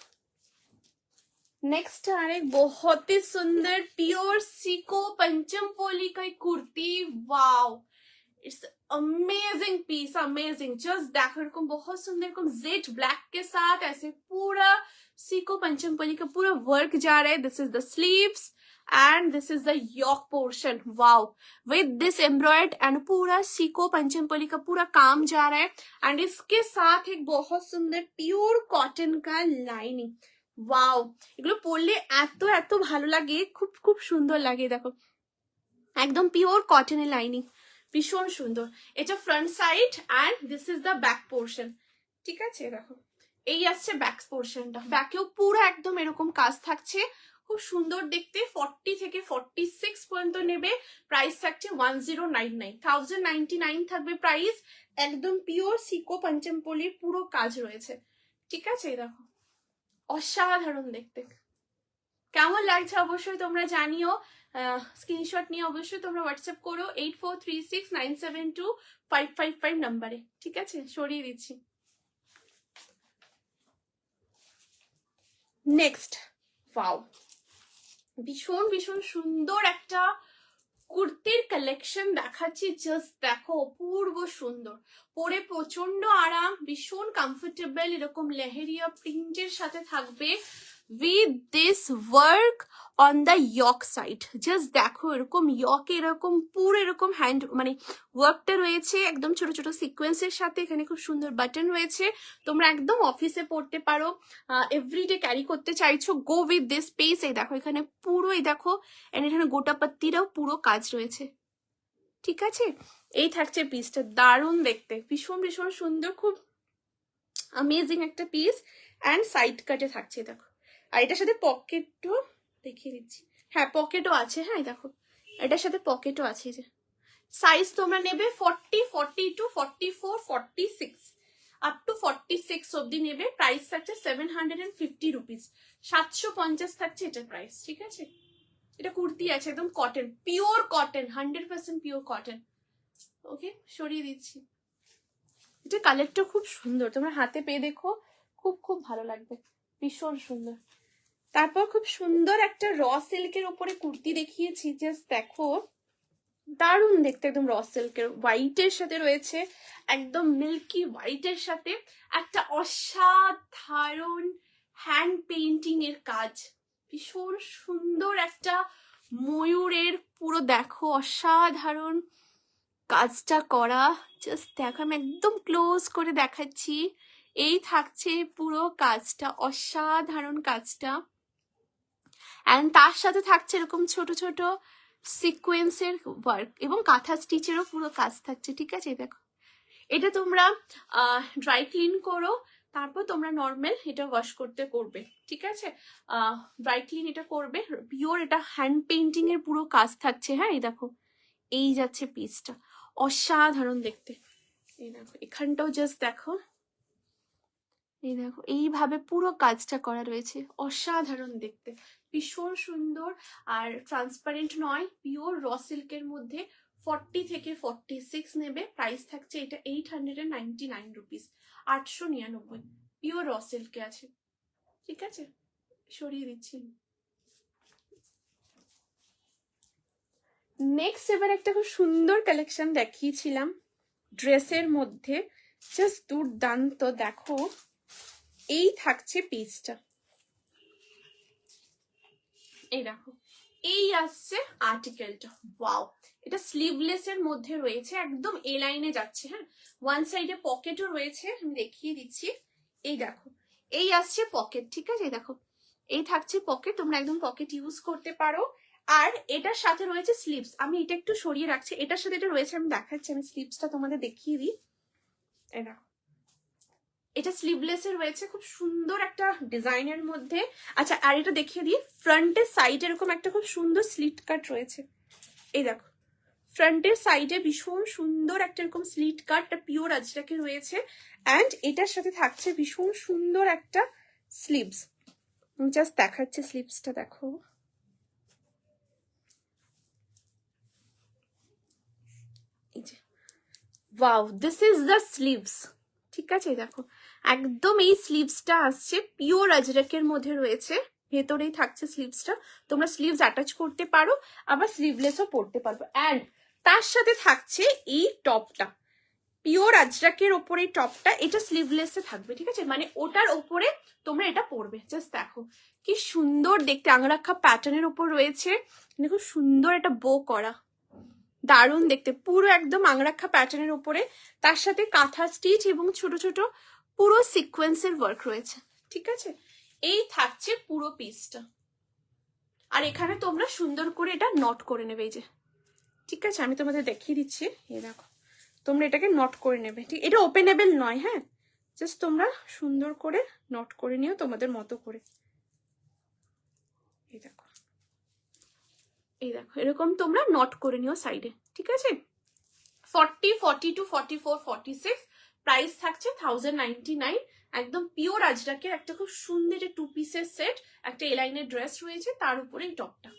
नेक्स्ट आ रहा है बहुत ही सुंदर प्योर सीको पंचम पोली का एक kurti. Wow, it's amazing piece, amazing. Just देखो एरकम बहुत सुंदर, एरकम जेड ब्लैक के साथ ऐसे पूरा सीको पंचम पोली का पूरा वर्क जा रहा है। This is the sleeves and this is the yoke portion. Wow, with this embroid and पूरा सीको पंचमपली का पूरा काम जा रहा है। एंड इसके साथ एक बहुत सुंदर प्योर कॉटन का लाइनिंग। वाओ, এগুলো পরলে এত এত ভালো লাগে, খুব খুব সুন্দর লাগে। দেখো একদম পিওর কটনের লাইনিং, ভীষণ সুন্দর। এটা front side and this is the back portion. ঠিক আছে, দেখো এই আসছে ব্যাক পোর্শনটা, ব্যাকেও পুরো একদম এরকম কাজ থাকছে, খুব সুন্দর দেখতে। 40 থেকে 46 পর্যন্ত নেবে, প্রাইস থাকছে 1099, 1099 থাকবে প্রাইস। একদম পিওর সিকো পঞ্চমপল্লির পুরো কাজ রয়েছে। ঠিক আছে, দেখো অসাধারণ দেখতে। কেমন লাগছে অবশ্যই তোমরা জানিও, স্ক্রিনশট নিয়ে অবশ্যই তোমরা হোয়াটসঅ্যাপ করো 8436972555 নাম্বারে। ঠিক আছে, সরিয়ে দিচ্ছি। নেক্সট, ওয়াও, ভীষণ ভীষণ সুন্দর একটা কুর্তির কালেকশন দেখাচ্ছি। জাস্ট দেখো, অপূর্ব সুন্দর, পরে প্রচন্ড আরাম, ভীষণ কমফোর্টেবল, এরকম লেহেরিয়া প্রিন্টের সাথে থাকবে with this work on the yoke side. Just দেখো এরকম ইয়ক, এরকম পুরো এরকম হ্যান্ড মানে ওয়ার্কটা রয়েছে একদম ছোট ছোট সিকোয়েন্সের সাথে। এখানে খুব সুন্দর বাটন রয়েছে, তোমরা একদম অফিসে পড়তে পারো, এভরিডে ক্যারি করতে চাইছো, গো উইথ দিস পিস। এই দেখো এখানে পুরো, এই দেখো এখানে গোটা পাত্তিরাও পুরো কাজ রয়েছে। ঠিক আছে, এই থাকছে পিসটা, দারুণ দেখতে, ভীষণ ভীষণ সুন্দর, খুব অ্যামেজিং একটা পিস। অ্যান্ড সাইড কাটে থাকছে, দেখো। আর এটার সাথে পকেটও দেখিয়ে দিচ্ছি, হ্যাঁ পকেটও আছে, হ্যাঁ দেখো এটার সাথে পকেটও আছে। যে সাইজ তোমরা নেবে 40, 42, 44, 46, আপ টু 46 অব্দি নেবে। প্রাইস থাকছে 750 রুপিস, 750 থাকছে এটার প্রাইস। ঠিক আছে, এটা কুর্তি আছে একদম cotton, pure cotton, 100% pure cotton. Okay, সরিয়ে দিচ্ছি। এটা কালারটা খুব সুন্দর, তোমরা হাতে পেয়ে দেখো, খুব খুব ভালো লাগবে, ভীষণ সুন্দর। তারপর খুব সুন্দর একটা র সিল্কের উপরে কুর্তি দেখিয়েছি, জাস্ট দেখো দারুণ দেখতে, একদম র সিল্কের হোয়াইটের সাথে রয়েছে, একদম মিল্কি হোয়াইটের সাথে একটা অসাধারণ হ্যান্ড পেইন্টিং এর কাজ, ভীষণ সুন্দর একটা ময়ূরের পুরো দেখো অসাধারণ কাজটা করা, জাস্ট দেখো আমি একদম ক্লোজ করে দেখাচ্ছি। এই থাকছে পুরো কাজটা, অসাধারণ কাজটা। অ্যান্ড তার সাথে থাকছে এরকম ছোট ছোট সিকোয়েন্সের ওয়ার্ক এবং কাঁথা স্টিচেরও পুরো কাজ থাকছে, ঠিক আছে? দেখো এটা তোমরা ড্রাই ক্লিন করো, তারপর তোমরা নর্মাল এটা ওয়াশ করবে, ঠিক আছে? ড্রাই ক্লিন এটা করবে, পিওর এটা হ্যান্ড পেইন্টিং এর পুরো কাজ থাকছে। হ্যাঁ, এই দেখো এই যাচ্ছে পিসটা, অসাধারণ দেখতে। এই দেখো এখানটাও জাস্ট দেখো, এই দেখো এইভাবে পুরো কাজটা করা রয়েছে, অসাধারণ দেখতে, ভীষণ সুন্দর। আর ট্রান্সপারেন্ট নয়, পিওর র সিল্কের মধ্যে 40 থেকে 46 নেবে। প্রাইস থাকছে এটা 899 রুপিস, 899, পিওর র সিল্কে আছে, ঠিক আছে? সরিয়ে দিচ্ছি। নেক্সট এবার একটা খুব সুন্দর কালেকশন দেখিয়েছিলাম ড্রেসের মধ্যে, জাস্ট দুর্দান্ত। দেখো এই থাকছে পিসটা, এই দেখো এই আসছে আর্টিকেলটা। ওয়াও, এটা স্লিভলেস এর মধ্যে রয়েছে, একদম এ লাইনে যাচ্ছে। হ্যাঁ, ওয়ান সাইডে পকেটও রয়েছে, আমি দেখিয়ে দিচ্ছি। এই দেখো এই আসছে পকেট, ঠিক আছে? দেখো এই থাকছে পকেট, তোমরা একদম পকেট ইউজ করতে পারো। আর এটার সাথে রয়েছে স্লিভস, আমি এটা একটু সরিয়ে রাখছি, এটার সাথে এটা রয়েছে, আমি দেখাচ্ছি, আমি স্লিভসটা তোমাদের দেখিয়ে দিই। এই দেখো এটা স্লিভলেস এর রয়েছে, খুব সুন্দর একটা ডিজাইনের মধ্যে। আচ্ছা, আর এটা দেখিয়ে দিই, ফ্রন্টের সাইডে এরকম একটা খুব সুন্দর স্লিট কাট রয়েছে। এই দেখো ফ্রন্টের সাইডে ভীষণ সুন্দর একটা এরকম স্লিট কাট, পিওর আজরাকে রয়েছে। অ্যান্ড এটার সাথে থাকছে ভীষণ সুন্দর একটা স্লিভস, আমি জাস্ট দেখাচ্ছি স্লিভসটা। দেখো এই যে, wow, this is the sleeves, ঠিক আছে? দেখো একদম এই স্লিভসটা আসছে পিওর আজরাকের মধ্যে রয়েছে, ভেতরেই থাকছে স্লিভসটা। তোমরা স্লিভস অ্যাটাচ করতে পারো, আবার স্লিভলেসও পরতে পারবে। অ্যান্ড তার সাথে থাকছে এই টপটা, পিওর আজরাকের ওপরে টপটা, এটা স্লিভলেসে থাকবে, ঠিক আছে? মানে ওটার ওপরে তোমরা এটা পরবে। জাস্ট দেখো কি সুন্দর দেখতে, আংরাখা প্যাটার্নের ওপর রয়েছে, দেখো সুন্দর একটা বো করা, দারুণ দেখতে, পুরো একদম আংরাখা প্যাটার্নের উপরে, তার সাথে কাঁথা স্টিচ এবং ছোট ছোট পুরো সিকোয়েন্সের ওয়ার্ক রয়েছে, ঠিক আছে? এই থাকছে পুরো পিসটা। আর এখানে তোমরা সুন্দর করে এটা নট করে নেবে, এই যে, ঠিক আছে? আমি তোমাদের দেখিয়ে দিচ্ছি, এই দেখো তোমরা এটাকে নট করে নেবে, ঠিক? এটা ওপেনেবল নয়, হ্যাঁ, জাস্ট তোমরা সুন্দর করে নট করে নিও তোমাদের মতো করে। এই দেখো, এই দেখো এরকম তোমরা নট করে নিও সাইডে, ঠিক আছে? 40, 42, 44, 46, প্রাইস থাকছে 1099। একদম পিওর আজরাকের একটা খুব সুন্দর টু পিসের সেট, একটা এলাইনের ড্রেস রয়েছে, তার উপরে এই টপটা,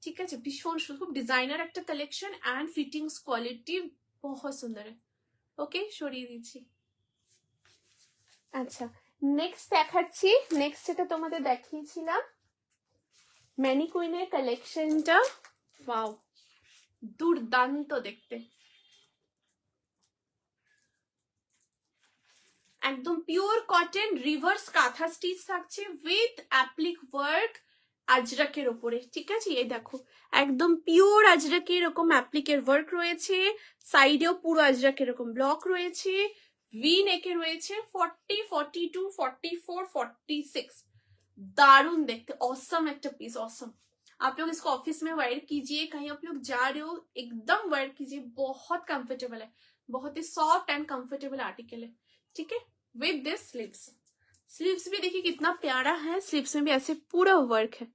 ঠিক আছে? ভীষণ খুব ডিজাইনার একটা কালেকশন, অ্যান্ড ফিটিংস কোয়ালিটি বহুত সুন্দর। ওকে, সরিয়ে দিচ্ছি। আচ্ছা, নেক্সট দেখাচ্ছি, নেক্সট এটা তোমাদের দেখিয়েছিলাম ম্যানিকুইনের কালেকশনটা। ওয়াও, দুর্দান্ত দেখতে, একদম পিওর কটন রিভার্স কাঁথা স্টিচ থাকছে উইথ অ্যাপ্লিক ওয়ার্ক আজরাকের ওপরে, ঠিক আছে? এই দেখো একদম পিওর আজরাকে এরকম অ্যাপ্লিকের ওয়ার্ক রয়েছে, সাইডেও পুরো আজরাকে এরকম ব্লক রয়েছে, ভি নেকে রয়েছে, 40, 42, 44, 46, दारुण देखते, ऑसम একটা पीस, ऑसम। आप लोग इसको ऑफिस में वेयर कीजिए, कहीं आप लोग जा रहे हो एकदम वेयर कीजिए, बहुत कंफर्टेबल है, बहुत ही सॉफ्ट एंड कंफर्टेबल आर्टिकल है, ठीक है? विद दिस स्लीव्स, स्लीव्स भी देखिए कितना प्यारा है, स्लीव्स में भी ऐसे पूरा वर्क है,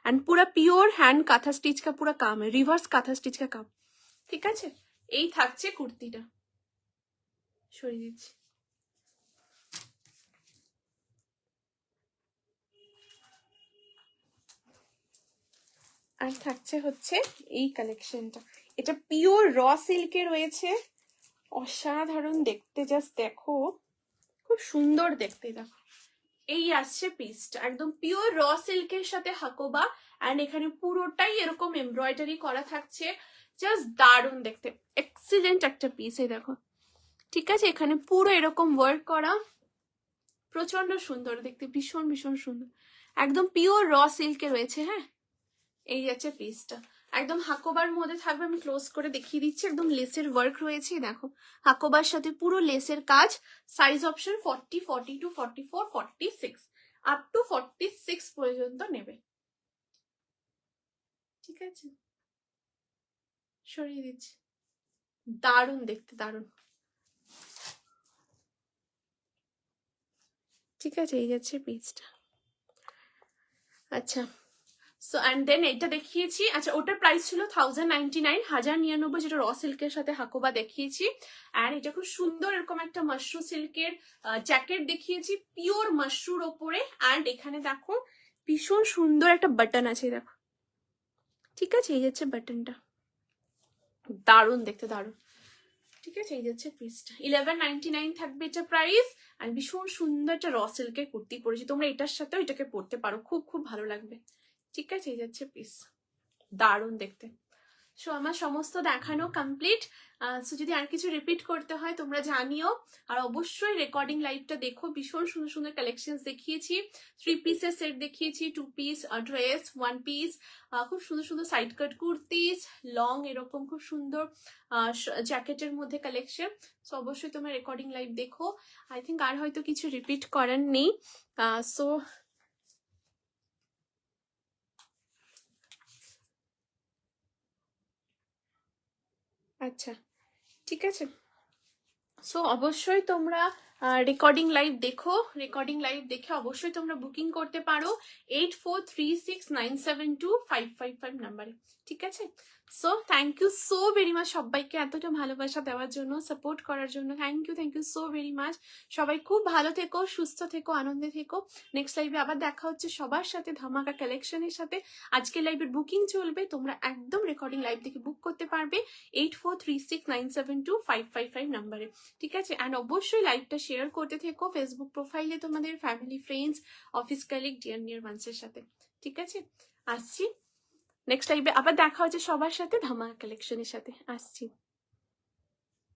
एंड पूरा प्योर हैंड काथा स्टिच का पूरा काम है, रिवर्स काथा स्टिच का काम, ঠিক আছে? এই থাকছে কুর্তিটা, সরিয়ে দিচ্ছি। আর থাকছে হচ্ছে এই কালেকশনটা, এটা পিওর র সিল্কে রয়েছে, অসাধারণ দেখতে, জাস্ট দেখো খুব সুন্দর দেখতে। দেখো এই আসছে পিসটা, একদম পিওর র সিল্কের সাথে হাকোবা, এন্ড এখানে পুরোটাই এরকম এমব্রয়ডারি করা থাকছে, জাস্ট দারুণ দেখতে, এক্সিলেন্ট একটা পিস। এই দেখো, ঠিক আছে? এখানে পুরো এরকম ওয়ার্ক করা, প্রচন্ড সুন্দর দেখতে, ভীষণ ভীষণ সুন্দর, একদম পিওর র সিল্কে রয়েছে। হ্যাঁ, এই যাচ্ছে পিসটা, একদম হাকোবার মধ্যে থাকবে, আমি ক্লোজ করে দেখিয়ে দিচ্ছি, একদম লেসের ওয়ার্ক রয়েছে, দেখো হাকোবার সাথে পুরো লেসের কাজ। সাইজ অপশন 40, 42, 44, 46 আপ টু 46 পর্যন্ত নেবে। ঠিক আছে, সরিয়ে দিচ্ছি, দারুণ দেখতে, দারুণ। ঠিক আছে, এই যাচ্ছে পিসটা। আচ্ছা, সো অ্যান্ড দেন এটা দেখিয়েছি, আচ্ছা ওটার প্রাইস ছিল 1099, 1099, যেটা র সিল্কের সাথে হাকোবা দেখিয়েছি। অ্যান্ড এটা খুব সুন্দর এরকম একটা মাশরু সিল্কের জ্যাকেট দেখিয়েছি, পিওর মাশরুর ওপরে। অ্যান্ড এখানে দেখো ভীষণ সুন্দর একটা বাটন আছে, দেখো। ঠিক আছে, এই যাচ্ছে বাটনটা, দারুণ দেখতে, দারুণ। ঠিক আছে, এই যাচ্ছে পিসটা, 1199 থাকবে এটা প্রাইস। আর ভীষণ সুন্দর একটা র সিল্কের কুর্তি পরেছি, তোমরা এটার সাথেও এটাকে পরতে পারো, খুব খুব ভালো লাগবে। ঠিক আছে, এই যাচ্ছে পিস, দারুণ দেখতে। সো আমার সমস্ত দেখানো কমপ্লিট। সো যদি আর কিছু রিপিট করতে হয় তোমরা জানিও। আর অবশ্যই রেকর্ডিং লাইভটা দেখো, ভীষণ সুন্দর সুন্দর কালেকশনস দেখিয়েছি, 3 পিসের সেট দেখিয়েছি, 2 পিস ড্রেস, 1 পিস, খুব সুন্দর সুন্দর সাইড কাট কুর্তিস, লং এরকম খুব সুন্দর জ্যাকেটের মধ্যে কালেকশন। সো অবশ্যই তোমরা রেকর্ডিং লাইভ দেখো। আই থিঙ্ক আর হয়তো কিছু রিপিট করার নেই। সো আচ্ছা, ঠিক আছে। সো অবশ্যই তোমরা রেকর্ডিং লাইভ দেখো, রেকর্ডিং লাইভ দেখে অবশ্যই তোমরা বুকিং করতে পারো 8436972555 নাম্বারে। ঠিক আছে, so thank you so very much সবাইকে এতটা ভালোবাসা দেওয়ার জন্য, সাপোর্ট করার জন্য। Thank you so very much. সবাই খুব ভালো থেকো, সুস্থ থেকো, আনন্দে থেকো। নেক্সট লাইভে আবার দেখা হচ্ছে সবার সাথে, ধামাকা কালেকশনের সাথে। আজকে লাইভের বুকিং চলবে, তোমরা একদম রেকর্ডিং লাইভ দেখে বুক করতে পারবে 8436972555 নাম্বারে। ঠিক আছে, অ্যান্ড অবশ্যই লাইভটা শেয়ার করতে থেকো ফেসবুক প্রোফাইলে তোমাদের family, friends, office colleague, dear near ওয়ান্সের সাথে। ঠিক আছে, আসছি নেক্সট লাইভে আবার দেখা হচ্ছে সবার সাথে, ধামাকা কালেকশনের সাথে আসছি।